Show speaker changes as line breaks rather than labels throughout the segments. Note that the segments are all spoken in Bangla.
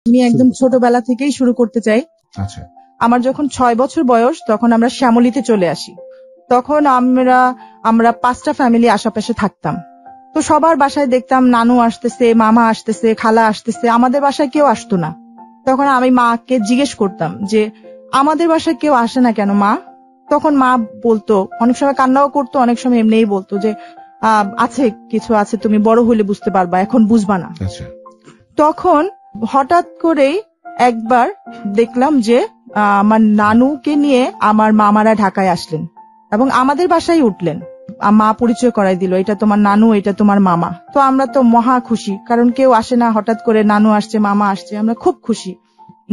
আমি একদম ছোটবেলা থেকেই শুরু করতে চাই।
আচ্ছা।
আমার যখন 6 বছর বয়স তখন আমরা শ্যামলীতে চলে আসি। তখন আমরা 5টা ফ্যামিলি আশেপাশে থাকতাম। তো সবার বাসায় দেখতাম নানু আসতেছে, মামা আসতেছে, খালা আসতেছে, আমাদের বাসায় কেউ আসতো না। তখন আমি মাকে জিজ্ঞেস করতাম যে আমাদের বাসায় কেউ আসে না কেন মা? তখন মা বলতো, অনেক সময় কান্নাও করতো, অনেক সময় এমনিই বলতো যে আছে, কিছু আছে, তুমি বড় হলে বুঝতে পারবা, এখন বুঝবা না। তখন হঠাৎ করেই একবার দেখলাম যে আমার নানুকে নিয়ে আমার মামারা ঢাকায় আসলেন এবং আমাদের বাসায় উঠলেন। মা পরিচয় করাই দিল, এটা তোমার নানু, এটা তোমার মামা। তো আমরা তো মহা খুশি, কারণ কেউ আসে না, হঠাৎ করে নানু আসছে, মামা আসছে, আমরা খুব খুশি।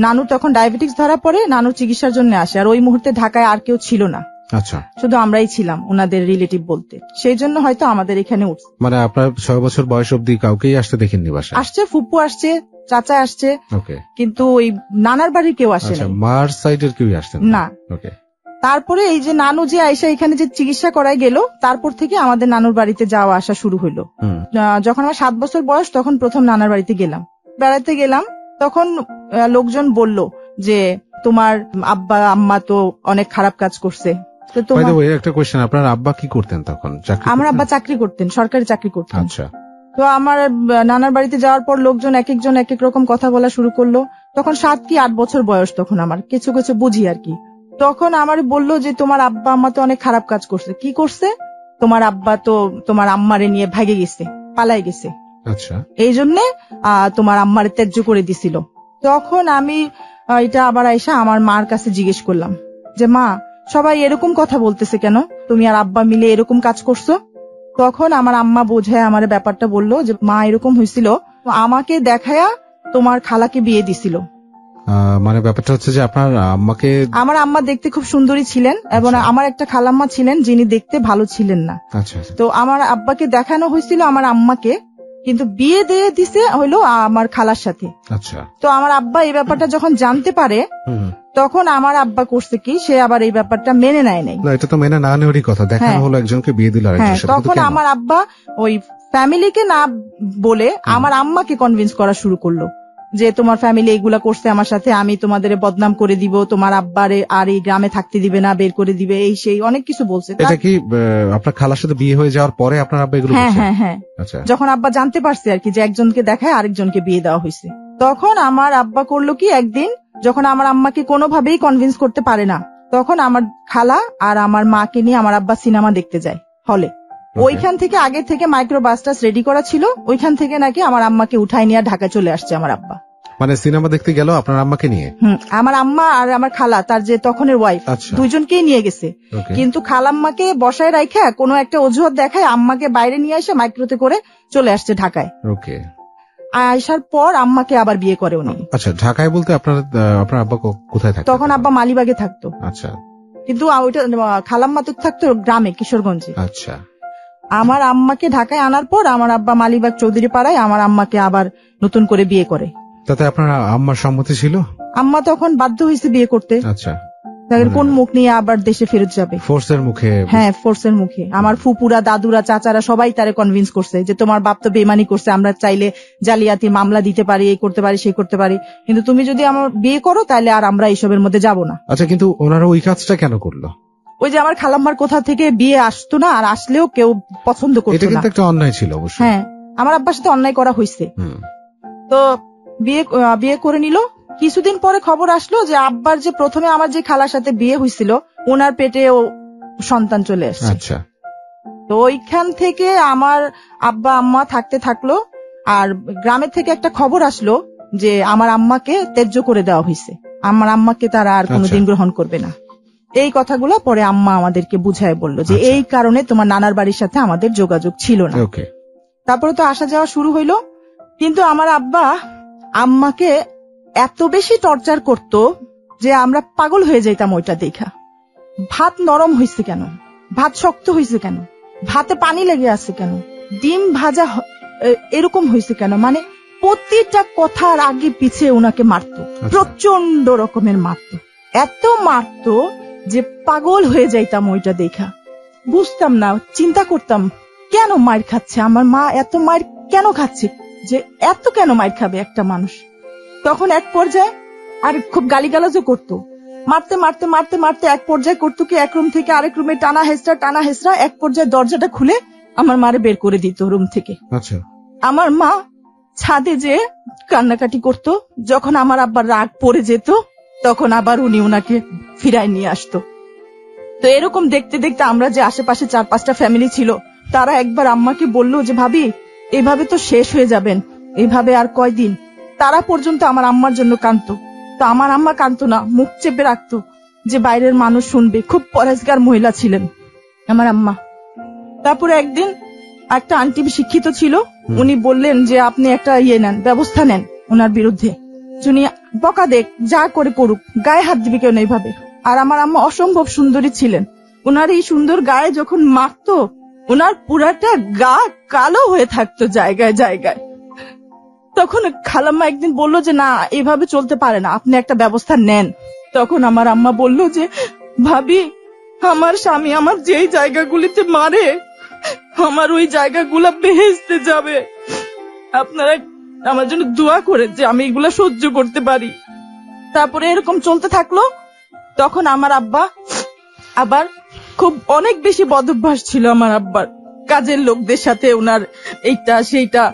নানু তখন ডায়াবেটিস ধরা পড়ে, নানু চিকিৎসার জন্য আসে, আর ওই মুহূর্তে ঢাকায় আর কেউ ছিল না।
আচ্ছা,
শুধু আমরাই ছিলাম ওনাদের রিলেটিভ বলতে, সেই জন্য হয়তো আমাদের এখানে উঠছে।
মানে আপনার 6 বছর বয়স অব্দি কাউকেই আসতে দেখেননি বাসায়?
আসছে, ফুপু আসছে, চাচা আসছে, কিন্তু ওই নানার বাড়ির কেউ আসে না।
মার সাইডের কেউ আসতেন
না। তারপরে এই যে নানু যে আইসা এখানে যে চিকিৎসা করাই গেল, তারপর থেকে আমাদের নানুর বাড়িতে যাওয়া আসা শুরু হইলো। যখন আমার 7 বছর বয়স তখন প্রথম নানার বাড়িতে গেলাম, বেড়াতে গেলাম। তখন লোকজন বলল যে তোমার আব্বা আম্মা তো অনেক খারাপ কাজ করছে।
একটা কোয়েশ্চেন, আপনার আব্বা কি করতেন তখন?
আমার আব্বা চাকরি করতেন, সরকারি চাকরি করতেন।
আচ্ছা।
তো আমার নানার বাড়িতে যাওয়ার পর লোকজন এক একজন এক এক রকম কথা বলা শুরু করলো। তখন 7 কি 8 বছর বয়স, তখন আমার কিছু কিছু বুঝি আর কি। তখন আমার বললো যে তোমার আব্বা আম্মা তো অনেক খারাপ কাজ করছে। কি করছে? তোমার আব্বা তো তোমার আম্মারে নিয়ে ভাগে গেছে, পালাই গেছে।
আচ্ছা।
এই জন্যে তোমার আম্মারে ত্যায্য করে দিছিল। তখন আমি এটা আবার আইসা আমার মার কাছে জিজ্ঞেস করলাম যে মা, সবাই এরকম কথা বলতেছে কেন? তুমি আর আব্বা মিলে এরকম কাজ করছো? তখন আমার আম্মা বোঝায় আমার ব্যাপারটা বললো যে মা, এরকম হয়েছিল, আমাকে দেখায়া তোমার খালাকে বিয়ে দিছিল।
মানে ব্যাপারটা হচ্ছে যে আপনার আম্মাকে,
আমার আম্মা দেখতে খুব সুন্দরী ছিলেন এবং আমার একটা খালাম্মা ছিলেন যিনি দেখতে ভালো ছিলেন না। তো আমার আব্বাকে দেখানো হয়েছিল আমার আম্মাকে, কিন্তু বিয়ে দিয়ে দিছে হইলো আমার খালার সাথে।
আচ্ছা।
তো আমার আব্বা এই ব্যাপারটা যখন জানতে পারে, তখন আমার আব্বা করছে কি, সে আবার এই ব্যাপারটা মেনে নেয় নাই।
এটা তো মেনে না নেওয়ারই কথা, দেখানো হলো একজনকে বিয়ে দিল আরেকজনের সাথে।
তখন আমার আব্বা ওই ফ্যামিলিকে না বলে আমার আম্মাকে কনভিন্স করা শুরু করলো যে তোমার ফ্যামিলি এগুলা করছে আমার সাথে, আমি তোমাদের বদনাম করে দিব, তোমার আব্বারে আর এই গ্রামে থাকতে দিবে না, বের করে দিবে, এই সেই অনেক কিছু বলছে।
এটা কি আপনার খালার সাথে বিয়ে হয়ে যাওয়ার পরে আপনার আব্বা এগুলো বলছে?
হ্যাঁ। আচ্ছা। যখন আব্বা জানতে পারছে আর কি যে একজনকে দেখায় আরেকজনকে বিয়ে দেওয়া হয়েছে, তখন আমার আব্বা করলো কি, একদিন যখন আমার আম্মাকে কোনোভাবেই কনভিন্স করতে পারে না, তখন আমার খালা আর আমার মাকে নিয়ে আমার আব্বা সিনেমা দেখতে যায় হলে। ওইখান থেকে আগে থেকে মাইক্রো বাসটাস রেডি করা ছিল, ওইখান থেকে নাকি আমার আম্মাকে উঠাই নিয়ে ঢাকা চলে আসছে আমার আব্বা।
মানে সিনেমা দেখতে গেল আপনার আম্মাকে নিয়ে?
আমার আম্মা আর আমার খালা, তার যে তখনের ওয়াইফ, দুইজনকেই নিয়ে গেছে। কিন্তু খালাম্মাকে বসায় রাখা কোনো একটা অজুহাত দেখায় আম্মাকে বাইরে নিয়ে এসে মাইক্রোতে করে চলে আসছে ঢাকায়। আসার পর আম্মাকে আবার বিয়ে করে উনি।
আচ্ছা, ঢাকায় বলতে আপনার আব্বা কোথায় থাকতো?
তখন আব্বা মালিবাগে থাকতো।
আচ্ছা।
কিন্তু ওইটা খালাম্মা তো থাকতো গ্রামে, কিশোরগঞ্জে।
আচ্ছা।
আমার আম্মাকে ঢাকায় আনার পর আমার আব্বা মালিবাগ চৌধুরী পাড়ায় আমার আম্মাকে আবার নতুন করে বিয়ে করে।
তাতে আপনার আম্মার সম্মতি ছিল?
আম্মা তখন বাধ্য হয়েছে বিয়ে করতে।
আচ্ছা।
কোন মুখ নিয়ে আবার দেশে ফেরত যাবে?
ফোর্সের মুখে?
হ্যাঁ, ফোর্সের মুখে। আমার ফুপুরা, দাদুরা, চাচারা সবাই তারে কনভিন্স করছে যে তোমার বাপ তো বেমানি করছে, আমরা চাইলে জালিয়াতি মামলা দিতে পারি, এই করতে পারি, সেই করতে পারি, কিন্তু তুমি যদি আমার বিয়ে করো তাহলে আর আমরা এইসবের মধ্যে যাব না।
আচ্ছা, কিন্তু ওনারা ওই কাজটা কেন করলো?
ওই যে আমার খালাম্মার কোথা থেকে বিয়ে আসতো না, আর আসলেও কেউ পছন্দ করতো না।
এটা কিন্তু একটা অন্যায় ছিল অবশ্যই।
হ্যাঁ, আমার আব্বার সাথে অন্যায় করা হয়েছে। তো বিয়ে করে নিল। কিছুদিন পরে খবর আসলো যে আব্বার যে প্রথমে আমার যে খালার সাথে বিয়ে হয়েছিল, ওনার পেটে সন্তান চলে আসছে।
আচ্ছা।
তো ওইখান থেকে আমার আব্বা আম্মা থাকতে থাকলো, আর গ্রামের থেকে একটা খবর আসলো যে আমার আম্মাকে ত্যায্য করে দেওয়া হয়েছে, আমার আম্মাকে তারা আর কোনোদিন গ্রহণ করবে না। এই কথাগুলো পরে আম্মা আমাদেরকে বুঝায় বললো যে এই কারণে তোমার নানার বাড়ির সাথে আমাদের যোগাযোগ ছিল না। তারপরে তো আসা যাওয়া শুরু হইলো, কিন্তু আমার আব্বা আম্মাকে এত বেশি টর্চার করত যে আমরা পাগল হয়ে যাইতাম ওইটা দেখা। ভাত নরম হয়েছে কেন, ভাত শক্ত হয়েছে কেন, ভাতে পানি লেগে আছে কেন, ডিম ভাজা এরকম হয়েছে কেন, মানে প্রতিটা কথার আগে পিছে ওনাকে মারত, প্রচন্ড রকমের মারত, এত মারত যে পাগল হয়ে যাইতাম ওইটা দেখা। বুঝতাম না, চিন্তা করতাম কেন মার খাচ্ছে আমার মা, এত মার কেন খাচ্ছে, যে এত কেন মার খাবে একটা মানুষ। তখন এক পর্যায়ে আর খুব গালিগালাজও করতো, মারতে মারতে মারতে মারতে এক পর্যায়ে করতো কি এক রুম থেকে আরেক রুমে টানা হেসরা এক পর্যায়ে দরজাটা খুলে আমার মারে বের করে দিত রুম থেকে।
আচ্ছা,
আমার মা ছাদে যে কান্নাকাটি করতো, যখন আমার আব্বার রাগ পড়ে যেত তখন আবার উনি ওনাকে ফিরায় নিয়ে আসতো। তো এরকম দেখতে দেখতে আমরা যে আশেপাশে 4-5টা ফ্যামিলি ছিল তারা একবার আম্মাকে বললো যে ভাবি এইভাবে তো শেষ হয়ে যাবেন, এইভাবে আর কয়দিন। তারা পর্যন্ত আমার আম্মার জন্য কাঁদতো। তো আমার আম্মা কাঁদতো না, মুখ চেপে রাখতো যে বাইরের মানুষ শুনবে। খুব পরেজগার মহিলা ছিলেন আমার আম্মা। তারপরে একদিন একটা আন্টি শিক্ষিত ছিল, উনি বললেন যে আপনি একটা নেন, ব্যবস্থা নেন ওনার বিরুদ্ধে, উনি বকা দেখ, যা করে করুক, গায়ে হাত দিবে কেউ এইভাবে। আর আমার আম্মা অসম্ভব সুন্দরী ছিলেন, ওনার এই সুন্দর গায়ে যখন মাখতো ওনার পুরাটা গা কালো হয়ে থাকতো জায়গায় জায়গায়। তখন খালাম্মা একদিন বললো যে না, এভাবে চলতে পারে না, আপনি একটা ব্যবস্থা নেন। তখন আমার আম্মা বলল যে ভাবি আমার স্বামী আমার যেই জায়গাগুলিতে মারে আমার ওই জায়গাগুলা বেহেশতে যাবে, আপনারা আমার জন্য দোয়া করে যে আমি এগুলা সহ্য করতে পারি। তারপরে এরকম চলতে থাকলো। তখন আমার আব্বা আবার খুব অনেক বেশি বদভ্যাস ছিল আমার আব্বার, কাজের লোকদের সাথে ওনার এইটা সেইটা।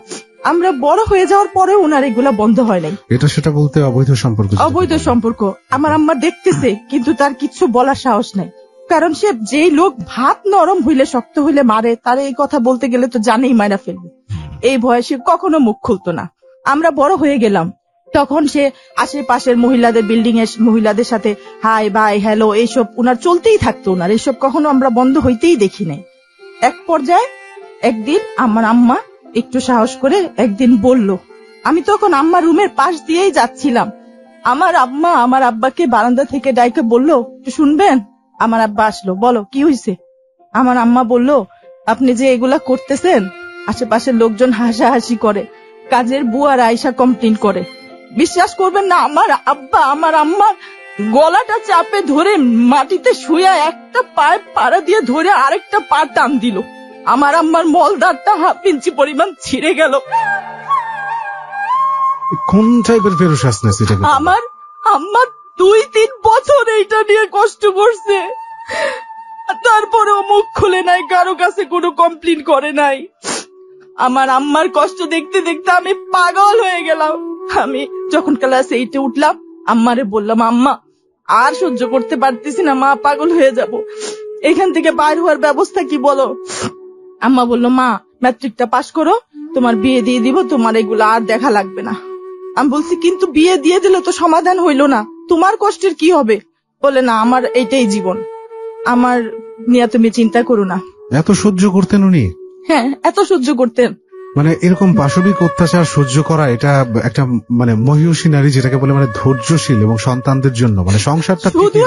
আমরা বড় হয়ে যাওয়ার পরে ওনার এগুলা বন্ধ হয় নাই।
এটা সেটা বলতে অবৈধ সম্পর্ক,
অবৈধ সম্পর্ক আমার আম্মা দেখতেছে কিন্তু তার কিছু বলার সাহস নাই, কারণ সে যেই লোক ভাত নরম হইলে শক্ত হইলে মারে, তার এই কথা বলতে গেলে তো জানেই মারা ফেলবে। এই ভয়ে সে কখনো মুখ খুলতো না। আমরা বড় হয়ে গেলাম, তখন সে আশেপাশের মহিলাদের, বিল্ডিং এর মহিলাদের সাথে হাই বাই হ্যালো এইসব ওনার চলতেই থাকতো। ওনার এইসব কখনো আমরা বন্ধ হইতেই দেখি নাই। এক পর্যায়ে একদিন আমার আম্মা একটু সাহস করে একদিন বলল, আমি তখন আম্মা রুমের পাশ দিয়েই যাচ্ছিলাম, আমার আম্মা আমার আব্বাকে বারান্দা থেকে ডাইকে বলল একটু শুনবেন। আমার আব্বা আসলো, বলো কি হয়েছে। আমার আম্মা বলল আপনি যে এগুলা করতেছেন আশেপাশের লোকজন হাসাহাসি করে, কাজের বুয়ার আয়সা কমপ্লেন করে। বিশ্বাস করবেন না, আমার আব্বা আমার আম্মার গলাটা চাপে ধরে মাটিতে শুয়ে একটা পায়ে পাড়া দিয়ে ধরে আরেকটা পা টান দিল। আমার আম্মার মলদারটা 1/2 ইঞ্চি পরিমাণ ছিঁড়ে গেল।
কোন টাইপের ফেরোসাসনেস এটা?
আমার আম্মা 2-3 বছর এইটা নিয়ে কষ্ট করছে, তারপরেও মুখ খুলে নাই, কারো কাছে কোনো কমপ্লেন করে নাই। আমার আম্মার কষ্ট দেখতে দেখতে আমি পাগল হয়ে গেলাম। আমি যখন ক্লাস 8-এ উঠলাম আম্মারে বললাম, আম্মা আর সহ্য করতে পারতেছি না, মা পাগল হয়ে যাব, এখান থেকে বাইর হওয়ার ব্যবস্থা কি বলো। আম্মা বললো মা ম্যাট্রিকটা পাস করো, তোমার বিয়ে দিয়ে দিব, তোমার এগুলো আর দেখা লাগবে না। আমি বলছি কিন্তু বিয়ে দিয়ে দিলে তো সমাধান হইলো না, তোমার কষ্টের কি হবে। বলে না, আমার এইটাই জীবন, আমার নিয়ে তুমি চিন্তা করো না।
এত সহ্য করতেন উনি?
হ্যাঁ, এত সহ্য করতেন।
মানে এরকম পাশবিক অত্যাচার সহ্য করা, এটা একটা মানে মহিষী নারী যেটাকে বলে, মানে ধৈর্যশীল এবং সন্তানদের জন্য, মানে সংসারটা
শুধু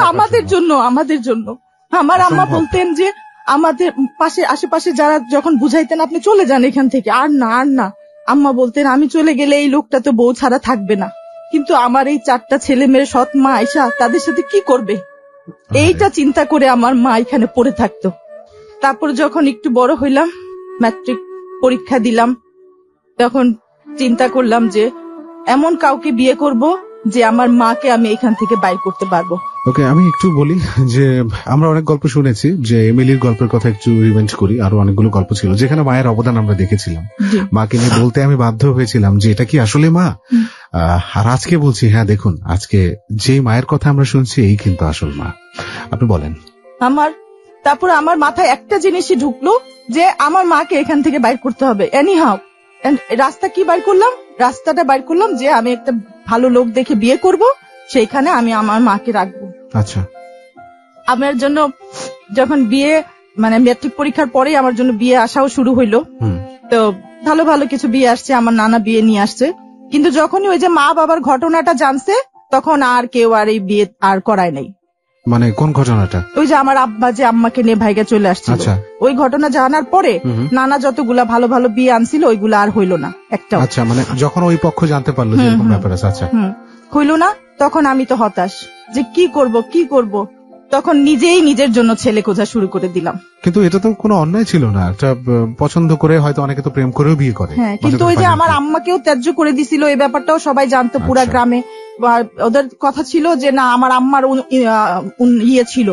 আমাদের জন্য। আমার আম্মা বলতেন যে আমাদের পাশে আশেপাশে যারা যখন বুঝাইতেন আপনি চলে যান এখান থেকে, আর না। আম্মা বলতেন আমি চলে গেলে এই লোকটা তো বউ ছাড়া থাকবে না, কিন্তু আমার এই 4টা ছেলে মেয়ে সৎ মা আয়সা তাদের সাথে কি করবে, এইটা চিন্তা করে আমার মা এখানে পড়ে থাকতো। তারপর যখন একটু বড় হইলাম, ম্যাট্রিক পরীক্ষা দিলাম, তখন চিন্তা করলাম যে এমন কাউকে বিয়ে করব যে আমার মাকে আমি এখান থেকে বাইর করতে পারবো।
ওকে, আমি একটু বলি যে আমরা অনেক গল্প শুনেছি, যে এমিলির গল্পের কথা একটু রিভেন্ট করি। আরো অনেকগুলো গল্প ছিল যেখানে মায়ের অবদান আমরা দেখেছিলাম। মাকে নিয়ে বলতে আমি বাধ্য হয়েছিলাম যে এটা কি আসলে মা। আর আজকে বলছি হ্যাঁ দেখুন, আজকে যে মায়ের কথা আমরা শুনছি এই কিন্তু আসল মা। আপনি বলেন।
তারপর আমার মাথায় একটা জিনিসই ঢুকলো যে আমার মাকে এখান থেকে বাইর করতে হবে এনি হাউ। রাস্তাটা বাইর করলাম যে আমি একটা ভালো লোক দেখে বিয়ে করব, সেইখানে আমি আমার মাকে রাখবো।
আচ্ছা,
আমার জন্য যখন বিয়ে মানে ম্যাট্রিক পরীক্ষার পরে আমার জন্য বিয়ে আসাও শুরু হইলো। তো ভালো ভালো কিছু বিয়ে আসছে, আমার নানা বিয়ে নিয়ে আসছে। কিন্তু যখনই ওই যে মা বাবার ঘটনাটা জানছে তখন আর কেউ আর এই বিয়ে আর করায় নাই।
মানে কোন ঘটনাটা?
ওই যে আমার আব্বা যে আম্মাকে নিয়ে ভাইগা চলে আসছিল, ওই ঘটনা জানার পরে নানা যতগুলা ভালো ভালো বিয়ে আনছিল ওইগুলা আর হইলো না একটা।
আচ্ছা, মানে যখন ওই পক্ষ জানতে পারলো যে এরকম ব্যাপার আছে, আচ্ছা
হইলো না, তখন আমি তো হতাশ যে কি করব। তখন নিজেই নিজের জন্য ছেলে খোঁজা শুরু করে দিলাম।
কিন্তু এটা তো কোনো অন্যায় ছিল না, একটা পছন্দ করে হয়তো অনেকে তো প্রেম করেও বিয়ে করে।
হ্যাঁ, কিন্তু ওই যে আমার আম্মাকেও ত্যায্য করে দিছিল, এই ব্যাপারটাও সবাই জানতো পুরা গ্রামে। ওদের কথা ছিল যে না আমার আম্মার ইয়ে ছিল,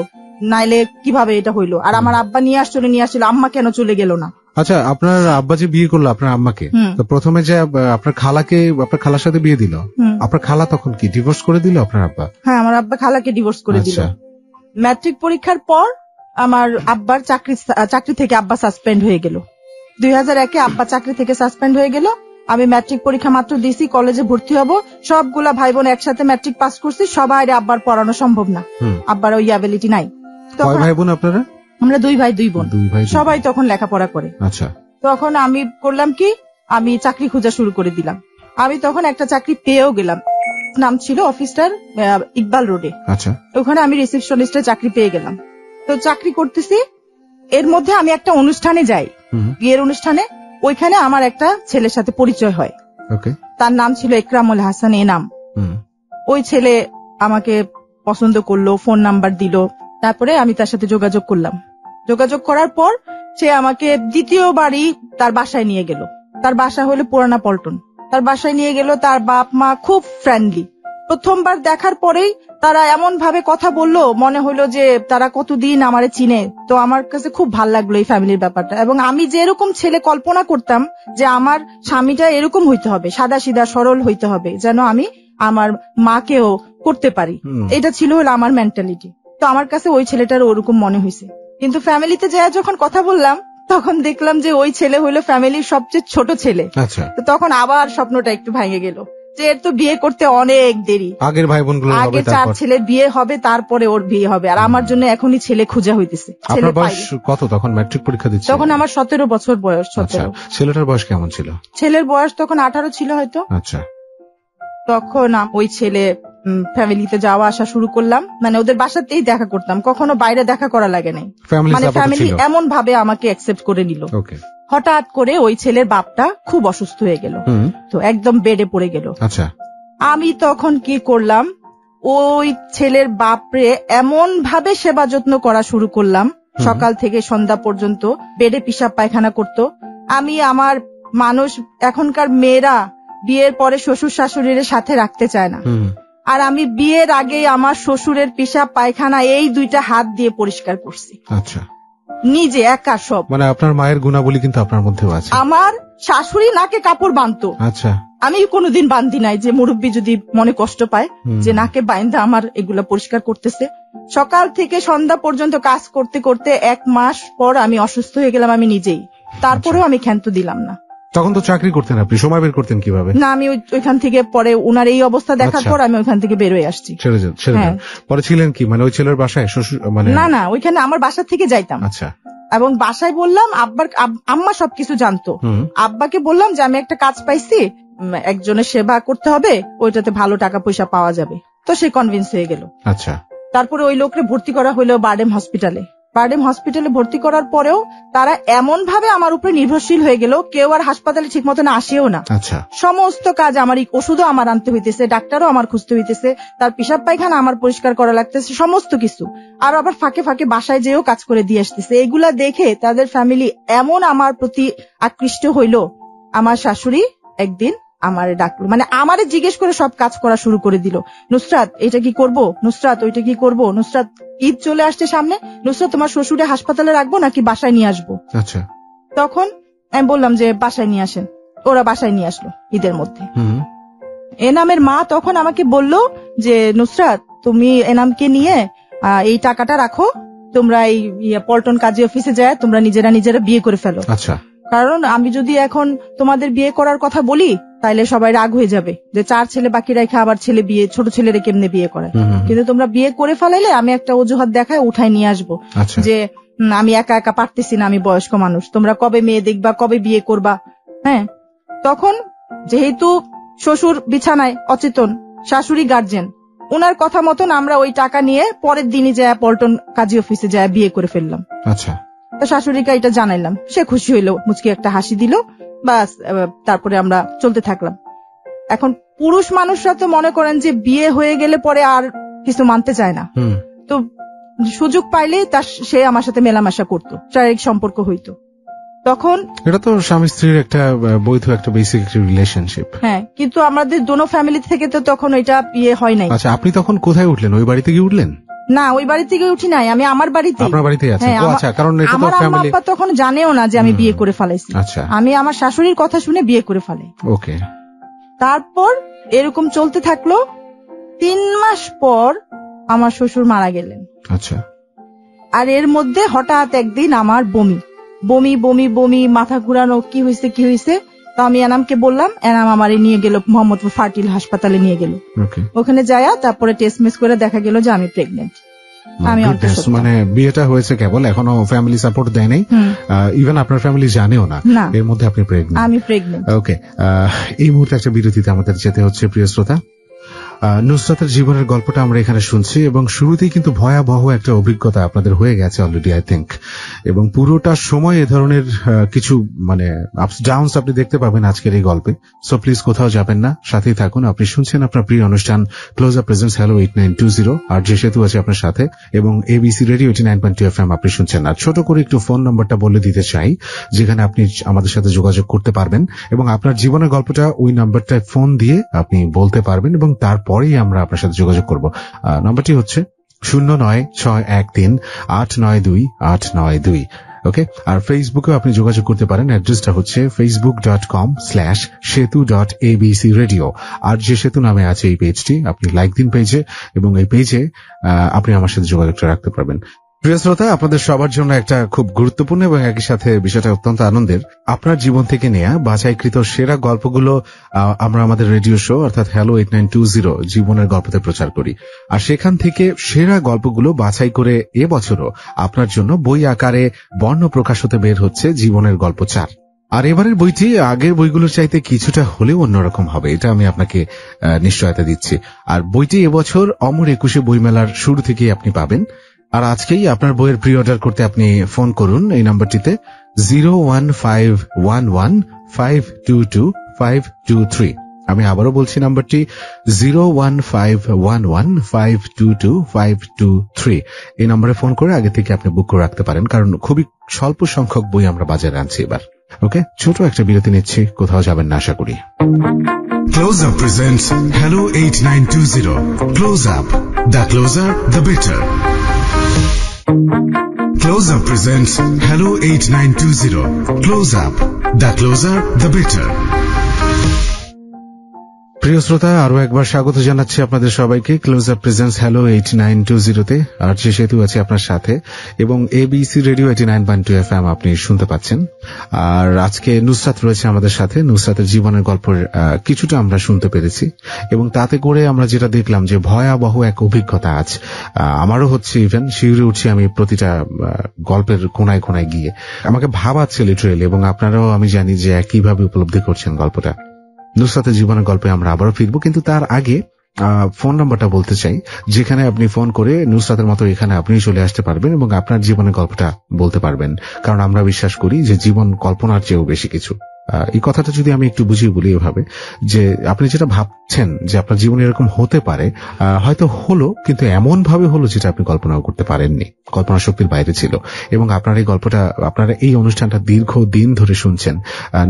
নাইলে কিভাবে এটা হইলো। আর আমার আব্বা নিয়ে আসছিল, আম্মা কেন চলে গেল না।
আচ্ছা, আপনার আব্বা যে বিয়ে করলো আপনার আম্মাকে, তো প্রথমে যে আপনার খালার সাথে বিয়ে দিল, আপনার খালা তখন কি ডিভোর্স করে দিল আপনার আব্বা?
হ্যাঁ, আমার আব্বা খালাকে ডিভোর্স করে দিল। ম্যাট্রিক পরীক্ষার পর আমার আব্বার চাকরি থেকে আব্বা সাসপেন্ড হয়ে গেল। 2001-এ আব্বা চাকরি থেকে সাসপেন্ড হয়ে গেল। আমি ম্যাট্রিক পরীক্ষা মাত্র দিছি, কলেজে ভর্তি হব, সবগুলা ভাই বোন একসাথে ম্যাট্রিক পাস করছি, সবাই আব্বার পড়ানো সম্ভব না, আব্বার ওই অ্যাবিলিটি নাই।
কয় ভাই বোন আপনারা?
আমরা 2 ভাই 2 বোন, সবাই তখন লেখাপড়া করে।
আচ্ছা,
তখন আমি করলাম কি, আমি চাকরি খোঁজা শুরু করে দিলাম। আমি তখন একটা চাকরি পেয়েও গেলাম, নাম ছিল অফিসার, ইকবাল রোডে।
আচ্ছা,
ওখানে আমি রিসেপশনিস্টের চাকরি পেয়ে গেলাম। তো চাকরি করতেছি, এর মধ্যে আমি একটা অনুষ্ঠানে যাই, বিয়ের অনুষ্ঠানে। ওইখানে আমার একটা ছেলের সাথে পরিচয় হয়, তার নাম ছিল ইকরামুল হাসান এনাম। ওই ছেলে আমাকে পছন্দ করলো, ফোন নাম্বার দিল, তারপরে আমি তার সাথে যোগাযোগ করলাম। যোগাযোগ করার পর সে আমাকে দ্বিতীয়বারই তার বাসায় নিয়ে গেল। তার বাসা হলো পুরানা পল্টন। তার বাসায় নিয়ে গেল, তার বাপ মা খুব ফ্রেন্ডলি। প্রথমবার দেখার পরেই তারা এমন ভাবে কথা বললো, মনে হলো যে তারা কতদিন আমারে চিনে। তো আমার কাছে খুব ভাল লাগলো এই ফ্যামিলির ব্যাপারটা। এবং আমি যে এরকম ছেলে কল্পনা করতাম যে আমার স্বামীটা এরকম হইতে হবে, সাদা সিধা সরল হইতে হবে, যেন আমি আমার মাকেও করতে পারি, এটা ছিল হলো আমার মেন্টালিটি। তো আমার কাছে ওই ছেলেটার ওরকম মনে হয়েছে। কিন্তু ফ্যামিলিতে যায় যখন কথা বললাম, তখন দেখলাম যে ওই ছেলে হইলো ফ্যামিলির সবচেয়ে ছোট ছেলে। তো তখন আবার স্বপ্নটা একটু ভেঙে গেল যে এর তো বিয়ে করতে অনেক দেরি, আগের ভাই বোনগুলো আগে 4 ছেলের বিয়ে হবে, তারপরে ওর বিয়ে হবে। আর আমার জন্য এখনই ছেলে খোঁজা হইতেছে। ছেলে বয়স
কত তখন? ম্যাট্রিক পরীক্ষা দিচ্ছে
তখন আমার 17 বছর বয়স। 17।
ছেলেটার বয়স কেমন ছিল?
ছেলের বয়স তখন 18 ছিল হয়তো।
আচ্ছা,
তখন ওই ছেলে ফ্যামিলিতে যাওয়া আসা শুরু করলাম, মানে ওদের বাসাতেই দেখা করতাম, কখনো বাইরে দেখা করা লাগে নাই। মানে ফ্যামিলি এমন ভাবে আমাকে অ্যাকসেপ্ট করে নিল। হঠাৎ করে ওই ছেলের বাপটা খুব অসুস্থ হয়ে গেল, তো একদম বেডে পড়ে গেল।
আচ্ছা,
আমি তখন কি করলাম, ওই ছেলের বাপরে এমন ভাবে সেবা যত্ন করা শুরু করলাম, সকাল থেকে সন্ধ্যা পর্যন্ত বেডে পিশাব পায়খানা করত। আমি আমার মানুষ, এখনকার মেয়েরা বিয়ের পরে শ্বশুর শাশুড়ির সাথে রাখতে চায় না, আর আমি বিয়ের আগে আমার শ্বশুরের পিশাব পায়খানা এই 2টা হাত দিয়ে পরিষ্কার করছি।
আচ্ছা,
নিজে একা সব।
মানে আপনার মায়ের গুণাবলী কিন্তু আপনার মধ্যেও আছে।
আমার শাশুড়ি নাকে কাপড় বাঁধতো,
আচ্ছা,
আমি কোনোদিন বান্ধি নাই, যে মুরব্বী যদি মনে কষ্ট পায় যে নাকে বাইন্ধা আমার এগুলা পরিষ্কার করতেছে। সকাল থেকে সন্ধ্যা পর্যন্ত কাজ করতে করতে 1 মাস পর আমি অসুস্থ হয়ে গেলাম আমি নিজেই। তারপরেও আমি ক্ষান্ত দিলাম না।
তখন তো চাকরি করতেন আপনি, সময় বের করতেন কিভাবে?
না, আমি ওইখান থেকে পরে উনার এই অবস্থা দেখার পর আমি ওইখান থেকে বের হয়ে আসছি।
পরে ছিলেন কি, মানে ওই ছেলের বাসায়? মানে
না, ওইখানে আমার বাসা থেকে যাইতাম।
আচ্ছা,
এবং বাসায় বললাম, আম্মা সবকিছু জানতো। আব্বাকে বললাম যে আমি একটা কাজ পাইছি, একজনের সেবা করতে হবে, ওইটাতে ভালো টাকা পয়সা পাওয়া যাবে। তো সে কনভিন্স হয়ে গেল।
আচ্ছা,
তারপরে ওই লোককে ভর্তি করা হলো বারডেম হসপিটালে। ভর্তি করার পরেও তারা এমন ভাবে আমার উপরে নির্ভরশীল হয়ে গেল, কেউ আর হাসপাতালে ঠিক মতন আসেও না।
আচ্ছা,
সমস্ত কাজ আমার, ওষুধও আমার আনতে হইতেছে, ডাক্তারও আমার খুঁজতে হইতেছে, তার পিশাব পায়খানা আমার পরিষ্কার করা লাগতেছে, সমস্ত কিছু। আর আবার ফাঁকে ফাঁকে বাসায় যেও কাজ করে দিয়ে আসতেছে। এগুলা দেখে তাদের ফ্যামিলি এমন আমার প্রতি আকৃষ্ট হইল, আমার শাশুড়ি একদিন আমারে ডাকলো, মানে আমারে জিজ্ঞেস করে সব কাজ করা শুরু করে দিল। নুসরাত, এটা কি করব? নুসরাত, ওইটা কি করব? নুসরাত, ঈদ চলে আসছে সামনে, নুসরাত তোমার শ্বশুরে হাসপাতালে রাখবো নাকি বাসায় নিয়ে আসবো?
আচ্ছা,
তখন আমি বললাম যে বাসায় নিয়ে আসেন। ওরা বাসায় নিয়ে আসলো ঈদের মধ্যে। এনামের মা তখন আমাকে বলল যে নুসরাত, তুমি এনামকে নিয়ে এই টাকাটা রাখো, তোমরা এই পল্টন কাজী অফিসে যায় তোমরা নিজেরা বিয়ে করে ফেলো।
আচ্ছা,
কারণ আমি যদি এখন তোমাদের বিয়ে করার কথা বলি তাইলে সবাই রাগ হয়ে যাবে যে 4 ছেলে বাকি রেখে আবার ছোট ছেলেরা কেমনে বিয়ে করে। কিন্তু তোমরা বিয়ে করে ফেলাইলে আমি একটা অজুহাত দেখায় উঠাই নিয়ে আসবো যে আমি একা একা পারতেছি না, আমি বয়স্ক মানুষ, তোমরা কবে মেয়ে দেখবা, কবে বিয়ে করবা। হ্যাঁ, তখন যেহেতু শ্বশুর বিছানায় অচেতন, শাশুড়ি গার্জেন, ওনার কথা মতন আমরা ওই টাকা নিয়ে পরের দিনই যায় পল্টন কাজী অফিসে যায় বিয়ে করে ফেললাম।
আচ্ছা,
তো শাশুড়িকে এটা জানাইলাম, সে খুশি হইলো, মুচকি একটা হাসি দিল, বাস। তারপরে আমরা চলতে থাকলাম। এখন পুরুষ মানুষরা তো মনে করেন যে বিয়ে হয়ে গেলে পরে আর কিছু মানতে চায় না। তো সুযোগ পাইলে সে আমার সাথে মেলামেশা করতো, শারীরিক সম্পর্ক হইতো। তখন
এটা তো স্বামী স্ত্রীর একটা বৈধ একটা বেসিক রিলেশনশিপ।
হ্যাঁ, কিন্তু আমাদের দোনো ফ্যামিলি থেকে তো তখন ওইটা হয় নাই।
আচ্ছা, আপনি তখন কোথায় উঠলেন? ওই বাড়িতে গিয়ে উঠলেন?
না, ওই বাড়ি থেকে উঠি নাই, আমি আমার বাড়িতে।
আপনার বাড়িতেই আছেন? আচ্ছা, কারণ এটা তো
আমার আম্মা আব্বা তখন জানেও না যে আমি বিয়ে করে ফেলাইছি।
আচ্ছা,
আমি আমার শাশুড়ির কথা শুনে বিয়ে করে ফেলাই।
ওকে।
তারপর এরকম চলতে থাকলো। 3 মাস পর আমার শ্বশুর মারা গেলেন।
আচ্ছা।
আর এর মধ্যে হঠাৎ একদিন আমার বমি বমি বমি বমি, মাথা ঘুরানো, কি হয়েছে। তো আমি এনামকে বললাম, এনাম আমারে নিয়ে গেল মোহাম্মদপুর ফার্টিল হাসপাতালে নিয়ে গেল। ওখানে যায়া তারপরে টেস্ট মেস করে দেখা গেল যে আমি প্রেগনেন্ট। আমি
মানে বিয়েটা হয়েছে কেবল, এখনো ফ্যামিলি সাপোর্ট দেয় নাই, ইভেন আপনার ফ্যামিলি জানেও না এর মধ্যে আপনি প্রেগনেন্ট।
আমি প্রেগনেন্ট।
ওকে, এই মুহূর্তে একটা বিরতিতে আমাদের যেতে হচ্ছে। প্রিয় শ্রোতা, নুসরাতের জীবনের গল্পটা আমরা এখানে শুনছি এবং শুরুতেই কিন্তু ভয়াবহ একটা অভিজ্ঞতা আপনাদের হয়ে গেছে অলরেডি, আই থিঙ্ক। এবং পুরোটা সময় এ ধরনের কিছু মানে আপস ডাউনস আপনি দেখতে পাবেন আজকের এই গল্পে। সো প্লিজ কোথাও যাবেন না, সাথেই থাকুন। আপনি শুনছেন আপনার প্রিয় অনুষ্ঠান ক্লোজ আপ প্রেজেন্টস হ্যালো 8920, আর যে সেতু আছে আপনার সাথে, এবং এবিসি রেডিও 89.2 FM আপনি শুনছেন। আর ছোট করে একটু ফোন নাম্বারটা বলে দিতে চাই, যেখানে আপনি আমাদের সাথে যোগাযোগ করতে পারবেন এবং আপনার জীবনের গল্পটা ওই নাম্বারটায় ফোন দিয়ে আপনি বলতে পারবেন এবং তারপরেই আমরা আপনার সাথে যোগাযোগ করব। নাম্বারটি হচ্ছে 0961389282। ওকে, আর ফেসবুকেও আপনি যোগাযোগ করতে পারেন। অ্যাড্রেসটা হচ্ছে facebook.com/setu.abcradio। আর যে সেতু নামে আছে এই পেজটি, আপনি লাইক দিন পেজে, এবং এই পেজে আপনি আমার সাথে যোগাযোগটা রাখতে পারবেন। প্রিয় শ্রোতা, আপনাদের সবার জন্য একটা খুব গুরুত্বপূর্ণ এবং একই সাথে বিষয়টা অত্যন্ত আনন্দের। আপনার জীবন থেকে নেয়া বাছাইকৃত সেরা গল্পগুলো আমরা আমাদের রেডিও শো অর্থাৎ হ্যালো 8920 জীবনের গল্পতে প্রচার করি। আর সেখান থেকে সেরা গল্পগুলো বাছাই করে এবছরও আপনার জন্য বই আকারে বর্ণ প্রকাশ হতে বের হচ্ছে জীবনের গল্প 4। আর এবারের বইটি আগের বইগুলোর চাইতে কিছুটা হলেও অন্যরকম হবে, এটা আমি আপনাকে নিশ্চয়তা দিচ্ছি। আর বইটি এবছর অমর 21 বইমেলার শুরু থেকেই আপনি পাবেন। আর আজকেই আপনার বইয়ের প্রি অর্ডার করতে আপনি ফোন করুন এই নাম্বারটিতে 01511522523। আমি আবারও বলছি নাম্বারটি 01511522523। এই নম্বরে ফোন করে আগে থেকে আপনি বুক করে রাখতে পারেন, কারণ খুবই স্বল্প সংখ্যক বই আমরা বাজারে আনছি এবার। ওকে, ছোট একটা বিরতি নিচ্ছি, কোথাও যাবেন না আশা করি।
Close Up presents Hello 8920. Close Up. The closer, the better. Close Up presents Hello 8920. Close Up. The closer, the better.
প্রিয় শ্রোতা, আরো একবার স্বাগত জানাচ্ছি আপনাদের সবাইকে ক্লোজ আপ প্রেজেন্টস হ্যালো 8920-তে। আর যে সেতু আছে আপনার সাথে, এবং এবিসি রেডিও 89.2 FM আপনি শুনতে পাচ্ছেন। আর আজকে নুসরাত রয়েছে আমাদের সাথে। নুসরাতের জীবনের গল্পের কিছুটা আমরা শুনতে পেরেছি, এবং তাতে করে আমরা যেটা দেখলাম যে ভয়াবহ এক অভিজ্ঞতা আজ আমারও হচ্ছে, ইভেন শিউরে উঠছি আমি প্রতিটা গল্পের কোনায় কোনায় গিয়ে। আমাকে ভাবাচ্ছে লিটারেলি, এবং আপনারাও আমি জানি যে একইভাবে উপলব্ধি করছেন গল্পটা। নুসরাতের জীবনের গল্পে আমরা আবারও ফিরবো, কিন্তু তার আগে ফোন নাম্বারটা বলতে চাই, যেখানে আপনি ফোন করে নুসরাতের মতো এখানে আপনি চলে আসতে পারবেন এবং আপনার জীবনের গল্পটা বলতে পারবেন। কারণ আমরা বিশ্বাস করি যে জীবন কল্পনার চেয়েও বেশি কিছু। এই কথাটা যদি আমি একটু বুঝিয়ে বলি এভাবে, যে আপনি যেটা ভাবছেন যে আপনার জীবনে এরকম হতে পারে, হয়তো হলো, কিন্তু এমন ভাবে হলো যেটা আপনি কল্পনাও করতে পারেননি, কল্পনা শক্তির বাইরে ছিল। এবং আপনার এই গল্পটা, আপনারা এই অনুষ্ঠানটা দীর্ঘদিন ধরে শুনছেন,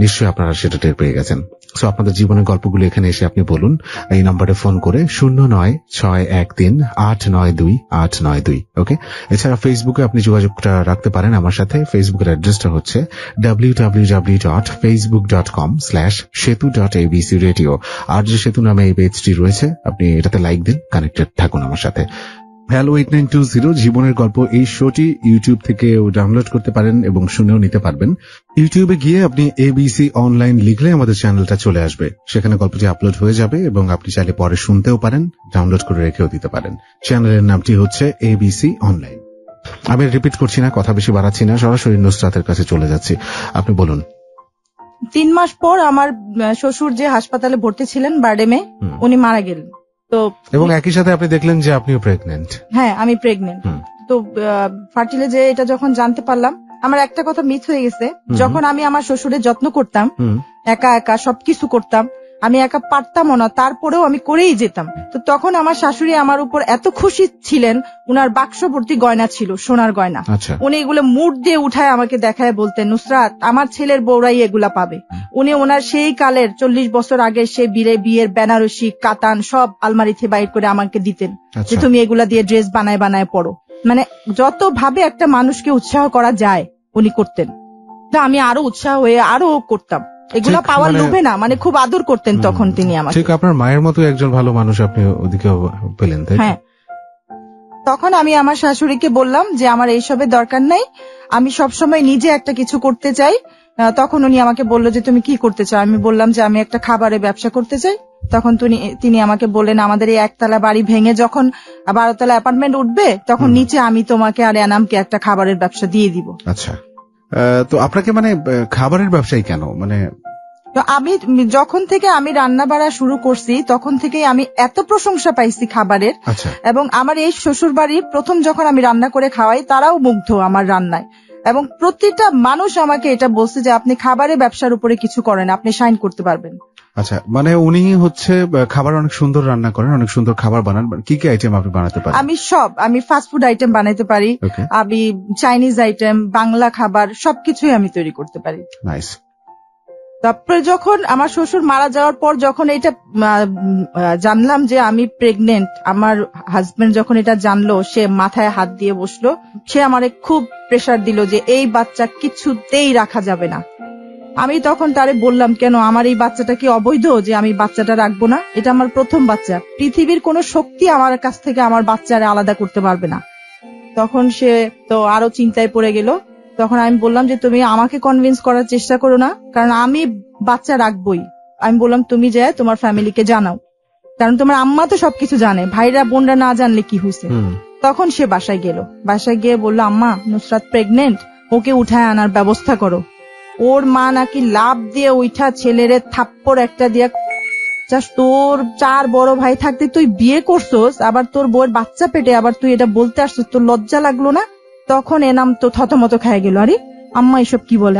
নিশ্চয়ই আপনারা সেটা টের পেয়ে গেছেন। সো আপনাদের জীবনের গল্পগুলো এখানে এসে আপনি বলুন এই নম্বরে ফোন করে 09613892892। ওকে, এছাড়া ফেসবুকে আপনি যোগাযোগটা রাখতে পারেন আমার সাথে। ফেসবুকের অ্যাড্রেসটা হচ্ছে www.facebook.com/setu.abcradio। আর যে সেতু নামে এই পেজটি রয়েছে, আপনি এটাতে লাইক দিন, কানেক্টেড থাকুন আমার সাথে। হ্যালো 8920 জীবনের গল্প এই শোটি ইউটিউব থেকে ডাউনলোড করতে পারেন এবং শুনেও নিতে পারবেন। ইউটিউবে গিয়ে আপনি এবিসি অনলাইন লিখলে আমাদের চ্যানেলটা চলে আসবে, সেখানে গল্পটি আপলোড হয়ে যাবে এবং আপনি চাইলে পরে শুনতেও পারেন, ডাউনলোড করে রেখেও দিতে পারেন। চ্যানেলের নামটি হচ্ছে এবিসি অনলাইন। আমি রিপিট করছি না, কথা বেশি বাড়াচ্ছি না, সরাসরি নুসরাতের কাছে চলে যাচ্ছি। আপনি বলুন।
3 মাস পর আমার শ্বশুর যে হাসপাতালে ভর্তি ছিলেন বারডেমে, উনি মারা গেলেন। তো এবং
একই সাথে আপনি দেখলেন যে আপনিও প্রেগনেন্ট।
হ্যাঁ, আমি প্রেগনেন্ট। তো ফার্টিলে যে এটা যখন জানতে পারলাম, আমার একটা কথা মিস হয়ে গেছে। যখন আমি আমার শ্বশুরের যত্ন করতাম, একা একা সবকিছু করতাম, আমি একা পারতামও না, তারপরেও আমি করেই যেতাম। তো তখন আমার শাশুড়ি আমার উপর এত খুশি ছিলেন, উনার বাক্স ভর্তি গয়না ছিল, সোনার গয়না। উনি এগুলো মুঠ দিয়ে উঠায় আমাকে দেখায় বলতেন, নুসরাত আমার ছেলের বউরাই এগুলা পাবে। উনি ওনার সেই কালের 40 বছর আগে সে বিয়ের বেনারসি কাতান সব আলমারিতে বাইর করে আমাকে দিতেন, যে তুমি এগুলা দিয়ে ড্রেস বানায় বানায় পড়ো। মানে যত ভাবে একটা মানুষকে উৎসাহ করা যায় উনি করতেন। তো আমি আরো উৎসাহ হয়ে আরো করতাম এগুলা পাওয়ার লোভে না, মানে খুব আদর করতেন তখন তিনি আমাকে।
ঠিক আপনার মায়ের মতো একজন ভালো মানুষ আপনি ওদিকে পেলেন, তাই? হ্যাঁ।
তখন আমি আমার শাশুড়িকে বললাম যে আমার এইসবের দরকার নাই, আমি সবসময় নিজে একটা কিছু করতে চাই। তখন উনি আমাকে বললো যে তুমি কি করতে চাও? আমি বললাম যে আমি একটা খাবারের ব্যবসা করতে চাই। তখন তিনি আমাকে বললেন, আমাদের এই 1 তলা বাড়ি ভেঙে যখন 12 তলা অ্যাপার্টমেন্ট উঠবে তখন নিচে আমি তোমাকে আর এনামকে একটা খাবারের ব্যবসা দিয়ে দিব।
আচ্ছা, তো আপনাকে মানে খাবারের ব্যবসায়ী কেন? মানে
তো আমি যখন থেকে আমি রান্না বাড়া শুরু করছি তখন থেকে আমি এত প্রশংসা পাইছি খাবারের। এবং আমার এই শ্বশুর বাড়ির প্রথম যখন আমি রান্না করে খাওয়াই তারাও মুগ্ধ আমার রান্নায়, এবং প্রতিটা মানুষ আমাকে এটা বলছে যে আপনি খাবারের ব্যবসার উপরে কিছু করেন, আপনি শাইন করতে পারবেন।
আচ্ছা, মানে উনি হচ্ছে খাবার অনেক সুন্দর রান্না করেন, অনেক সুন্দর খাবার বানান। কি কি আইটেম আপনি বানাতে পারেন?
আমি ফাস্ট ফুড আইটেম বানাতে পারি, আমি চাইনিজ আইটেম, বাংলা খাবার সবকিছুই আমি তৈরি করতে পারি।
নাইস।
তারপরে যখন আমার শ্বশুর মারা যাওয়ার পর যখন এটা জানলাম যে আমি প্রেগনেন্ট, আমার হাজবেন্ড যখন এটা জানলো সে মাথায় হাত দিয়ে বসলো। সে আমারে খুব প্রেসার দিল যে এই বাচ্চা কিছুতেই রাখা যাবে না। আমি তখন তারে বললাম, কেন, আমার এই বাচ্চাটা কি অবৈধ যে আমি বাচ্চাটা রাখবো না? এটা আমার প্রথম বাচ্চা, পৃথিবীর কোনো শক্তি আমার কাছ থেকে আমার বাচ্চারা আলাদা করতে পারবে না। তখন সে তো আরো চিন্তায় পড়ে গেল। তখন আমি বললাম যে তুমি আমাকে কনভিন্স করার চেষ্টা করো না, কারণ আমি বাচ্চা রাখবই। আমি বললাম তুমি যে তোমার ফ্যামিলিকে জানাও, কারণ তোমার আম্মা তো সবকিছু জানে, ভাইরা বোনরা না জানলে কি হয়েছে। তখন সে বাসায় গেল, বাসায় গিয়ে বললো, আম্মা নুসরাত প্রেগনেন্ট, ওকে উঠায় আনার ব্যবস্থা করো। ওর মা নাকি লাভ দিয়ে উঠা ছেলেরে থাপ্পড় একটা দিয়ে, তোর 4 বড় ভাই থাকতে তুই বিয়ে করছোস, আবার তোর বউয়ের বাচ্চা পেটে, আবার তুই এটা বলতে আসছিস, তোর লজ্জা লাগলো না? তখন এনাম তো থতমত খায় গেল, আরে আম্মা এসব কি বলে,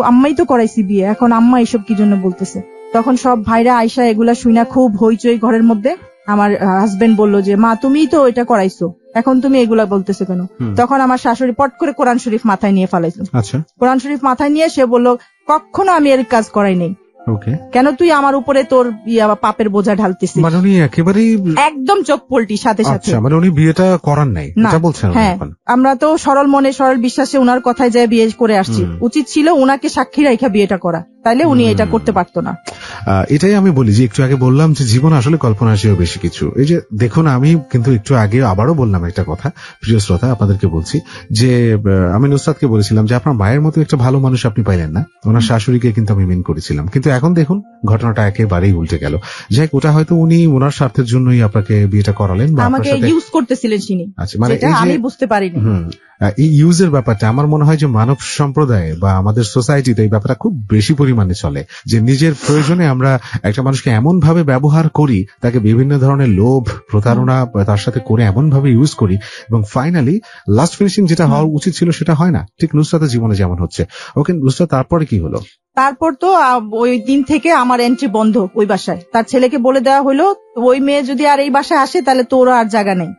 আম্মাই তো করাইছি বিয়ে, এখন আম্মা এসব কি জন্য বলতেছে। তখন সব ভাইরা আইসা এগুলা শুনা খুব হইচই ঘরের মধ্যে। আমার হাজবেন্ড বললো যে মা তুমিই তো এটা করাইছো, এখন তুমি এগুলা বলতেছো কেন? তখন আমার শাশুড়ি পট করে কোরআন শরীফ মাথায় নিয়ে ফেলাইছো। কোরআন শরীফ মাথায় নিয়ে সে বললো, কখনো আমি এর কাজ করাই নেই, কেন তুই আমার উপরে তোর পাপের বোঝা ঢালতেছিস?
মানে উনি একেবারেই একদম
চোখ পল্টি সাথে সাথে।
মানে উনি বিয়েটা করান নাই এটা বলছেন?
হ্যাঁ, আমরা তো সরল মনে সরল বিশ্বাসে উনার কথায় যায় বিয়ে করে আসছি। উচিত ছিল উনাকে সাক্ষী রাখা বিয়েটা করা, তাইলে উনি এটা করতে পারতো না।
এটাই আমি বলি যে একটু আগে বললাম যে জীবন আসলে কল্পনার চেয়েও বেশি কিছু। এই যে দেখুন, আমি কিন্তু একটু আগে আবারও বললাম একটা কথা, প্রিয় শ্রোতা আপনাদেরকে বলছি যে আমি নুসরাতকে বলেছিলাম যে আপনার মায়ের মতো একটা ভালো মানুষ আপনি পাইলেন না, ওনার শাশুড়িকে কিন্তু আমি মেন করেছিলাম। কিন্তু এখন দেখুন ঘটনাটা একেবারেই উল্টে গেল। যাই, ওটা হয়তো উনি ওনার স্বার্থের জন্যই আপনাকে বিয়েটা করালেন বা
আমাকে ইউজ করতেছিলেন তিনি। আচ্ছা, মানে আমি বুঝতে পারিনি।
এই ইউজের ব্যাপারটা আমার মনে হয় যে মানব সম্প্রদায় বা আমাদের সোসাইটিতে এই ব্যাপারটা খুব বেশি পরিমাণে চলে, যে নিজের প্রয়োজনে আমরা একটা মানুষকে এমন ভাবে ব্যবহার করি, তাকে বিভিন্ন ধরনের লোভ প্রতারণা তার সাথে করে এমন ভাবে ইউজ করি, এবং ফাইনালি লাস্ট ফিনিশিং যেটা হওয়া উচিত ছিল সেটা হয় না। ঠিক নুসরাতের জীবনে যেমন হচ্ছে। ওকে নুসরাত, তারপরে কি হলো?
তারপর তো ওই দিন থেকে আমার এন্ট্রি বন্ধ ওই বাসায়। তার ছেলেকে বলে দেওয়া হলো, ওই মেয়ে যদি আর এই বাসায় আসে তাহলে তোরও আর জায়গা নেই,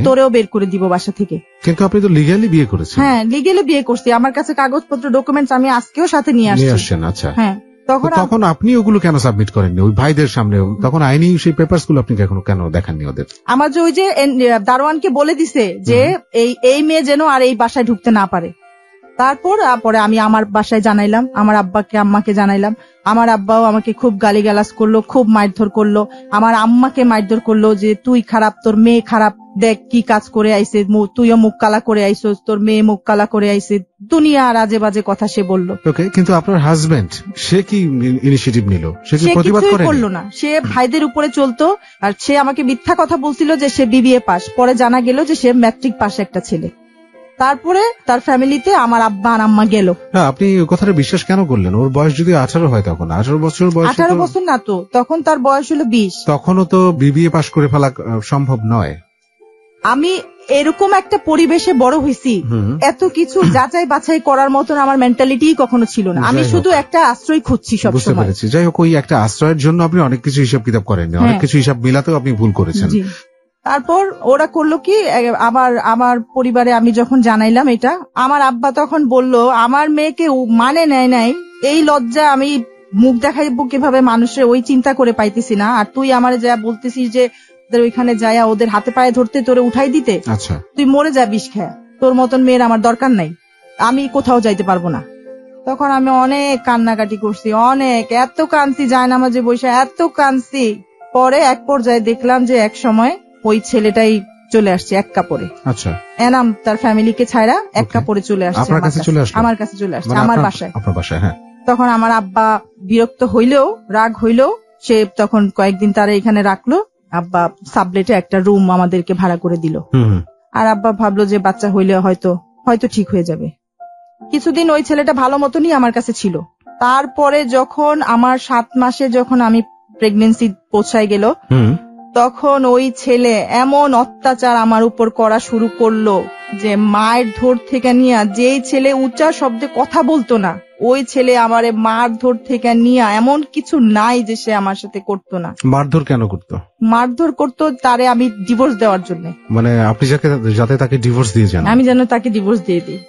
তোরেও বের করে দিব বাসা থেকে।
কিন্তু আপনি তো লিগ্যালি বিয়ে করেছেন।
হ্যাঁ, লিগ্যালি বিয়ে করছি, আমার কাছে কাগজপত্র ডকুমেন্টস আমি আজকেও সাথে নিয়ে আসছেন।
আচ্ছা,
হ্যাঁ।
তখন আপনি ওগুলো কেন সাবমিট করেননি ওই ভাইদের সামনে? তখন আইনি সেই পেপারস গুলো আপনি কেন দেখাননি ওদের?
আমার যে ওই যে দারোয়ানকে বলে দিছে যে এই মেয়ে যেন আর এই বাসায় ঢুকতে না পারে। তারপরে আমি আমার বাসায় জানাইলাম, আমার আব্বাকে আম্মাকে জানাইলাম। আমার আব্বাও আমাকে খুব গালিগালাজ করলো, খুব মারধর করলো। আমার আম্মাকে মারধর করলো যে তুই খারাপ, তোর মেয়ে খারাপ, দেখ কি কাজ করে আইছে, তুইও মুখ কালা করে আইছিস, তোর মেয়ে মুখ কালা করে আইছে, দুনিয়া আর আজে বাজে কথা সে বললো।
ওকে, কিন্তু আপনার হাজবেন্ড সে কি ইনিশিয়েটিভ নিল? সে কি প্রতিবাদ
করলো না, সে ভাইদের উপরে চলতো। আর সে আমাকে মিথ্যা কথা বলছিল যে সে বিবিএ পাস, পরে জানা গেল যে সে ম্যাট্রিক পাস একটা ছেলে। তারপরে তার ফ্যামিলিতে আমার আব্বা আর আম্মা গেল।
না, আপনি কথাটা বিশ্বাস কেন করলেন? ওর বয়স যদি 18 হয়, তখন 18 বছর বয়স।
18 বছর না তো, তখন তার বয়স হলো 20।
তখনও তো বিবিএ পাস করে ফেলা সম্ভব নয়।
আমি এরকম একটা পরিবেশে বড় হয়েছি, এত কিছু যাচাই বাছাই করার মতন আমার মেন্টালিটি কখনো ছিল না। আমি শুধু একটা আশ্রয় খুঁজছি সব সময়।
যাই হোক, ওই একটা আশ্রয়ের জন্য আপনি অনেক কিছু হিসাব কিতাব করেন, অনেক কিছু হিসাব মিলাতেও আপনি ভুল করেছেন।
তারপর ওরা করলো কি, আমার পরিবারে আমি যখন জানাইলাম এটা, আমার আব্বা তখন বলল আমার মেয়েকে মানে নেয় নাই, এই লজ্জা আমি মুখ দেখাইবো কিভাবে মানুষের, ওই চিন্তা করে পাইতেছি না। আর তুই আমার যা বলতেছিস যে ওইখানে যায়া ওদের হাতে পায়ে ধরতে, তোরে উঠাই দিতে,
আচ্ছা
তুই মরে যা বিষ খায়া, তোর মতন মেয়ের আমার দরকার নাই, আমি কোথাও যাইতে পারবো না। তখন আমি অনেক কান্নাকাটি করছি, অনেক, এত কাঁদছি, জায়নামাজে বসে এত কাঁদছি। পরে এক পর্যায়ে দেখলাম যে এক সময় ওই ছেলেটাই চলে আসছে এক কাপড়ে।
আচ্ছা,
এনাম তার ফ্যামিলিকে ছাড়া এক কাপড়ে চলে আসছে
আমার কাছে,
আমার কাছে চলে আসছে, আমার বাসায়।
আপনার বাসায়? হ্যাঁ।
তখন আমার আব্বা বিরক্ত হইলেও, রাগ হইলেও, সে তখন কয়েকদিন তারা এখানে রাখলো। আব্বা সাবলেটে একটা রুম আমাদেরকে ভাড়া করে দিল। আর আব্বা ভাবলো যে বাচ্চা হইলে হয়তো ঠিক হয়ে যাবে। কিছুদিন ওই ছেলেটা ভালো মতনই আমার কাছে ছিল। তারপরে যখন আমার 7 মাসে যখন আমি প্রেগনেন্সি পৌঁছায় গেল, তখন ওই ছেলে এমন অত্যাচার আমার উপর করা শুরু করলো যে মায়ের ধর থেকে নিয়ে, যেই ছেলে উচ্চা শব্দে কথা বলতো না, ওই ছেলে আমারে মারধর থেকে নিয়ে, এমন কিছু নাই যে সে আমার সাথে করতো না।
মারধর কেন করতো?
মারধর করতো তারে আমি ডিভোর্স দেওয়ার জন্য।
মানে আপনি যাতে তাকে ডিভোর্স দিয়ে যান?
আমি যেন তাকে ডিভোর্স দিয়ে দিই।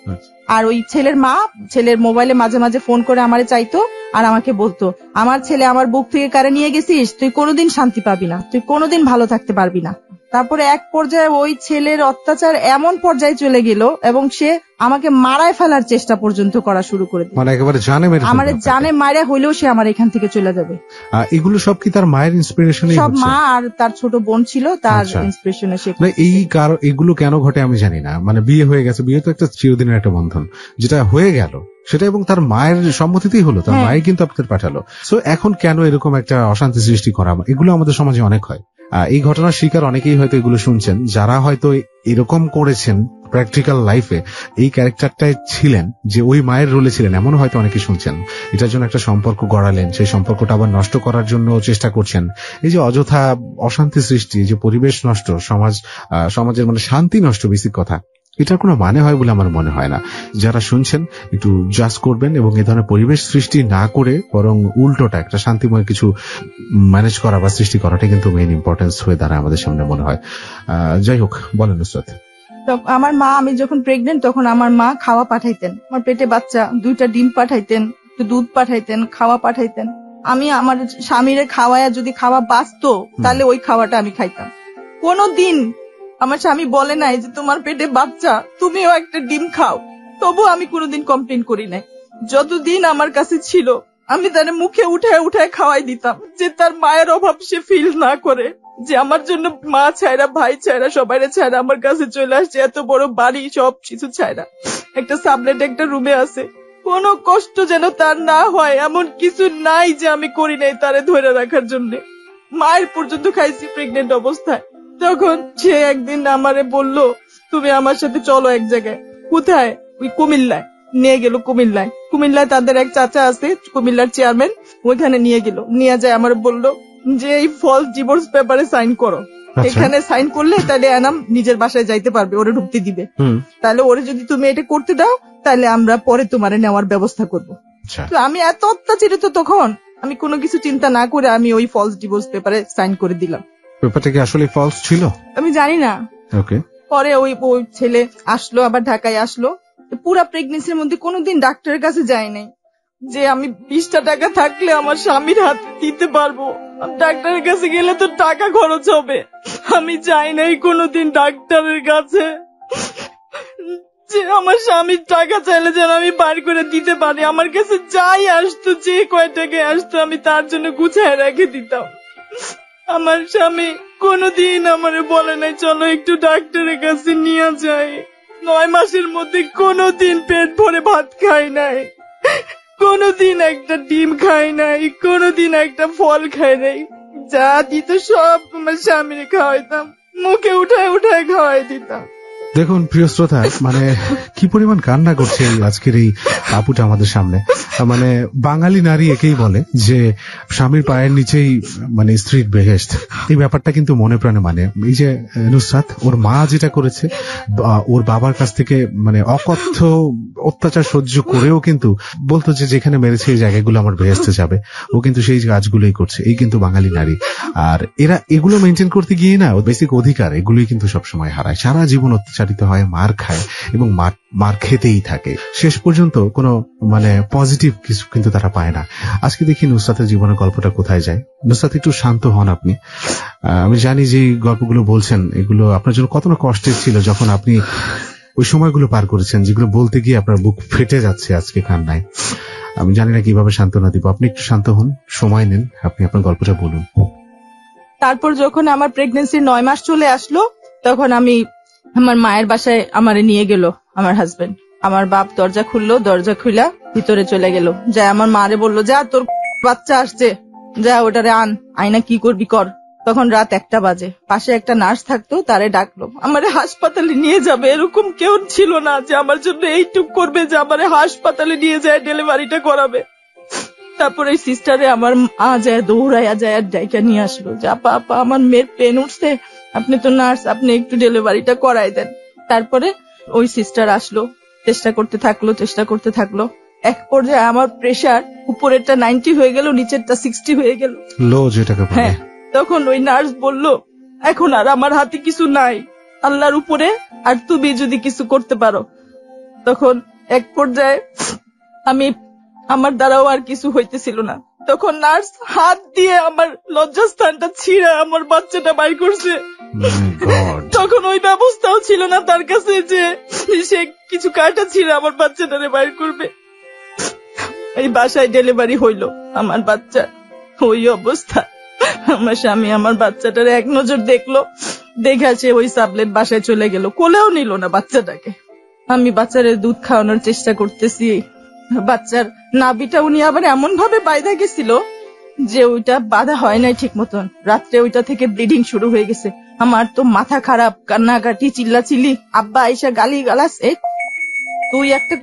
আর ওই ছেলের মা ছেলের মোবাইলে মাঝে মাঝে ফোন করে আমারে চাইতো, আর আমাকে বলতো, আমার ছেলে আমার বুক থেকে কারে নিয়ে গেছিস, তুই কোনোদিন শান্তি পাবি না, তুই কোনোদিন ভালো থাকতে পারবি না। তারপরে এক পর্যায়ে ওই ছেলের অত্যাচার এমন পর্যায়ে চলে গেল এবং সে আমাকে মারায় ফেলার চেষ্টা পর্যন্ত করা শুরু করে দিল।
মানে একেবারে জানে
মারা হইলেও সে আমার এখান থেকে চলে যাবে।
এগুলো সব কি তার মায়ের ইন্সপিরেশনে?
সব মা আর তার ছোট বোন ছিল, তার ইন্সপিরেশনে।
এগুলো কেন ঘটে আমি জানি না। মানে বিয়ে হয়ে গেছে, বিয়ে তো একটা চিরদিনের একটা বন্ধন, যেটা হয়ে গেল সেটা এবং তার মায়ের সম্মতিতেই হলো, তার মায়ের কিন্তু আপনাদের পাঠালো। সো এখন কেন এরকম একটা অশান্তি সৃষ্টি করা? এগুলো আমাদের সমাজে অনেক হয়। এই ঘটনার শিকার অনেকেই হয়তো এগুলো শুনছেন, যারা হয়তো এরকম করেছেন প্র্যাকটিক্যাল লাইফে, এই ক্যারেক্টারটাই ছিলেন, যে ওই মায়ের রোলে ছিলেন, এমন হয়তো অনেকে শুনছেন। এটার জন্য একটা সম্পর্ক গড়ালেন, সেই সম্পর্কটা আবার নষ্ট করার জন্য চেষ্টা করছেন। এই যে অযথা অশান্তি সৃষ্টি, যে পরিবেশ নষ্ট, সমাজের মানে শান্তি নষ্ট, বেসিক কথা, এটার কোনো মানে হয় বলে আমার মনে হয় না। যারা শুনছেন একটু জাজ করবেন এবং এই ধরনের পরিবেশ সৃষ্টি না করে বরং উল্টোটা একটা শান্তিময় কিছু ম্যানেজ করা বা সৃষ্টি করাটা কিন্তু মেইন ইম্পর্টেন্স হয়ে দাঁড়ায় আমাদের সামনে মনে হয়। যাই হোক, বলেন নুসরাত।
আমার মা, আমি যখন প্রেগনেন্ট তখন আমার মা খাওয়া পাঠাইতেন, আমার পেটে বাচ্চা, 2টা ডিম পাঠাইতেন, দুধ পাঠাইতেন, খাওয়া পাঠাইতেন। আমি আমার স্বামীরে খাওয়ায় যদি খাওয়া বাঁচতো তাহলে ওই খাওয়াটা আমি খাইতাম। কোনদিন আমার স্বামী বলে নাই যে তোমার পেটে বাচ্চা, তুমিও একটা ডিম খাও। তবু আমি কোনোদিন কমপ্লেন করি নাই। যতদিন আমার কাছে ছিল আমি তার মুখে উঠায় উঠায় খাওয়াই দিতাম, যে তার মায়ের অভাব সে ফিল না করে, যে আমার জন্য মা ছায়রা, ভাই ছায়রা, সবাই ছায়রা আমার কাছে চলে আসছে, এত বড় বাড়ি, সব কিছু ছায়রা, একটা সাবলেট একটা রুমে আছে, কোনো কষ্ট যেন তার না হয় এমন কিছু নাই যে আমি করি নাই তারে ধরে রাখার জন্য। মায়ের পর্যন্ত খাইছি প্রেগনেন্ট অবস্থায়। তখন সে একদিন আমারে বলল, তুমি আমার সাথে চলো এক জায়গায়। কোথায়? ওই কুমিল্লায় নিয়ে গেল। কুমিল্লায় তাদের এক চাচা আছে, কুমিল্লার চেয়ারম্যান, ওইখানে নিয়ে গেল। নিয়ে যায় আমার বলল যে এই ফলস ডিভোর্স পেপারে সাইন করো, এখানে সাইন করলে তাহলে এনাম নিজের বাসায় যাইতে পারবে, ওরে ঢুকতে দিবে। তাহলে ওরে যদি তুমি এটা করতে দাও তাহলে আমরা পরে তোমারে নেওয়ার ব্যবস্থা করবো। তো আমি এত অত্যাচারিত তখন, আমি কোনো কিছু চিন্তা না করে আমি ওই ফলস ডিভোর্স পেপারে সাইন করে দিলাম।
পেপারটা কি আসলে ফলস ছিল
আমি জানি না।
ওকে।
পরে ওই ছেলে আসলো, আবার ঢাকায় আসলো। পুরা প্রেগনেন্সির মধ্যে কোনোদিন ডাক্তারের কাছে যাই নাই যে আমি 20টা টাকা থাকলে আমার স্বামীর হাতে দিতে পারবো, ডাক্তারের কাছে গেলে তো টাকা খরচ হবে। আমি যাই নাই কোনোদিন ডাক্তারের কাছে যে আমার স্বামীর টাকা চাইলে যেন আমি বার করে দিতে পারি। আমার কাছে যাই আসতো, যে কয় টাকায় আসতো, আমি তার জন্য গুছায় রেখে দিতাম। আমার স্বামী কোনোদিন আমারে বলে নাই চলো একটু ডাক্তারের কাছে নিয়ে যাই। 9 মাসের মধ্যে কোনোদিন পেট ভরে ভাত খাই নাই, কোনোদিন একটা ডিম খাই নাই, কোনোদিন একটা ফল খাই নাই। যা দিত সব আমার স্বামীরে খাওয়াইতাম, মুখে উঠায় উঠায় খাওয়াই দিতাম।
দেখুন প্রিয় শ্রোতা, মানে কি পরিমাণ কান্না করছে আজকের এই আপুটা আমাদের সামনে। মানে বাঙালি নারী একেই বলে যে স্বামীর পায়ের নিচেই মানে স্ত্রীর বেহেশত, এই ব্যাপারটা কিন্তু মনে প্রাণে মানে। এই যে নুসরাত, ওর মা যেটা করেছে, ওর বাবার কাছ থেকে মানে অকথ্য অত্যাচার সহ্য করেও কিন্তু বলতো যে যেখানে মেরেছে এই জায়গাগুলো আমার বেহেশতে যাবে, ও কিন্তু সেই কাজগুলোই করছে। এই কিন্তু বাঙালি নারী। আর এরা এগুলো মেনটেন করতে গিয়ে না বেসিক অধিকার এগুলোই কিন্তু সবসময় হারায়, সারা জীবন অত্যাচারিত হয়, মার খায় এবং মার খেতেই থাকে, শেষ পর্যন্ত কোনো মানে পজিটিভ কিছু কিন্তু তারা পায় না। আজকে দেখি নুসরাতের জীবনের গল্পটা কোথায় যায়। নুসরাত, একটু শান্ত হন আপনি। আমি জানি যে গল্পগুলো বলছেন এগুলো আপনার জন্য কতটা কষ্টের ছিল যখন আপনি ওই সময়গুলো পার করেছেন, যেগুলো বলতে গিয়ে আপনার বুক ফেটে যাচ্ছে আজকে কান্নায়। আমি জানি না কিভাবে সান্ত্বনা দিব। আপনি একটু শান্ত হন, সময় নেন, আপনি আপনার গল্পটা বলুন।
তারপর যখন আমার প্রেগনেন্সির 9 মাস চলে আসলো, তখন আমি আমার মায়ের বাসায় আমারে নিয়ে গেল আমার হাজবেন্ড। আমার বাপ দরজা খুললো, দরজা খুলা ভিতরে চলে গেল, যা আমার মারে বললো, যা তোর বাচ্চা আসছে, যা ওটারে আয়না কি করবি কর। তখন রাত 1টা বাজে। পাশে একটা নার্স থাকতো, তারে ডাকলো, আমারে হাসপাতালে নিয়ে যাবে। এরকম কেউ ছিল না যে আমার জন্য এইটুক করবে যে আমারে হাসপাতালে নিয়ে যায় ডেলিভারিটা করাবে। তারপরে এই সিস্টারে আমার যায় দৌড়াইয়া যায় আর ডাইকা নিয়ে আসলো যে আপা আপা আমার মেয়ের পেন উঠছে, আপনি তো নার্স, আপনি একটু ডেলিভারিটা করাই দেন। তারপরে ওই সিস্টার আসলো, চেষ্টা করতে থাকলো। এক পর্যায়ে আমার প্রেশার উপরেরটা 90 হয়ে গেল, নিচেরটা 60 হয়ে গেল,
লো যেটাকে বলে।
হ্যাঁ, তখন ওই নার্স বলল, এখন আর আমার হাতে কিছু নাই, আল্লাহর উপরে, আর তুমি যদি কিছু করতে পারো। তখন এক পর্যায়ে আমার দ্বারাও আর কিছু হইতেছিল না। তখন নার্স হাত দিয়ে আমার লজ্জাস্থানটা ছিঁড়ে আমার বাচ্চাটা বাইর করছে। তখন ওই ব্যবস্থাও ছিল না তার কাছে যে সে কিছু কাটা ছিঁড়ে আমার বাচ্চাটারে বাইর করবে। এই বাসায় ডেলিভারি হইলো আমার বাচ্চা। ওই অবস্থা আমার স্বামী আমার বাচ্চাটারে এক নজর দেখলো, দেখে সে ওই সাবলেট বাসায় চলে গেল, কোলেও নিল না বাচ্চাটাকে। আমি বাচ্চারে দুধ খাওয়ানোর চেষ্টা করতেছি, বাচ্চার নাভিটা উনি আবার এমন ভাবে বাইধা গেছিল যে ওইটা বাঁধা হয় নাই ঠিক মতন। রাত্রে ওইটা থেকে ব্লিডিং শুরু হয়ে গেছে। আমার তো মাথা খারাপ, কান্নাকাটি, চিল্লাচিল্লি, আব্বা আইসা গালি গালাস, তুই একটা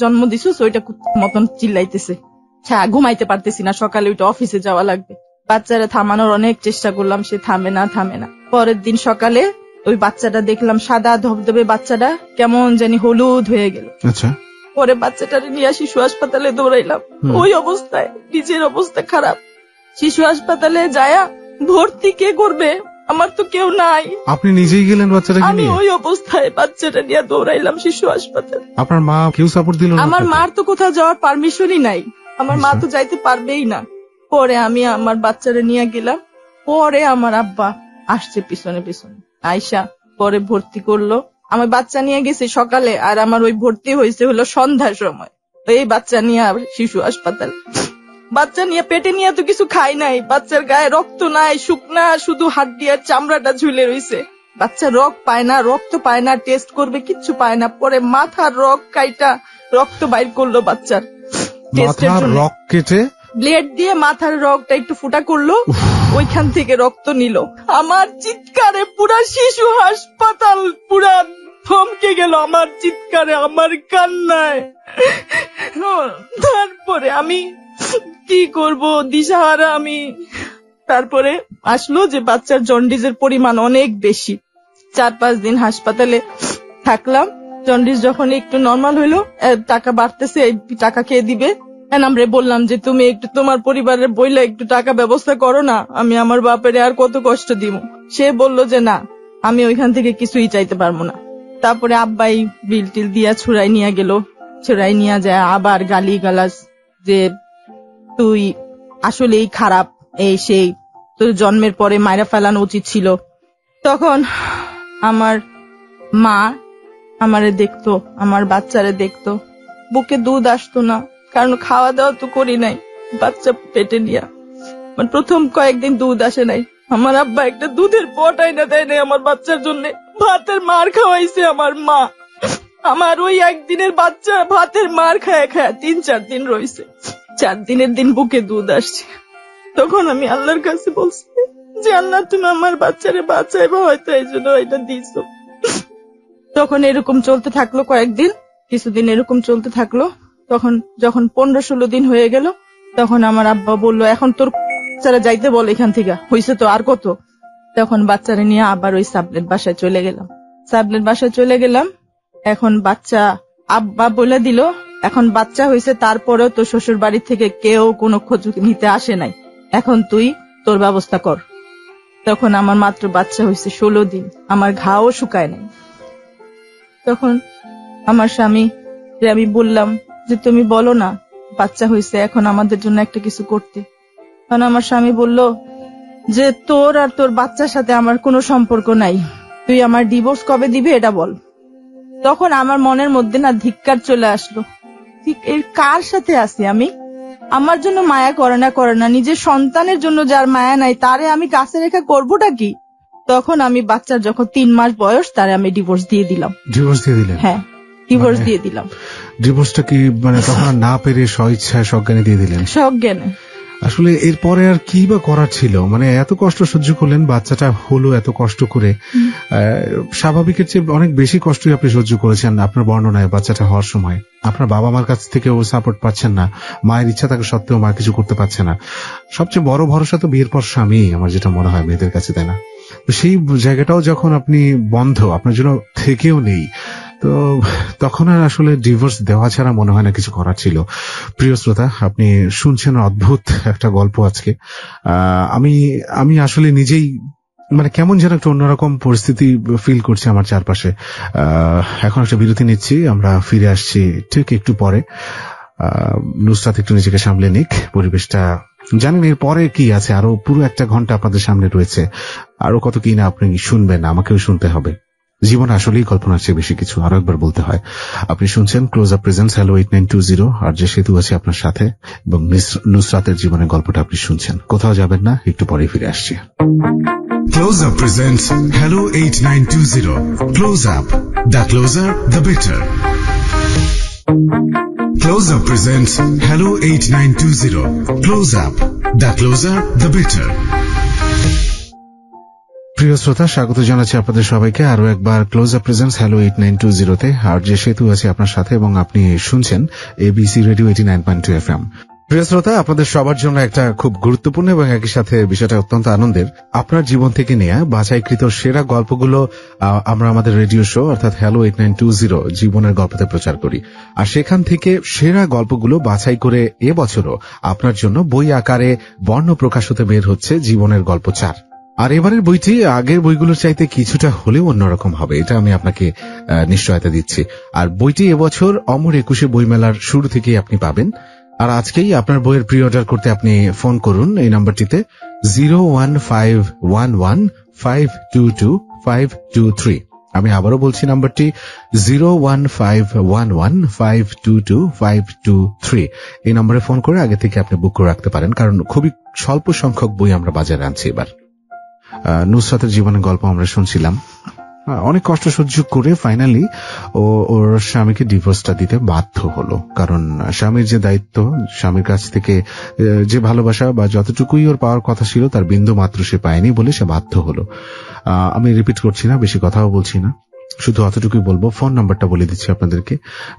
জন্ম দিছিস, ওইটা মতন চিল্লাইতেছে। ঘুমাইতে পারতেছি না, সকালে ওইটা অফিসে যাওয়া লাগবে। বাচ্চারা থামানোর অনেক চেষ্টা করলাম, সে থামে না। পরের দিন সকালে ওই বাচ্চাটা দেখলাম, সাদা ধবধবে বাচ্চাটা কেমন জানি হলুদ হয়ে গেল।
আচ্ছা,
পরে বাচ্চাটারে নিয়ে শিশু হাসপাতালে দৌড়াইলাম। ওই অবস্থায়, নিজের অবস্থা খারাপ, শিশু হাসপাতালে যায়া ভর্তি কে করবে, আমার তো কেউ নাই।
আপনি নিজেই গেলেন বাচ্চাটাকে নিয়ে?
আমি ওই অবস্থায় বাচ্চাটা নিয়ে দৌড়াইলাম শিশু হাসপাতালে।
আপনার মা কেউ সাপোর্ট দিল না?
আমার মার তো কোথাও যাওয়ার পারমিশনই নাই, আমার মা তো যাইতে পারবেই না। পরে আমি আমার বাচ্চারে নিয়ে গেলাম। পরে আমার আব্বা আসছে পিছনে আয়শা, পরে ভর্তি করলো। আমার বাচ্চা নিয়ে গেছি সকালে, আর আমার ওই ভর্তি হয়েছে হলো সন্ধ্যার সময়। এই বাচ্চা নিয়ে শিশু হাসপাতাল, বাচ্চা নিয়ে পেটে নিয়ে তো কিছু খাই নাই, বাচ্চার গায়ে রক্ত নাই, শুকনা শুধু হাড্ডি আর চামড়াটা ঝুলে রয়েছে। বাচ্চা রক্ত পায় না, রক্ত পায় না, টেস্ট করবে কিচ্ছু পায় না। পরে মাথার রক কাইটা রক্ত বাইর করলো বাচ্চার টেস্টের জন্য,
রক কেটে
ব্লেড দিয়ে মাথার রগটা একটু ফুটা করলো, ওইখান থেকে রক্ত নিল। আমার চিৎকারে পুরা শিশু হাসপাতাল পুরা থমকে গেল, আমার চিৎকারে, আমার কান্নায়। তারপরে আমি কি করব, দিশাহারা আমি। তারপরে আসলো যে বাচ্চার জন্ডিসের পরিমাণ অনেক বেশি। 4-5 দিন হাসপাতালে থাকলাম। জন্ডিস যখন একটু নর্মাল হইলো, টাকা বাড়তেছে, টাকা কে দিবে? আমরা বললাম যে তুমি একটু তোমার পরিবারের বইলা একটু টাকা ব্যবস্থা করো না, আমি আমার বাপের আর কত কষ্ট দিব। সে বলল যে না, আমি ওইখান থেকে কিছুই চাইতে পারবো না। তারপরে আব্বাই বিল টিল দিয়া ছুড়াই নিয়ে গেল। ছুড়াই নিয়ে যায় আবার গালি গালাজ যে তুই আসলেই খারাপ, এই সেই, তোর জন্মের পরে মাইরা ফেলানো উচিত ছিল। তখন আমার মা আমারে দেখতো, আমার বাচ্চারে দেখতো, বুকে দুধ আসতো না, কারণ খাওয়া দাওয়া তো করি নাই, বাচ্চা পেটে নিয়া। প্রথম কয়েকদিন দুধ আসে নাই। আমার আব্বা একটা দুধের পট আইনা দেয় নাই আমার বাচ্চার জন্য, ভাতের মার খাওয়াইছে আমার মা। আমার ওই একদিনের বাচ্চা ভাতের মার খায় 3-4 দিন রয়েছে। 4 দিনের দিন বুকে দুধ আসছে। তখন আমি আল্লাহর কাছে বলছি যে আল্লাহ তুমি আমার বাচ্চারে বাঁচাইবা, হয়তো এই জন্য এটা দিছো। তখন এরকম চলতে থাকলো কয়েকদিন, কিছুদিন এরকম চলতে থাকলো। তখন যখন 15-16 দিন হয়ে গেল, তখন আমার আব্বা বলল, এখন তোর বাচ্চারা যাইতে বল এখান থেকে, হয়েছে তো আর কত। তখন বাচ্চারা নিয়ে আবার ওই সাবলেট বাসায় চলে গেলাম। এখন বাচ্চা আব্বা বলে দিল, এখন বাচ্চা হয়েছে, তারপরেও তো শ্বশুর বাড়ি থেকে কেউ কোনো খোঁজ নিতে আসে নাই, এখন তুই তোর ব্যবস্থা কর। তখন আমার মাত্র বাচ্চা হয়েছে 16 দিন, আমার ঘাও শুকায় নাই। তখন আমার স্বামী আমি বললাম যে তুমি বলো না, বাচ্চা হয়েছে, এখন আমাদের জন্য একটা কিছু করতে। কারণ আমার স্বামী বলল যে তোর আর তোর বাচ্চার সাথে আমার কোনো সম্পর্ক নাই, তুই আমার ডিভোর্স কবে দিবি এটা বল। তখন আমার মনের মধ্যে না ধিক্কার চলে আসলো, ঠিক এর কার সাথে আছি আমি? আমার জন্য মায়া করে না, নিজের সন্তানের জন্য যার মায়া নাই তারে আমি কাছে রেখে করবোটা কি? তখন আমি বাচ্চার যখন 3 মাস বয়স, তারে আমি ডিভোর্স দিয়ে দিলাম। হ্যাঁ, ডিভোর্স দিয়ে দিলাম।
ডিভোর্সটা কি মানে তখন না পেরে স্বইচ্ছায় সজ্ঞানে দিয়ে দিলেন?
সজ্ঞানে।
আসলে এরপরে আর কি বা করার ছিল? মানে এত কষ্ট সহ্য করলেন, বাচ্চাটা হলো এত কষ্ট করে, স্বাভাবিকের চেয়ে অনেক বেশি কষ্টই আপনি সহ্য করেছেন আপনার বর্ণনায়। বাচ্চাটা হওয়ার সময় আপনার বাবা মার কাছ থেকেও সাপোর্ট পাচ্ছেন না, মায়ের ইচ্ছা থাকা সত্ত্বেও মা কিছু করতে পারছে না। সবচেয়ে বড় ভরসা তো বিয়ের পর স্বামী, আমার যেটা মনে হয় মেয়েদের কাছে, তাই না? তো সেই জায়গাটাও যখন আপনি বন্ধ, আপনার জন্য থেকেও নেই, তো তখন আর আসলে ডিভোর্স দেওয়া ছাড়া মনে হয় না কিছু করার ছিল। প্রিয় শ্রোতা, আপনি শুনছেন অদ্ভুত একটা গল্প আজকে। আমি আসলে নিজেই মানে কেমন যেন একটা অন্যরকম পরিস্থিতি ফিল করছি আমার চারপাশে। এখন একটা বিরতি নিচ্ছি, আমরা ফিরে আসছি ঠিক একটু পরে। নুসরাত একটু নিজেকে সামলে নিক, পরিবেশটা জানেন এর পরে কি আছে, আরো পুরো 1 ঘন্টা আপনাদের সামনে রয়েছে, আরো কত কি না আপনি শুনবেন, আমাকেও শুনতে হবে। জীবন আসলেই কল্পনার চেয়ে বেশি কিছু, আরো একবার বলতে হয়। আপনি শুনছেন ক্লোজ আপ প্রেজেন্টস হ্যালো 8920, আর যে সেতু আছে আপনার সাথে, এবং নুসরাতের জীবনের গল্পটা আপনি শুনছেন। কোথাও যাবেন না, একটু পরে ফিরে আসছি।
Close Up presents Hello 8920. Close Up. The closer, the better. Close Up presents Hello 8920. Close Up. The closer, the better.
প্রিয় শ্রোতা, স্বাগত জানাচ্ছি আপনাদের সবাইকে আরো একবার ক্লোজ আপ প্রেজেন্টস হ্যালো 8920-তে, আর যে সেতু আছে আপনার সাথে, এবং আপনি শুনছেন এবিসি রেডিও 89.2 FM। প্রিয় শ্রোতা, আপনাদের সবার জন্য একটা খুব গুরুত্বপূর্ণ এবং একই সাথে বিষয়টা অত্যন্ত আনন্দের। আপনার জীবন থেকে নেয়া বাছাইকৃত সেরা গল্পগুলো আমরা আমাদের রেডিও শো অর্থাৎ হ্যালো 8920 জীবনের গল্পতে প্রচার করি, আর সেখান থেকে সেরা গল্পগুলো বাছাই করে এবছরও আপনার জন্য বই আকারে বর্ণ প্রকাশ হতে বের হচ্ছে জীবনের গল্প 4। আর এবারের বইটি আগের বইগুলোর চাইতে কিছুটা হলেও অন্যরকম হবে, এটা আমি আপনাকে নিশ্চয়তা দিচ্ছি। আর বইটি এবছর অমর 21 বইমেলার শুরু থেকেই আপনি পাবেন। আর আজকেই আপনার বইয়ের প্রি অর্ডার করতে আপনি ফোন করুন এই নাম্বারটিতে 01511522523। আমি আবারও বলছি নাম্বারটি 01511522523। এই নম্বরে ফোন করে আগে থেকে আপনি বুক করে রাখতে পারেন, কারণ খুবই স্বল্প সংখ্যক বই আমরা বাজারে আনছি এবার। নুসরাতের জীবনের গল্প আমরা শুনছিলাম। অনেক কষ্ট সহ্য করে ফাইনালি ওর স্বামীকে ডিভোর্সটা দিতে বাধ্য হলো, কারণ স্বামীর যে দায়িত্ব, স্বামীর কাছ থেকে যে ভালোবাসা বা যতটুকুই ওর পাওয়ার কথা ছিল তার বিন্দু মাত্র সে পায়নি বলে সে বাধ্য হলো। আমি রিপিট করছি না, বেশি কথাও বলছি না, শুধু অতটুকুই বলবো। ফোন নাম্বারটা বলে দিচ্ছি আপনাদেরকে,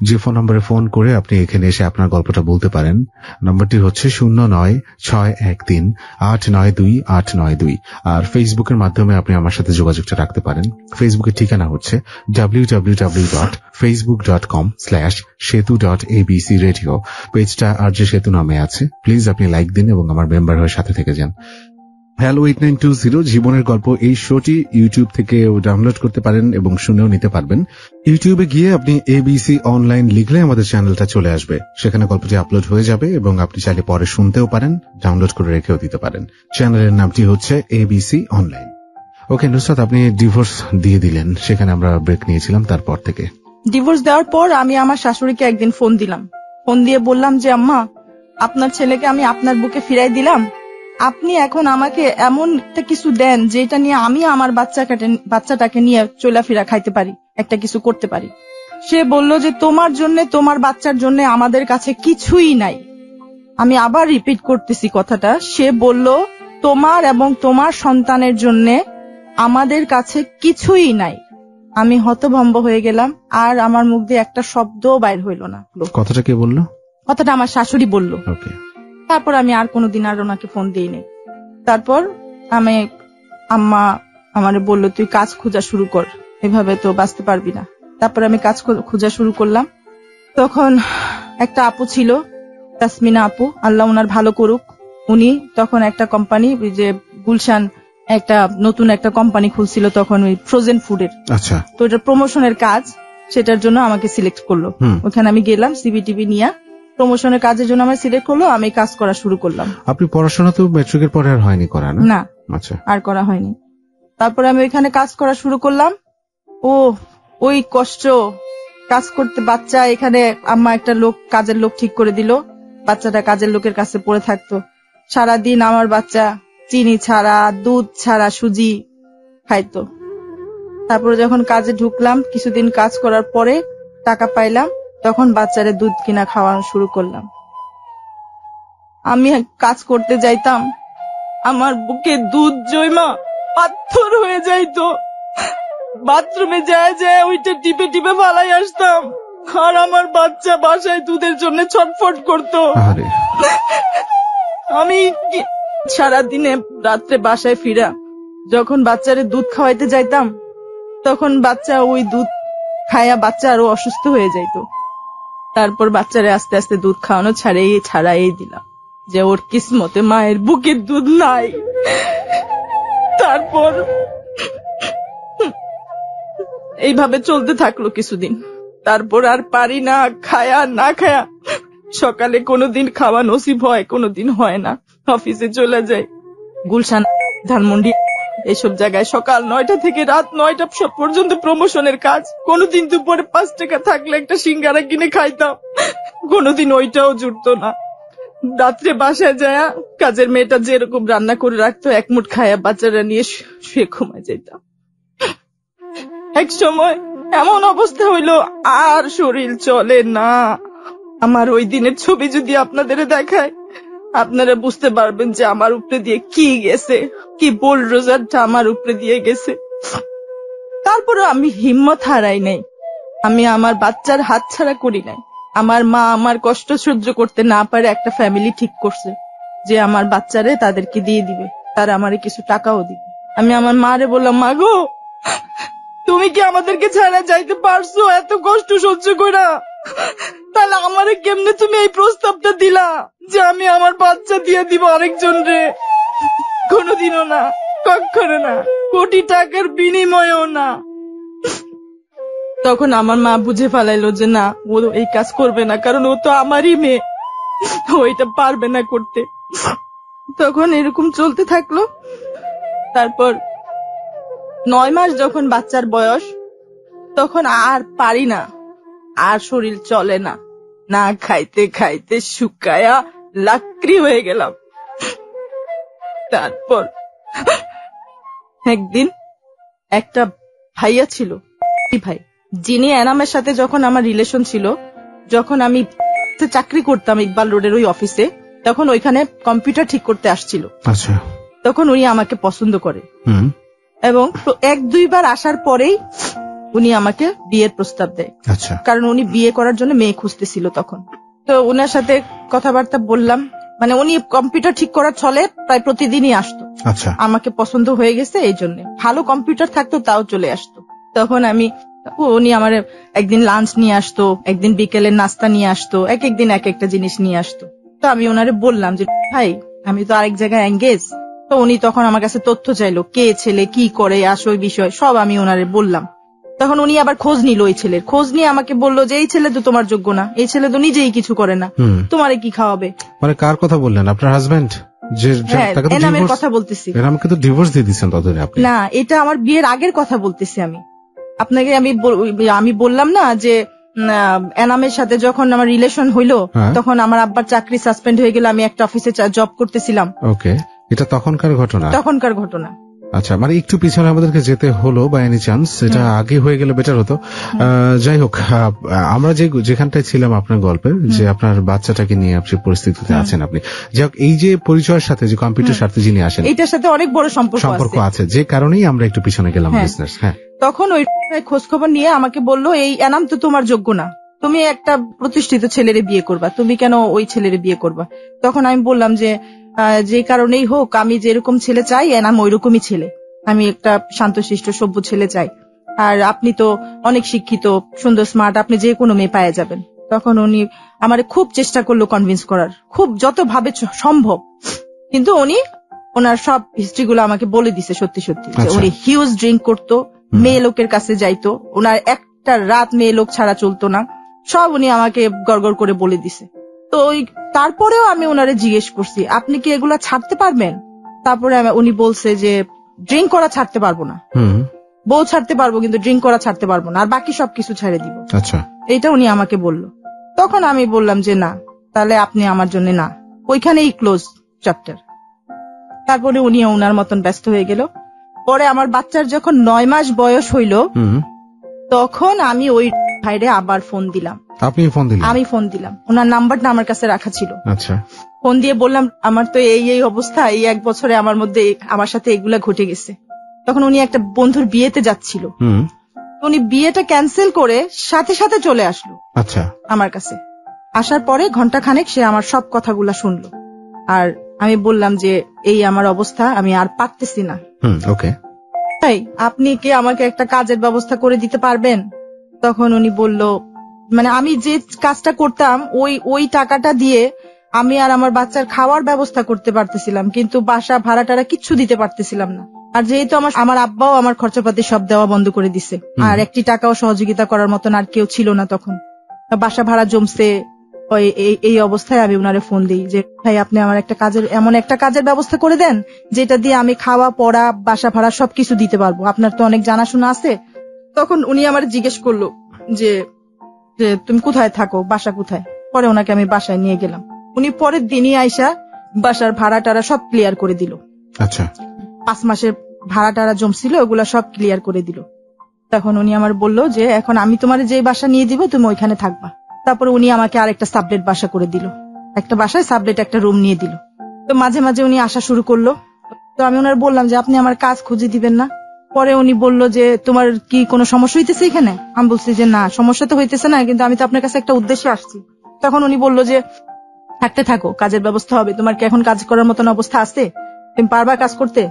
যে ফোন নাম্বারে ফোন করে আপনি এখানে এসে আপনার গল্পটা বলতে পারেন। নাম্বারটি হচ্ছে 09613 892 892। আর ফেসবুকের মাধ্যমে আপনি আমার সাথে যোগাযোগটা রাখতে পারেন। ফেসবুকের ঠিকানা হচ্ছে www.facebook.com/setu.abcradio। পেজটা আর যে সেতু নামে আছে, প্লিজ আপনি লাইক দিন এবং আমার মেম্বার হয়ে সাথে থেকে যান। হ্যালো 8920 জীবনের গল্প এই শোটি ইউটিউব থেকে ডাউনলোড করতে পারেন এবং শুনেও নিতে পারবেন। ইউটিউবে গিয়ে আপনি এবিসি অনলাইন লিখলে আমাদের চ্যানেলটা চলে আসবে, সেখানে গল্পটি আপলোড হয়ে যাবে এবং আপনি চাইলে পরে শুনতেও পারেন, ডাউনলোড করে রেখেও দিতে পারেন। চ্যানেলের নামটি হচ্ছে এবিসি অনলাইন। ওকে নুসরাত, আপনি ডিভোর্স দিয়ে দিলেন, সেখানে আমরা ব্রেক নিয়েছিলাম। তারপর থেকে
ডিভোর্স দেওয়ার পর আমি আমার শাশুড়িকে একদিন ফোন দিলাম। ফোন দিয়ে বললাম যে আম্মা, আপনার ছেলেকে আমি আপনার বুকে ফিরাই দিলাম, আপনি এখন আমাকে এমন একটা কিছু দেন যেটা নিয়ে আমি আমার বাচ্চাটাকে নিয়ে চলাফেরা খাইতে পারি, একটা কিছু করতে পারি। সে বলল যে তোমার জন্য, তোমার বাচ্চার জন্য আমাদের কাছে কিছুই নাই। আমি আবার রিপিট করতেছি কথাটা, সে বলল তোমার এবং তোমার সন্তানের জন্য আমাদের কাছে কিছুই নাই। আমি হতভম্ব হয়ে গেলাম, আর আমার মুখ দিয়ে একটা শব্দও বাইর হইল না।
কথাটা কে বললো?
কথাটা আমার শাশুড়ি বলল।
ওকে।
তারপর আমি আর কোনোদিন আর ওনাকে ফোন দিইনি। তারপর আম্মা আমারে বলল, তুই কাজ খোঁজা শুরু কর, এভাবে তো বাঁচতে পারবি না। তারপর আমি কাজ খোঁজা শুরু করলাম। তখন একটা আপু ছিল, তাসমিনা আপু, আল্লাহ ওনার ভালো করুক। উনি তখন একটা কোম্পানি, যে গুলশান একটা নতুন একটা কোম্পানি খুলছিল তখন, ওই ফ্রোজেন ফুডের।
আচ্ছা।
তো এটা প্রমোশনের কাজ, সেটার জন্য আমাকে সিলেক্ট করলো। ওখানে আমি গেলাম সিবিটিভি নিয়ে, প্রমোশনের কাজের জন্য আমার সিলেক্ট করলো, আমি কাজ করা শুরু করলাম।
আপনি পড়াশোনা তো ম্যাট্রিকের পরে আর হয়নি করা? না। আচ্ছা।
আর করা হয়নি। তারপরে আমি ওইখানে কাজ করা শুরু করলাম। ওই কষ্ট কাজ করতে, বাচ্চা এখানে আম্মা একটা কাজের লোক ঠিক করে দিল, বাচ্চাটা কাজের লোকের কাছে পড়ে থাকতো সারাদিন। আমার বাচ্চা চিনি ছাড়া, দুধ ছাড়া সুজি খাইতো। তারপরে যখন কাজে ঢুকলাম, কিছুদিন কাজ করার পরে টাকা পাইলাম, তখন বাচ্চারে দুধ কিনা খাওয়ানো শুরু করলাম। আমি কাজ করতে যাইতাম, আমার বুকে দুধ জমা পাথর হয়ে যাইতো। বাথরুমে যায় ওইটা টিপে টিপে ফালাই আসতাম, আর আমার বাচ্চা বাসায় দুধের জন্য ছটফট করতো। আমি সারাদিনে রাত্রে বাসায় ফিরা যখন বাচ্চারে দুধ খাওয়াইতে যাইতাম, তখন বাচ্চা ওই দুধ খায়া বাচ্চা আরো অসুস্থ হয়ে যাইতো। তারপর বাচ্চারে আস্তে আস্তে দুধ খাওয়ানো ছাড়াই দিলাম, যে ওর কিসমতে মায়ের বুকের দুধ নাই। তারপর এইভাবে চলতে থাকলো কিছুদিন। তারপর আর পারি না, খায়া না খায়া, সকালে কোনোদিন খাওয়া নসিব হয়, কোনোদিন হয় না। অফিসে চলে যাই, গুলশান, ধানমন্ডি, এইসব জায়গায় সকাল 9টা থেকে রাত 9টা পর্যন্ত প্রমোশনের কাজ। কোনোদিন দুপুরে 5 টাকা থাকলে একটা সিঙ্গারা কিনে খাইতাম, কোনোদিন ওইটাও জুটতো না। রাত্রে বাসায় যায় কাজের মেয়েটা যেরকম রান্না করে রাখতো, এক মুঠ খায়া বাচ্চারা নিয়ে শুয়ে ঘুমায় যেতাম। এক সময় এমন অবস্থা হইলো, আর শরীর চলে না। আমার ওই দিনের ছবি যদি আপনাদের দেখায়, আপনারা বুঝতে পারবেন যে আমার উপরে দিয়ে কি গেছে, কি বোলডোজারটা আমার উপরে দিয়ে গেছে। তারপরে আমি হিম্মত হারাই নাই, আমি আমার বাচ্চার হাত ছাড়া করি নাই। আমার মা আমার কষ্ট সহ্য করতে না পারে একটা ফ্যামিলি ঠিক করছে যে আমার বাচ্চারে তাদেরকে দিয়ে দিবে, তারা আমারে কিছু টাকাও দিবে। আমি আমার মারে বললাম, মা গো, তুমি কি আমাদেরকে ছাড়া যাইতে পারছো এত কষ্ট সহ্য করা? তাহলে আমারে কেমনে তুমি এই প্রস্তাবটা দিলা যে আমি আমার বাচ্চা দিয়ে দিব আরেকজন রে? কোনোদিনও না, কখনো না, কোটি টাকার বিনিময়েও না। তখন আমার মা বুঝে ফেলাইলো যে না, ও এই কাজ করবে না, কারণ ও তো আমারই মেয়ে, ও এটা পারবে না করতে। তখন এরকম চলতে থাকলো। তারপর 9 মাস যখন বাচ্চার বয়স, তখন আর পারি না, আর শরীর চলে না, না খাইতে খাইতে শুকায়া লাকড়ি হয়ে গেলাম। তারপর একদিন একটা ভাইয়া ছিল, ভাই, যিনি এনামের সাথে যখন আমার রিলেশন ছিল, যখন আমি চাকরি করতাম ইকবাল রোডের ওই অফিসে, তখন ওইখানে কম্পিউটার ঠিক করতে আসছিল।
আচ্ছা।
তখন উনি আমাকে পছন্দ করে, এবং 1-2 বার আসার পরেই উনি আমাকে বিয়ের প্রস্তাব দেয়।
আচ্ছা।
কারণ উনি বিয়ে করার জন্য মেয়ে খুঁজতেছিল তখন। তো ওনার সাথে কথাবার্তা বললাম, মানে উনি কম্পিউটার ঠিক করার ছলে প্রায় প্রতিদিনই আসতো।
আচ্ছা।
আমাকে পছন্দ হয়ে গেছে এই জন্য, ভালো কম্পিউটার থাকতো তাও চলে আসতো। তখন উনি আমার একদিন লাঞ্চ নিয়ে আসতো, একদিন বিকেলের নাস্তা নিয়ে আসতো, একদিন এক একটা জিনিস নিয়ে আসতো। তো আমি ওনারে বললাম যে ভাই, আমি তো আরেক জায়গায় এঙ্গেজ। তো উনি তখন আমার কাছে তথ্য চাইলো, কে ছেলে, কি করে, আসল বিষয় সব আমি ওনারে বললাম। তখন উনি আবার খোঁজ নিল, ওই ছেলের খোঁজ নিয়ে আমাকে বললো যে এই ছেলে তো তোমার যোগ্য না, এই ছেলে তো নিজেই কিছু করে না, তোমারে কি খাওয়াবে।
মানে কার কথা বললেন? আপনার হাজবেন্ড?
এনামের কথা বলতেছি।
এনামকে তো ডিভোর্স দিয়ে দিচ্ছেন ততদিনে আপনি? না,
এটা আমার বিয়ের আগের কথা বলতেছি আমি আপনাকে। আমি বললাম না যে এনামের সাথে যখন আমার রিলেশন হইলো, তখন আমার আব্বার চাকরি সাসপেন্ড হয়ে গেল, আমি একটা অফিসে জব করতেছিলাম।
ওকে, এটা তখনকার ঘটনা?
তখনকার ঘটনা।
আচ্ছা, মানে একটু পিছনে আমাদেরকে যেতে হলো বাই এনি চান্স, এটা আগে হয়ে গেলে বেটার হতো। যাই হোক, আমরা যেখানটায় ছিলাম আপনার গল্পে, যে আপনার বাচ্চাটাকে নিয়ে আপনি পরিস্থিতিতে আছেন, আপনি যাই হোক, এই যে পরিচয়ের সাথে যে কম্পিউটার সাথে যিনি আসেন,
এটার সাথে অনেক বড় সম্পর্ক
আছে, যে কারণেই আমরা একটু পিছনে গেলাম বিজনেস। হ্যাঁ,
তখন ওই খোঁজ খবর নিয়ে আমাকে বলল, এই এনাম তো তোমার যোগ্য না, তুমি একটা প্রতিষ্ঠিত ছেলেরে বিয়ে করবা, তুমি কেন ওই ছেলেরে বিয়ে করবা? তখন আমি বললাম যে কারণেই হোক, আমি যেরকম ছেলে চাই এনাম ওইরকমই ছেলে, আমি একটা শান্তশিষ্ট সভ্য ছেলে চাই, আর আপনি তো অনেক শিক্ষিত, সুন্দর, স্মার্ট, আপনি যে কোনো মেয়ে পায়ে যাবেন। তখন উনি আমারে খুব চেষ্টা করলো কনভিন্স করার, খুব যত ভাবে সম্ভব, কিন্তু উনি ওনার সব হিস্ট্রি গুলো আমাকে বলে দিছে সত্যি সত্যি। উনি হিউজ ড্রিঙ্ক করতো, মেয়ে লোকের কাছে যাইতো, ওনার একটা রাত মেয়ে লোক ছাড়া চলতো না, সব উনি আমাকে গড়গড় করে বলে দিছে। তো তারপরেও আমি ওনারে জিজ্ঞেস করছি, আপনি কি এগুলা ছাড়তে পারবেন? তারপরে উনি বলছে যে ড্রিঙ্ক করা ছাড়তে পারবো না, বউ ছাড়তে পারবো কিন্তু ড্রিঙ্ক করা ছাড়তে পারবো না, আর বাকি সবকিছু ছেড়ে দিব।
আচ্ছা,
এটা উনি আমাকে বলল। তখন আমি বললাম যে না, তাহলে আপনি আমার জন্য না, ওইখানেই ক্লোজ চ্যাপ্টার। তারপরে উনি ওনার মতন ব্যস্ত হয়ে গেল। পরে আমার বাচ্চার যখন 9 মাস বয়স হইল, তখন আমি ওই ভাইরে আবার ফোন দিলাম।
আপনি ফোন দিলেন? আমি
ফোন দিলাম, ওনার নাম্বারটা আমার কাছে রাখা ছিল।
আচ্ছা,
ফোন দিয়ে বললাম আমার তো এই অবস্থা, এই 1 বছরে আমার মধ্যে আমার সাথে এগুলা ঘটে গেছে। তখন উনি একটা বন্ধুর বিয়েতে যাচ্ছিল, উনি বিয়েটা ক্যান্সেল করে সাথে সাথে চলে আসলো।
আচ্ছা, আমার
কাছে আসার পরে ঘন্টাখানেক সে আমার সব কথাগুলা শুনলো, আর আমি বললাম যে এই আমার অবস্থা, আমি আর পারতেছি না।
ওকে,
তাই আপনি কি আমাকে একটা কাজের ব্যবস্থা করে দিতে পারবেন? তখন উনি বলল, মানে আমি যে কাজটা করতাম ওই টাকাটা দিয়ে আমি আর আমার বাচ্চার খাওয়ার ব্যবস্থা করতে পারতেছিলাম, কিন্তু বাসা ভাড়াটারা কিচ্ছু দিতে পারতেছিলাম না। আর যেহেতু আমার আব্বাও আমার খরচাপাতি সব দেওয়া বন্ধ করে দিছে, আর একটি টাকাও সহযোগিতা করার মতন আর কেউ ছিল না তখন, বাসা ভাড়া জমছে। এই অবস্থায় আমি উনারে ফোন দিই যে ভাই আপনি আমার এমন একটা কাজের ব্যবস্থা করে দেন যেটা দিয়ে আমি খাওয়া পড়া বাসা ভাড়া সবকিছু দিতে পারবো, আপনার তো অনেক জানাশোনা আছে। তখন উনি আমার জিজ্ঞেস করলো যে তুমি কোথায় থাকো, বাসা কোথায়? পরে ওনাকে আমি বাসায় নিয়ে গেলাম। উনি পরের দিনই আইসা বাসার ভাড়া টাড়া সব ক্লিয়ার করে দিল।
আচ্ছা,
5 মাসের ভাড়া টাড়া জমছিল ওগুলা সব ক্লিয়ার করে দিল। তখন উনি আমার বললো যে এখন আমি তোমার যে বাসা নিয়ে দিব তুমি ওইখানে থাকবা। তারপরে উনি আমাকে আর একটা সাবলেট বাসা করে দিল, একটা বাসায় সাবলেট একটা রুম নিয়ে দিল। তো মাঝে মাঝে উনি আসা শুরু করলো। তো আমি ওনার বললাম যে আপনি আমার কাজ খুঁজে দিবেন না? পরে উনি বলল যে তোমার কি কোনো সমস্যা হইতেছে এখানে? আমি বলছি যে না, সমস্যা তো হইতেছে না, কিন্তু আমি তো আপনার কাছে একটা উদ্দেশ্যে আসছি। তখন উনি বলল যে থাকতে থাকো, কাজের ব্যবস্থা হবে, তোমার কি এখন কাজ করার মতন অবস্থা আছে? তুমি পারবা কাজ করতে?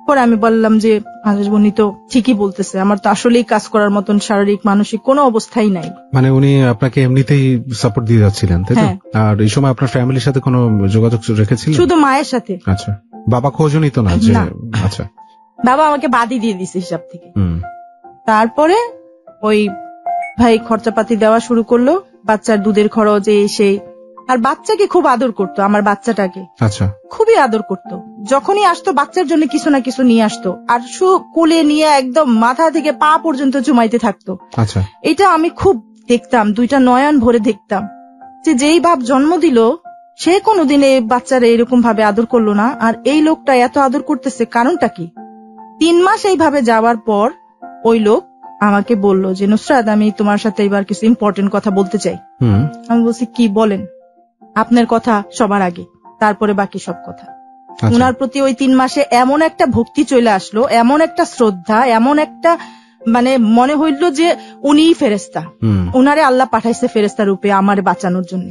পরে আমি বললাম যে উনি তো ঠিকই বলতেছে, আমার তো আসলেই কাজ করার মতন শারীরিক মানসিক কোনো অবস্থাই নাই।
মানে উনি আপনাকে এমনিতেই সাপোর্ট দিয়ে যাচ্ছিলেন, তাই তো? আর এই সময় আপনার ফ্যামিলির সাথে কোনো যোগাযোগ রেখেছিলেন?
শুধু মায়ের সাথে।
আচ্ছা, বাবা খোঁজও নিত না? আচ্ছা,
বাবা আমাকে বাদই দিয়ে দিছে হিসাব থেকে। তারপরে ওই ভাই খরচাপাতি দেওয়া শুরু করলো, বাচ্চার দুধের খরচ সেই, আর বাচ্চাকে খুব আদর করতো, আমার বাচ্চাটাকে।
আচ্ছা,
খুবই আদর করতো। যখনই আসতো বাচ্চার জন্য কিছু না কিছু নিয়ে আসতো, আর কোলে নিয়ে একদম মাথা থেকে পা পর্যন্ত জুমাইতে থাকতো।
আচ্ছা,
এটা আমি খুব দেখতাম, 2টা নয়ন ভরে দেখতাম যে যেই বাপ জন্ম দিল সে কোনোদিন এই বাচ্চারা এরকম ভাবে আদর করলো না, আর এই লোকটা এত আদর করতেছে, কারণটা কি? 3 মাস এইভাবে যাওয়ার পর ওই লোক আমাকে বলল যে নুসরাত, আমি তোমার সাথে এবার কিছু ইম্পর্টেন্ট কথা বলতে চাই। আমি বলছি কি বলেন? আপনার কথা সবার আগে, তারপরে বাকি সব কথা। উনার প্রতি ওই 3 মাসে এমন একটা ভক্তি চলে আসলো, এমন একটা শ্রদ্ধা, এমন একটা মানে মনে হইল যে উনিই ফেরেস্তা, উনারে আল্লাহ পাঠাইছে ফেরেস্তা রূপে আমার বাঁচানোর জন্য।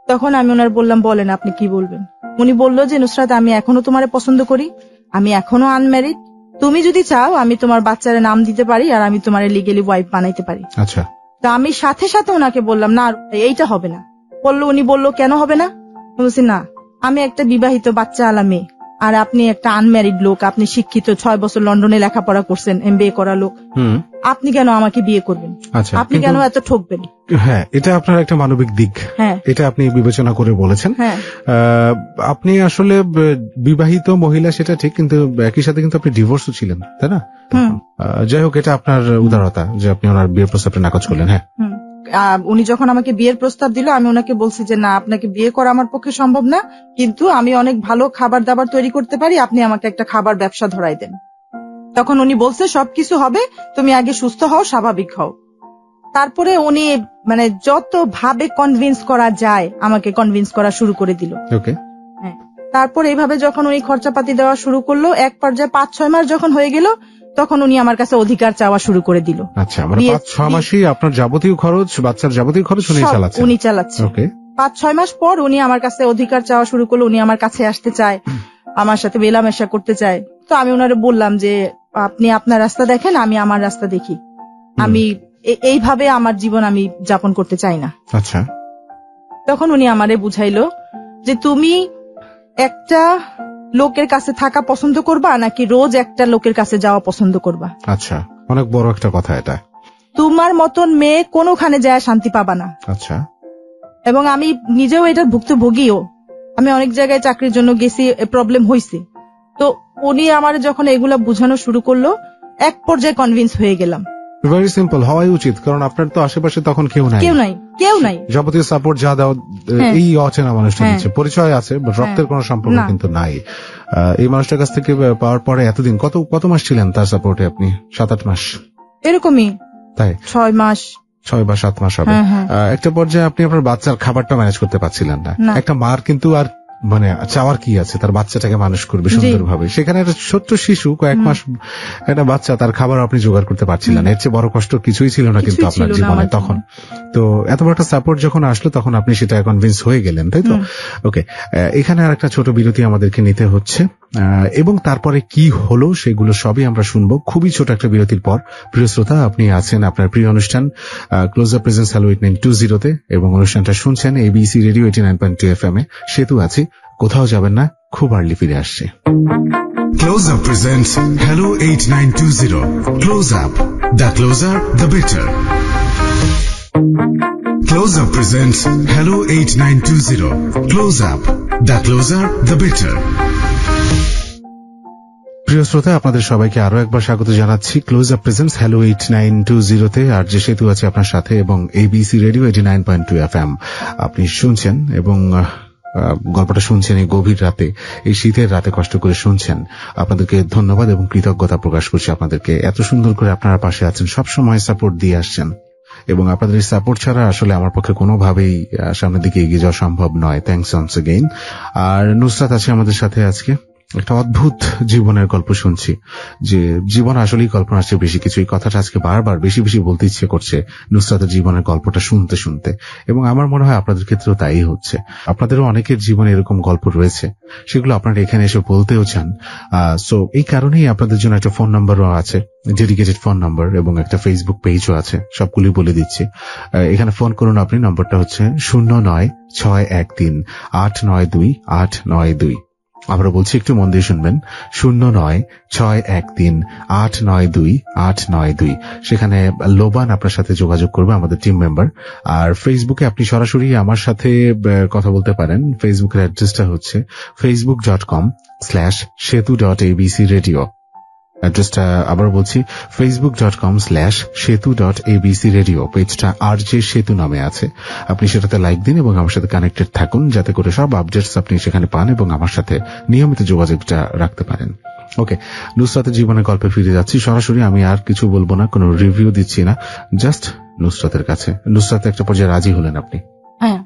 তখন আমি ওনার বললাম বলেন আপনি কি বলবেন? উনি বলল যে নুসরাত, আমি এখনো তোমারে পছন্দ করি, আমি এখনো আনম্যারিড, তুমি যদি চাও আমি তোমার বাচ্চার নাম দিতে পারি, আর আমি তোমার লিগেলি ওয়াইফ বানাইতে পারি।
আচ্ছা,
তো আমি সাথে সাথে ওনাকে বললাম না এইটা হবে না। উনি বললো কেন হবে না? বলছি না, আমি একটা বিবাহিত বাচ্চা আলা মেয়ে, আর আপনি একটা আনম্যারিড লোক, আপনি শিক্ষিত, 6 বছর লন্ডনে লেখাপড়া করছেন, MBA করা লোক, আপনি কেন আমাকে বিয়ে করবেন? আপনি কেন এত ঠকবেন?
হ্যাঁ, এটা আপনার একটা মানবিক দিক, এটা আপনি বিবেচনা করে বলেছেন। আপনি আসলে বিবাহিত মহিলা সেটা ঠিক, কিন্তু একই সাথে কিন্তু আপনি ডিভোর্সও ছিলেন, তাই না? যাই হোক, এটা আপনার উদারতা যে আপনি ওনার বিয়ের প্রস্তাবটা নাকচ করলেন। হ্যাঁ,
উনি যখন আমাকে বিয়ের প্রস্তাব দিল, আমি ওনাকে বলছি যে না, আপনাকে বিয়ে করা আমার পক্ষে সম্ভব না, কিন্তু আমি অনেক ভালো খাবার দাবার তৈরি করতে পারি, আপনি আমাকে একটা খাবার ব্যবসা ধরাই দেন। তখন উনি বলছে সবকিছু হবে, তুমি আগে সুস্থ হও, স্বাভাবিক হও। তারপরে উনি মানে যত ভাবে কনভিন্স করা যায় আমাকে কনভিন্স করা শুরু করে দিল। তারপর এইভাবে যখন উনি খরচাপাতি দেওয়া শুরু করলো, এক পর্যায়ে 5-6 মাস যখন হয়ে গেল, তখন উনি আমার কাছে অধিকার চাওয়া শুরু করে দিল।
আচ্ছা, মানে 5-6 মাসই আপনার যাবতীয় খরচ, বাচ্চার যাবতীয় খরচ উনি চালাচ্ছেন।
ওকে, 5-6 মাস পর উনি আমার কাছে অধিকার চাওয়া শুরু করলো। উনি আমার কাছে আসতে চায়, আমার সাথে মেলামেশা করতে চায়। তো আমি ওনারে বললাম যে আপনি আপনার রাস্তা দেখেন, আমি আমার রাস্তা দেখি। আমি এইভাবে আমার জীবন আমি যাপন করতে চাই না।
আচ্ছা,
তখন উনি আমারে বুঝাইলো যে তুমি একটা লোকের কাছে থাকা পছন্দ করবা নাকি রোজ একটা লোকের কাছে যাওয়া পছন্দ করবা।
আচ্ছা, অনেক বড় একটা কথা এটা।
তোমার মতন মেয়ে কোনোখানে যায় শান্তি পাবা না।
আচ্ছা,
এবং আমি নিজেও এটার ভুক্তভোগীও। আমি অনেক জায়গায় চাকরির জন্য গেছি, প্রবলেম হয়েছে। তো উনি আমার যখন এগুলা বুঝানো শুরু করলো, এক পর্যায়ে কনভিন্স হয়ে গেলাম।
ভেরি সিম্পল, হওয়াই উচিত, কারণ আপনার তো আশেপাশে তখন কেউ নাই। যাবতীয় সাপোর্ট যা দাও এই অচেনা মানুষটা দিচ্ছে। পরিচয় আছে, রক্তের কোনো সম্পর্ক কিন্তু নাই। এই মানুষটার কাছ থেকে পাওয়ার পরে এতদিন কত মাস ছিলেন তার সাপোর্টে আপনি? 7-8 মাস
এরকমই, তাই 6 বা 7 মাস হবে।
একটা পর্যায়ে আপনি আপনার বাচ্চার খাবারটা ম্যানেজ করতে পারছিলেন না। একটা মার কিন্তু আর মানে চাওয়ার কি আছে, তার বাচ্চাটাকে মানুষ করবে সুন্দরভাবে। সেখানে একটা ছোট্ট শিশু, কয়েক মাস একটা বাচ্চা, তার খাবার আপনি জোগাড় করতে পারছিলেন। এর চেয়ে বড় কষ্ট কিছুই ছিল না কিন্তু আপনার জীবনে তখন। তো এত বড় একটা সাপোর্ট যখন আসলো তখন আপনি সেটা কনভিন্স হয়ে গেলেন, তাই তো? ওকে, এখানে আর একটা ছোট বিরতি আমাদেরকে নিতে হচ্ছে, এবং তারপরে কি হলো সেগুলো সবই আমরা শুনবো খুবই ছোট একটা বিরতির পর। প্রিয় শ্রোতা, আপনি আছেন আপনার প্রিয় অনুষ্ঠান ক্লোজ আপ প্রেজেন্স হ্যালো 892.0 এবং অনুষ্ঠানটা শুনছেন এবিসি রেডিও 89.2 FM এ। সেতু আছি, কোথাও যাবেন না, খুব আর্লি ফিরে আসছে।
Close Up presents Hello 8920. Close Up, the closer, the better. Close Up presents Hello 8920. Close Up, the closer, the better.
প্রিয় শ্রোতা, আপনাদের সবাইকে আরো একবার স্বাগত জানাচ্ছি ক্লোজ আপ প্রেজেন্স হ্যালো 8920 আর যে সেতু আছে আপনার সাথে এবং এবিসি রেডিও 89.2 FM আপনি শুনছেন এবং গল্পটা শুনছেন এই গভীর রাতে, এই শীতের রাতে কষ্ট করে শুনছেন। আপনাদেরকে ধন্যবাদ এবং কৃতজ্ঞতা প্রকাশ করছি আপনাদেরকে। এত সুন্দর করে আপনারা পাশে আছেন, সবসময় সাপোর্ট দিয়ে আসছেন এবং আপনাদের এই সাপোর্ট ছাড়া আসলে আমার পক্ষে কোনোভাবেই সামনের দিকে এগিয়ে যাওয়া সম্ভব নয়। Thanks once again. আর নুসরাত আছে আমাদের সাথে আজকে। একটা অদ্ভুত জীবনের গল্প শুনছি, যে জীবন আসলেই কল্পনার চেয়ে বেশি কিছু। এই কথাটা আজকে বারবার বেশি বেশি বলতে ইচ্ছে করছে নুসরাতের জীবনের গল্পটা শুনতে শুনতে, এবং আমার মনে হয় আপনাদের ক্ষেত্রেও তাই হচ্ছে। আপনাদেরও অনেকের জীবনে এরকম গল্প রয়েছে, সেগুলো আপনারা এখানে এসে বলতেও চান। সো এই কারণেই আপনাদের জন্য একটা ফোন নাম্বারও আছে, ডেডিকেটেড ফোন নাম্বার, এবং একটা ফেসবুক পেজও আছে। সবগুলি বলে দিচ্ছি। এখানে ফোন করুন আপনি। নম্বরটা হচ্ছে 09-613-892-892। আমরা বলছি, একটু মন দিয়ে শুনবেন। 09-613-892-892। সেখানে লোবান আপনার সাথে যোগাযোগ করবে, আমাদের টিম মেম্বার। আর ফেসবুকে আপনি সরাসরি আমার সাথে কথা বলতে পারেন। ফেসবুকের অ্যাড্রেসটা হচ্ছে facebook.com/setu.abcradio। অ্যাড্রেসটা আবার বলছি, facebook.com/setu.abcradio। পেজটা RJ সেতু নামে আছে। আপনি সেটাতে লাইক দিন এবং আমার সাথে কানেক্টেড থাকুন, যাতে করে সব আপডেটস আপনি সেখানে পান এবং আমার সাথে নিয়মিত যোগাযোগটা রাখতে পারেন। ওকে, নুসরাতের জীবনের গল্পে ফিরে যাচ্ছি সরাসরি। আমি আর কিছু বলবো না, কোনো রিভিউ দিচ্ছি না, জাস্ট নুসরাতের কাছে। নুসরাত একটা পর্যায়ে রাজি হলেন আপনি?
হ্যাঁ,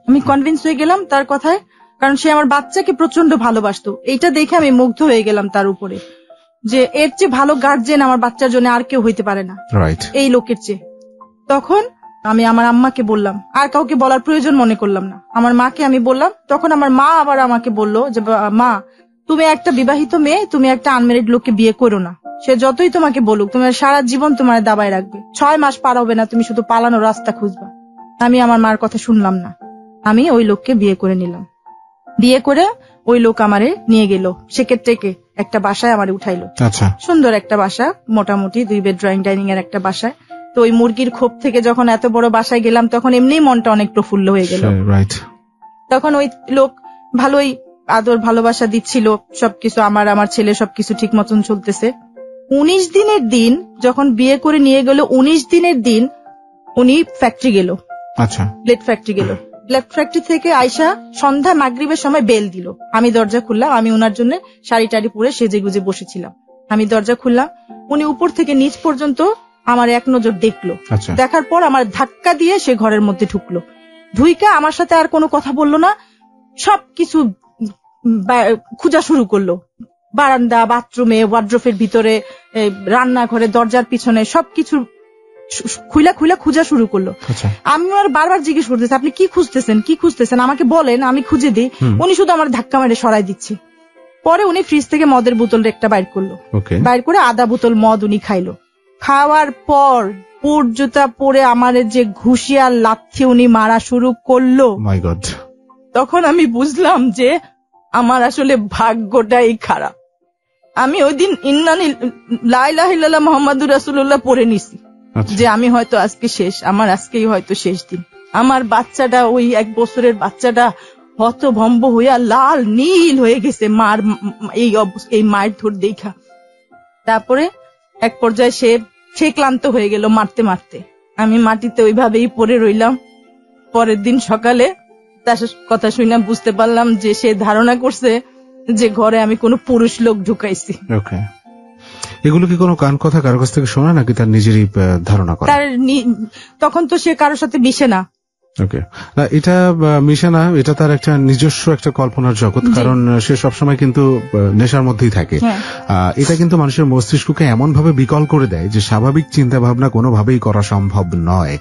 আমি কনভিন্স হয়ে গেলাম তার কথায়, কারণ সে আমার বাচ্চাকে প্রচন্ড ভালোবাসতো। এইটা দেখে আমি মুগ্ধ হয়ে গেলাম তার উপরে, যে এর চেয়ে ভালো গার্জিয়ান আমার বাচ্চার জন্য আর কেউ হইতে পারে না, এই লোকের চেয়ে। তখন আমি আমার আম্মাকে বললাম, আর কাউকে বলার প্রয়োজন মনে করলাম না, আমার মাকে আমি বললাম। তখন আমার মা আবার আমাকে বললো যে মা, তুমি একটা বিবাহিত মেয়ে, তুমি একটা আনম্যারিড লোককে বিয়ে করো না। সে যতই তোমাকে বলুক, তোমার সারা জীবন তোমার দাবায় রাখবে। 6 মাস পার হবে না, তুমি শুধু পালানোর রাস্তা খুঁজবা। আমি আমার মার কথা শুনলাম না, আমি ওই লোককে বিয়ে করে নিলাম। বিয়ে করে ওই লোক আমারে নিয়ে গেল সেকেট্রেকে একটা বাসায় আমারে উঠাইলো।
আচ্ছা,
সুন্দর একটা বাসা, মোটামুটি 2 বেড ড্রয়িং ডাইনিং এর একটা বাসায়। তো ওই মুরগির খোপ থেকে যখন এত বড় বাসায় গেলাম, তখন এমনিই মনটা অনেক প্রফুল্ল হয়ে গেল। তখন ওই লোক ভালোই আদর ভালোবাসা দিচ্ছিল, সবকিছু আমার ছেলে সবকিছু ঠিক মতন চলতেছে। 19 দিনের দিন যখন বিয়ে করে নিয়ে গেল, 19 দিনের দিন উনি ফ্যাক্টরি গেল।
আচ্ছা,
ব্লেড ফ্যাক্টরি গেল। ব্লেড ফ্যাক্টরি থেকে আইসা সন্ধ্যা মাগরিবের সময় বেল দিল। আমি দরজা খুললাম। আমি ওনার জন্য শাড়ি টাড়ি পরে সেজে গুজে বসেছিলাম। আমি দরজা খুললাম, উনি উপর থেকে নিচ পর্যন্ত আমার এক নজর দেখলো। দেখার পর আমার ধাক্কা দিয়ে সে ঘরের মধ্যে ঢুকলো। ঢুইকা আমার সাথে আর কোনো কথা বললো না, সবকিছু খোঁজা শুরু করলো। বারান্দা, বাথরুমে, ওয়ার্ড্রোফের ভিতরে, এই রান্নাঘরে দরজার পিছনে সবকিছু খুইলা খুঁজা শুরু করলো। আমি আর বারবার জিজ্ঞেস করতেছি আপনি কি খুঁজতেছেন আমাকে বলেন, আমি খুঁজে দিই। উনি শুধু আমার ধাক্কা মেরে সরাই দিচ্ছে। পরে উনি ফ্রিজ থেকে মদের বোতল একটা বাইর করলো, বাইর করে আধা বোতল মদ উনি খাইলো। খাওয়ার পর পুর জুতা পরে আমার যে ঘুষিয়া লাথি উনি মারা শুরু করলো।
মাই গড।
তখন আমি বুঝলাম যে আমার আসলে ভাগ্যটাই খারাপ। আমি ওই দিন লা ইলাহা ইল্লাল্লাহ মুহাম্মাদুর রাসূলুল্লাহ পড়ে নিছি যে আমি হয়তো আজকে শেষ, আমার আজকেই হয়তো শেষ দিন। আমার বাচ্চাটা, ওই 1 বছরের বাচ্চাটা হতভম্ব হইয়া লাল নীল হয়ে গেছে মার এই মায়ের ধর দেখা। তারপরে এক পর্যায়ে সে ক্লান্ত হয়ে গেল মারতে মারতে। আমি মাটিতে ওইভাবেই পড়ে রইলাম। পরের দিন সকালে তার কথা শুনে বুঝতে পারলাম যে সে ধারণা করছে যে ঘরে আমি কোনো পুরুষ লোক ঢুকাইছি।
এগুলো কি কোনো কান কথা কারো কাছ থেকে শোনা নাকি তার নিজেরই ধারণা করে?
তখন তো সে কারোর সাথে মিশে না।
না, এটা মিশে না, এটা তার একটা নিজস্ব একটা কল্পনার জগৎ। কারণ সে সবসময় কিন্তু নেশার মধ্যেই থাকে। এটা কিন্তু মানুষের মস্তিষ্ককে এমন ভাবে বিকল করে দেয় যে স্বাভাবিক চিন্তা ভাবনা কোনোভাবেই করা সম্ভব নয়।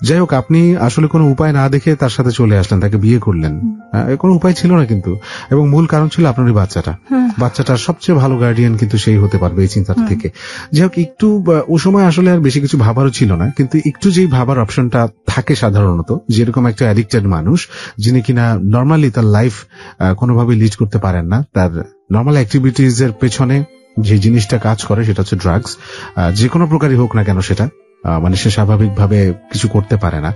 যাই হোক, আপনি আসলে কোনো উপায় না দেখে তার সাথে চলে আসলেন, তাকে বিয়ে করলেন। কোনো উপায় ছিল না কিন্তু, এবং মূল কারণ ছিল আপনারই বাচ্চাটার সবচেয়ে ভালো গার্ডিয়ান কিন্তু সেই হতে পারবে এই চিন্তাটা থেকে। যাই হোক, একটু ও সময় আসলে আর বেশি কিছু ভাবারও ছিল না, কিন্তু একটু যেই ভাবার অপশনটা থাকে সাধারণত, যেরকম একটা অ্যাডিক্টেড মানুষ যিনি কিনা নর্মালি তার লাইফ কোনোভাবে লিড করতে পারেন না, তার নর্মাল অ্যাক্টিভিটিজ এর পেছনে যে জিনিসটা কাজ করে সেটা হচ্ছে ড্রাগস, যে কোনো প্রকারই হোক না কেন সেটা, মানে সে স্বাভাবিকভাবে কিছু করতে পারে না।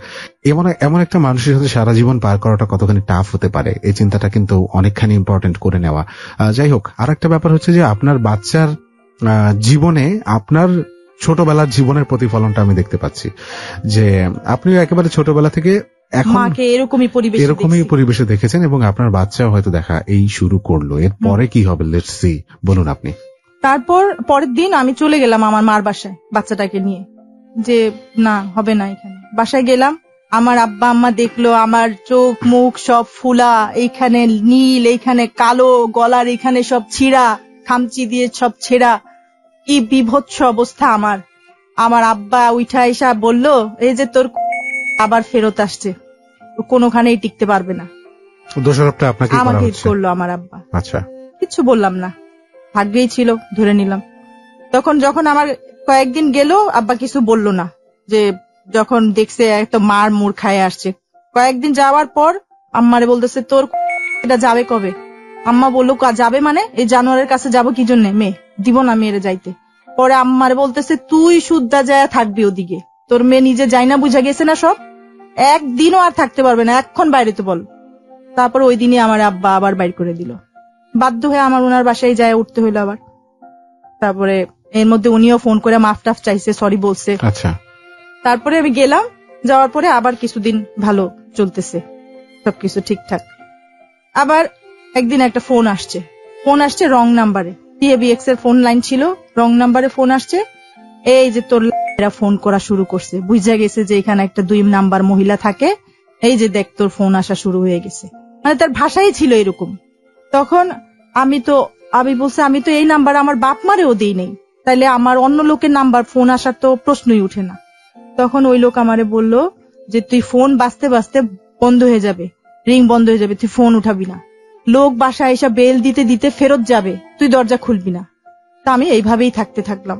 এমন একটা মানুষের সাথে সারা জীবন পার করাটা কতখানি টাফ হতে পারে, এই চিন্তাটা কিন্তু অনেকখানি ইম্পর্টেন্ট করে নেওয়া। যাই হোক, আর একটা ব্যাপার হচ্ছে যে আপনার বাচ্চার জীবনে আপনার ছোটবেলার জীবনের প্রতিফলনটা আমি দেখতে পাচ্ছি, যে আপনি একেবারে ছোটবেলা থেকে
মাকে এরকমই
পরিবেশে দেখেছেন, এবং আপনার বাচ্চাও হয়তো দেখা এই শুরু করলো। এরপরে কি হবে, লেটস সি, বলুন আপনি।
তারপর পরের দিন আমি চলে গেলাম আমার মার বাসায় বাচ্চাটাকে নিয়ে, যে না হবে না। এখানে বাসায় গেলাম, আমার আব্বা আম্মা দেখলো আমার চোখ মুখ সব ফুলা, এইখানে নীল, এইখানে কালো, গলার এখানে সব ছিঁড়া, খামচি দিয়ে সব ছেঁড়া, কি বিভৎস অবস্থা আমার। আমার আব্বা উঠা এসা বললো, এই যে তোর আবার ফেরত আসছে, কোনোখানেই টিকতে পারবে না।
দোষারোপটা আপনাকে
করলো আমার আব্বা।
আচ্ছা,
কিছু বললাম না, ভাগ্যেই ছিল, ধরে নিলাম। যখন আমার কয়েকদিন গেল, আব্বা কিছু বললো না, যে যখন দেখছে একটা মার মুড় খায় আসছে। কয়েকদিন যাওয়ার পর আম্মারে বলতেছে, তোর এটা যাবে কবে? আম্মা বললো, যাবে মানে এই জানোয়ারের কাছে যাবো কি জন্য, মেয়ে দিব না মেয়েরে যাইতে। পরে আম্মারে বলতেছে, তুই শুদ্ধা যায় থাকবি ওদিকে, তোর মেয়ে নিজে যাই না, বুঝা গেছে না সব, একদিনও আর থাকতে পারবে না, এখন বাইরে তো বল। তারপর ওই দিনই আমার আব্বা আবার বাইর করে দিল, বাধ্য হয়ে আমার ওনার বাসায় যায় উঠতে হইলো আবার। তারপরে এর মধ্যে উনিও ফোন করে মাফ টাফ চাইছে, সরি বলছে।
আচ্ছা,
তারপরে আমি গেলাম, যাওয়ার পরে আবার কিছুদিন ভালো চলতেছে, সবকিছু ঠিকঠাক। আবার একদিন একটা ফোন আসছে রং নাম্বারে, PABX এর ফোন লাইন ছিল, রং নাম্বারে ফোন আসছে। এই যে তোর ফোন করা শুরু করছে, বুঝা গেছে যে এখানে একটা 2 নাম্বার মহিলা থাকে, এই যে দেখ তোর ফোন আসা শুরু হয়ে গেছে, মানে তার ভাষাই ছিল এরকম। তখন আমি বলছি, আমি তো এই নাম্বার আমার বাপ মারেও দিই নেই, তাইলে আমার অন্য লোকের নাম্বার ফোন আসার তো প্রশ্নই উঠে না। তখন ওই লোক আমারে বলল যে তুই ফোন বাজতে বাজতে বন্ধ হয়ে যাবে, রিং বন্ধ হয়ে যাবে, তুই ফোন উঠাবি না, লোক বাসায় এসে বেল দিতে দিতে ফেরত যাবে, তুই দরজা খুলবি না। তা আমি এইভাবেই থাকলাম,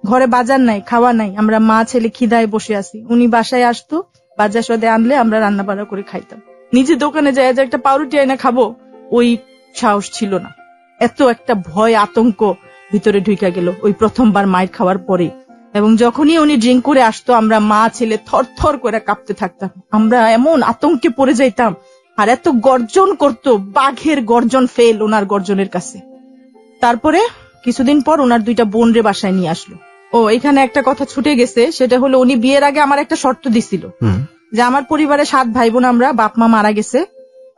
ঘরে বাজার নাই, খাওয়া নাই, আমরা মা ছেলে খিদায় বসে আছি। উনি বাসায় আসতো, বাজার সদে আনলে আমরা রান্না বান্না করে খাইতাম। নিজে দোকানে যায় যে একটা পাউরুটি আইনা খাবো, ওই সাহস ছিল না। এত একটা ভয় আতঙ্ক ভিতরে ঢুকে গেল ওই প্রথমবার মায়ের খাওয়ার পরে। এবং যখনই উনি ড্রিঙ্ক করে আসতো, আমরা মা ছেলে থরথর করে কাঁপতে থাকতাম, আমরা এমন আতঙ্কে পড়ে যাইতাম। আর এত গর্জন করতো, বাঘের গর্জন ফেল ওনার গর্জনের কাছে। তারপরে কিছুদিন পর ওনার 2টা বোন রে বাসায় নিয়ে আসলো। এখানে একটা কথা ছুটে গেছে, সেটা হলো উনি বিয়ের আগে আমার একটা শর্ত দিছিল যে আমার পরিবারে 7 ভাই বোন, আমরা বাপ মা মারা গেছে,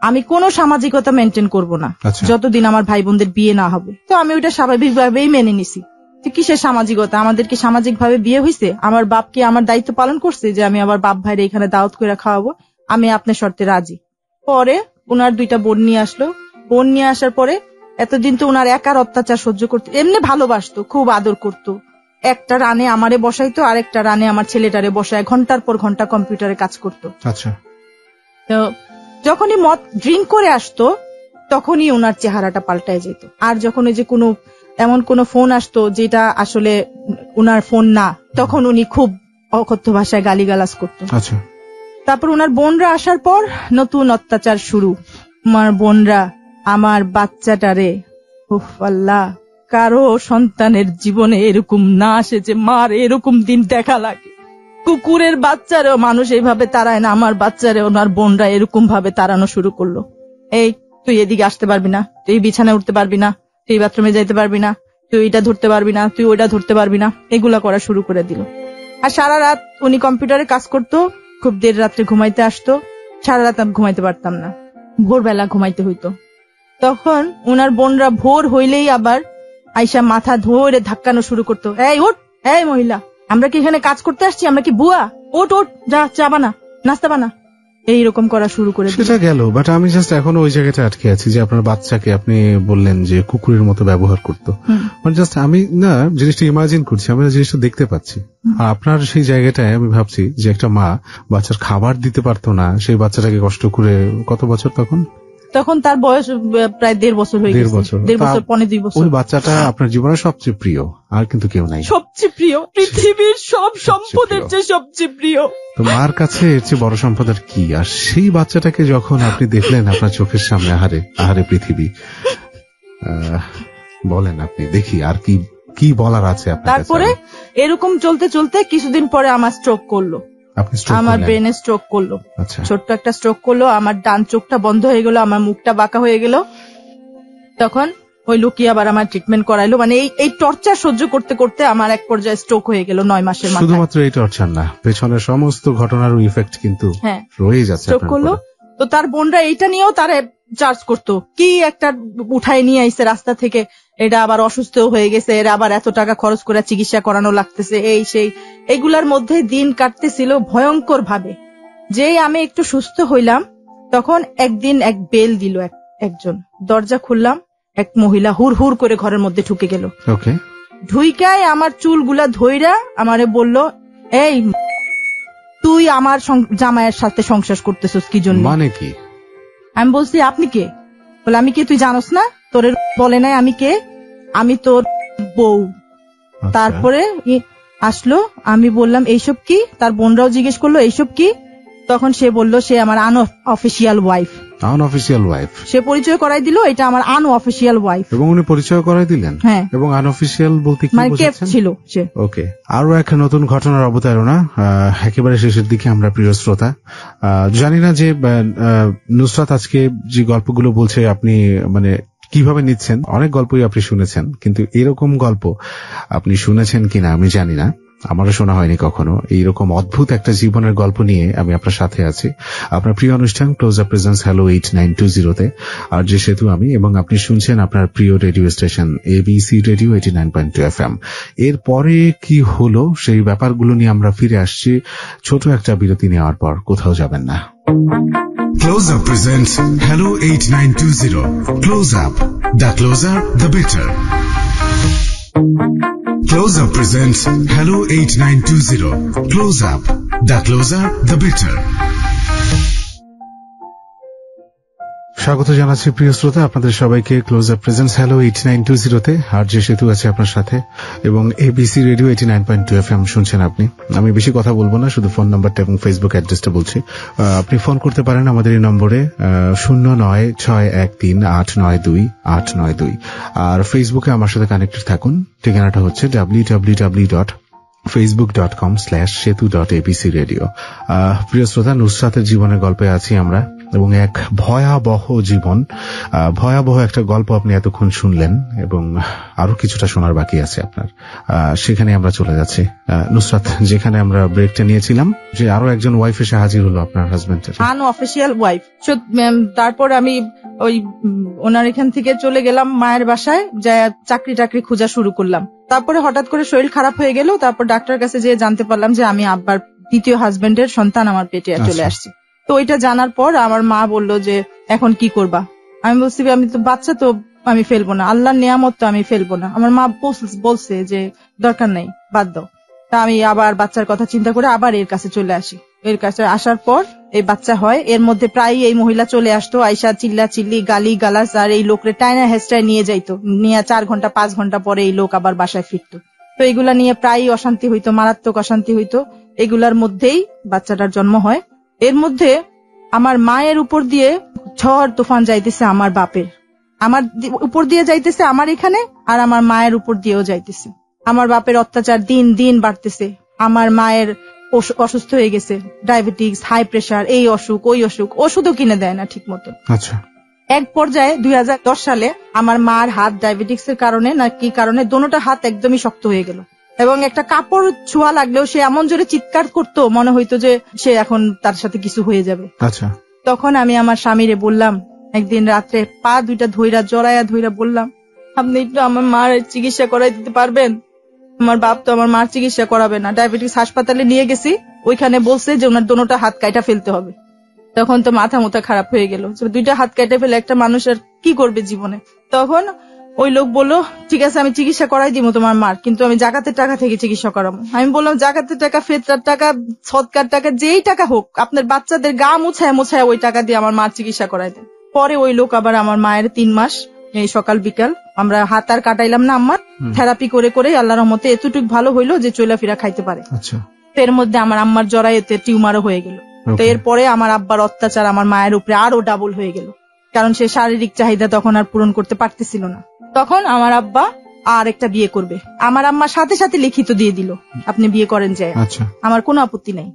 আমি কোনো সামাজিকতা মেনটেন করব না যতদিন আমার ভাই বোনদের বিয়ে না হবে। তো আমি ওইটা স্বাভাবিকভাবেই মেনে নিছি। কিসের সামাজিকতা, আমাদের কি সামাজিক ভাবে বিয়ে হয়েছে? আমার বাপ কি আমার দায়িত্ব পালন করছে যে আমি আমার বাপ ভাইরে এখানে দাওয়াত করে খাওয়াবো? আমি আপনার শর্তে রাজি। পরে ওনার 2টা বোন নিয়ে আসলো। বোন নিয়ে আসার পরে এতদিন তো ওনার একার অত্যাচার সহ্য করতে, এমনি ভালোবাসতো, খুব আদর করতো। একটা রানে আমারে বসাইতো, আর একটা রানে আমার ছেলেটারে বসায় ঘন্টার পর ঘন্টা কম্পিউটারে কাজ করতো।
আচ্ছা।
তো যখনই মদ ড্রিঙ্ক করে আসতো তখনই ওনার চেহারাটা পাল্টায় যেত। আর যখন ওই যে কোনো এমন কোনো ফোন আসতো যেটা আসলে ওনার ফোন না, তখন উনি খুব অকথ্য ভাষায় গালিগালাজ করতো।
আচ্ছা।
তারপর ওনার বোনরা আসার পর নতুন অত্যাচার শুরু। আমার বোনরা আমার বাচ্চাটারে, উফ আল্লাহ, কারো সন্তানের জীবনে এরকম না আসে যে মার এরকম দিন দেখা লাগে। কুকুরের বাচ্চারেও মানুষ এইভাবে তাড়ায় না, আমার বাচ্চারে ওনার বোনরা এরকম ভাবে তাড়ানো শুরু করলো। এই তুই এদিকে আসতে পারবি না, তুই বিছানায় উঠতে পারবি না, তুই বাথরুমে যাইতে পারবি না, তুই এটা ধরতে পারবি না, তুই ওইটা ধরতে পারবি না, এগুলা করা শুরু করে দিল। আর সারা রাত উনি কম্পিউটারে কাজ করতো, খুব দের রাত্রে ঘুমাইতে আসতো। সারা রাত আমি ঘুমাইতে পারতাম না, ভোরবেলা ঘুমাইতে হইতো। তখন উনার বোনরা ভোর হইলেই আবার আইসা মাথা ধরে ধাক্কানো শুরু করতো। এই ওঠ, এই মহিলা, আমরা কি এখানে কাজ করতে আসছি? আমরা কি বুয়া? ওঠ ওঠ, যা চা বানা, নাস্তা বানা, এইরকম করা শুরু করে।
সেটা গেল, বাট আমি জাস্ট এখনো ওই জায়গাটা আটকে আছি যে আপনার বাচ্চাকে আপনি বললেন যে কুকুরের মতো ব্যবহার করতো। জাস্ট আমি না জিনিসটা ইমাজিন করছি, আমি জিনিসটা দেখতে পাচ্ছি। আর আপনার সেই জায়গাটায় আমি ভাবছি যে একটা মা বাচ্চার খাবার দিতে পারতো না, সেই বাচ্চাটাকে কষ্ট করে, কত বছর তখন?
তখন তার বয়স প্রায় 1.5 বছর হয়ে গেছে। 1.5 বছর, 1.5-2 বছর।
ওই বাচ্চাটা আপনার জীবনের সবচেয়ে প্রিয়, আর কিন্তু কেউ নাই।
সবচেয়ে প্রিয়, পৃথিবীর সব সম্পদের চেয়ে সবচেয়ে প্রিয়।
তো মার কাছে এর চেয়ে বড় সম্পদ আর কি? আর সেই বাচ্চাটাকে যখন আপনি দেখলেন আপনার চোখের সামনে, আহারে পৃথিবী, বলেন আপনি, দেখি আর কি বলার আছে আপনার।
তারপরে এরকম চলতে চলতে কিছুদিন পরে আমার স্ট্রোক করলো। আমার ব্রেনে স্ট্রোক করলো, ছোট্ট একটা স্ট্রোক করলো। আমার ডান চোখটা বন্ধ হয়ে গেল, আমার মুখটা বাঁকা হয়ে গেল। তখন ওই লোকই আবার আমার ট্রিটমেন্ট করাইলো। মানে এই টর্চার সহ্য করতে করতে আমার এক পর্যায়ে স্ট্রোক হয়ে গেল 9 মাসের মাথায়।
শুধুমাত্র এই টর্চার না, পেছনের সমস্ত ঘটনার ইফেক্ট কিন্তু রয়ে যাচ্ছে।
স্ট্রোক করলো। তো তার বোনরা এইটা নিয়েও তারে চার্জ করতো, কি একটা উঠাই নিয়ে আইছে রাস্তা থেকে, এটা আবার অসুস্থ হয়ে গেছে, এরা আবার এত টাকা খরচ করে চিকিৎসা করানো লাগতেছে, এই সেই। এইগুলার মধ্যে দিন কাটতেছিল ভয়ঙ্কর ভাবে। যেই আমি একটু সুস্থ হইলাম, তখন একদিন এক বেল দিল একজন। দরজা খুললাম, এক মহিলা হুর হুর করে ঘরের মধ্যে ঢুকে গেল। ঢুইকায় আমার চুলগুলা ধইরা আমারে বলল, এই তুই আমার জামাইয়ের সাথে সংসার করতেছস কি জন্য?
মানে কি?
আমি বলছি, আপনি কে? বলে, আমি কে তুই জানোস না? তোর বলে নাই আমি কে? আমি তোর বউ। তারপরে আসলো, আমি বললাম এইসব কি? তার বোনরাও জিজ্ঞেস করলো এইসব কি? তখন সে বলল সে আমার আনঅফিশিয়াল ওয়াইফ।
Unofficial wife? সে
পরিচয় করাই দিল, এটা আমার আনঅফিশিয়াল ওয়াইফ।
এবং উনি পরিচয় করাই দিলেন?
হ্যাঁ।
এবং আনঅফিশিয়াল বলতে কি বোঝাচ্ছেন?
ছিল সে।
ওকে, আরো এক নতুন ঘটনার অবতারণা একেবারে শেষের দিকে আমরা, প্রিয় শ্রোতা। জানি না যে নুসরাত আজকে যে গল্পগুলো বলছে আপনি মানে কিভাবে নিচ্ছেন। অনেক গল্পই আপনি শুনেছেন, কিন্তু এরকম গল্প আপনি শুনেছেন কিনা আমি জানি না, আমারও শোনা হয়নি কখনো। এইরকম অদ্ভুত একটা জীবনের গল্প নিয়ে আমি আপনার সাথে আছি, আপনার প্রিয় অনুষ্ঠান ক্লোজ আপ প্রেজেন্স হ্যালো 8920-তে। আর যে সেতু আমি, এবং আপনি শুনছেন আপনার প্রিয় radio station ABC radio 89.2 FM। এরপরে কি হলো সেই ব্যাপারগুলো নিয়ে আমরা ফিরে আসছি ছোট একটা বিরতি নেওয়ার পর। কোথাও যাবেন না।
Close Up presents Hello 8920. Close Up. The closer, the better. Close Up presents Hello 8920. Close Up. The closer, the better.
স্বাগত জানাচ্ছি প্রিয় শ্রোতা আপনাদের সবাইকে ক্লোজ আপ প্রেজেন্স হ্যালো 8920-তে। আর যে সেতু আছে আপনার সাথে, এবং ABC রেডিও 89.2 FM শুনছেন আপনি। আমি বেশি কথা বলবো না, শুধু ফোন নাম্বারটা এবং ফেসবুক অ্যাড্রেসটা বলছি। আপনি ফোন করতে পারেন আমাদের এই নম্বরে 09613892 আর ফেসবুকে আমার সাথে কানেক্টেড থাকুন। ঠিকানাটা হচ্ছে www.facebook.com/setu.abcradio। প্রিয় শ্রোতা, নুসরাতের জীবনের গল্পে আছি আমরা, এবং এক ভয়াবহ জীবন, ভয়াবহ একটা গল্প আপনি এতক্ষণ শুনলেন, এবং আরো কিছুটা শোনার বাকি আছে আপনার। সেখানে আমরা চলে যাচ্ছি। নুসরাত, যেখানে আমরা ব্রেকটা নিয়েছিলাম, যে আরো একজন ওয়াইফ এসে হাজির হলো আপনার হাজবেন্ডের,
আনঅফিশিয়াল ওয়াইফ। তারপর আমি ওই ওনার এখান থেকে চলে গেলাম মায়ের বাসায়, যা চাকরি খোঁজা শুরু করলাম। তারপরে হঠাৎ করে শরীর খারাপ হয়ে গেল। তারপর ডাক্তারের কাছে যেয়ে জানতে পারলাম যে আমি আব্বার দ্বিতীয় হাজবেন্ডের সন্তান আমার পেটে চলে আসছে। তো ওইটা জানার পর আমার মা বলল যে এখন কি করবা? আমি বলছি আমি তো বাচ্চা তো আমি ফেলবো না, আল্লাহর নিয়ামত তো আমি ফেলবো না। আমার মা বলছে যে দরকার নেই, বাদ দাও। তা আমি আবার বাচ্চার কথা চিন্তা করে আবার এর কাছে চলে আসি। এর কাছে আসার পর এই বাচ্চা হয়। এর মধ্যে প্রায় এই মহিলা চলে আসতো, আইসা চিল্লা চিল্লি গালি গালাস, আর এই লোকরে টাইনা হেস্টায় নিয়ে যাইতো, নিয়ে 4 ঘন্টা 5 ঘন্টা পরে এই লোক আবার বাসায় ফিরতো। তো এগুলা নিয়ে প্রায়ই অশান্তি হইতো, মারাত্মক অশান্তি হইতো। এগুলার মধ্যেই বাচ্চাটার জন্ম হয়। এর মধ্যে আমার মায়ের উপর দিয়ে ঝড় তুফান যাইতেছে, আমার বাপের আমার উপর দিয়ে যাইতেছে আমার এখানে, আর আমার মায়ের উপর দিয়েও যাইতেছে। আমার বাপের অত্যাচার দিন দিন বাড়তেছে। আমার মায়ের অসুস্থ হয়ে গেছে, ডায়াবেটিস, হাই প্রেশার, এই অসুখ ওই অসুখ, ওষুধও কিনে দেয় না ঠিক মতো।
আচ্ছা।
এক পর্যায়ে 2010 সালে আমার মার হাত ডায়াবেটিক্স এর কারণে না কি কারণে দোনোটা হাত একদমই শক্ত হয়ে গেল, এবং একটা কাপড় ছোঁয়া লাগলেও সে এমন জোরে চিৎকার করতো, মনে হইতো যে সে এখন তার সাথে কিছু হয়ে যাবে।
আচ্ছা।
তখন আমি আমার স্বামীরে বললাম, একদিন রাত্রে পা দুইটা জড়াইয়া ধইরা বললাম, আপনি একটু আমার মার চিকিৎসা করাই দিতে পারবেন? আমার বাপ তো আমার মার চিকিৎসা করাবে না। ডায়াবেটিস হাসপাতালে নিয়ে গেছি, ওইখানে বলছে যে ওনার দোনোটা হাত কাটা ফেলতে হবে। তখন তো মাথা খারাপ হয়ে গেল, দুইটা হাত কেটে ফেলে একটা মানুষ আর কি করবে জীবনে। তখন ওই লোক বললো, ঠিক আছে আমি চিকিৎসা করাই দিব তোমার মার, কিন্তু আমি জাকাতের টাকা থেকে চিকিৎসা করাবো। আমি বললাম, জাকাতের টাকা, ফেতরার টাকা, সদকার টাকা, যেই টাকা হোক, আপনার বাচ্চাদের গা মুছায় ওই টাকা দিয়ে আমার মার চিকিৎসা করাই দেন। পরে ওই লোক আবার আমার মায়ের 3 মাস এই সকাল বিকাল আমরা হাত আর কাটাইলাম না, আমার থেরাপি করে করে আল্লাহর রহমতে এতটুকু ভালো হইলো যে চলাফেরা খাইতে পারে। এর মধ্যে আমার আম্মার জরায়ুতে টিউমারও হয়ে গেল। তো এরপরে আমার আব্বার অত্যাচার আমার মায়ের উপরে আরো ডাবল হয়ে গেল, কারণ সে শারীরিক চাহিদা তখন আর পূরণ করতে পারতেছিল না। তখন আমার আব্বা আর একটা বিয়ে করবে। আমার আম্মা সাথে সাথে লিখিত দিয়ে দিল, আপনি বিয়ে করেন যায়, আমার কোনো আপত্তি নাই।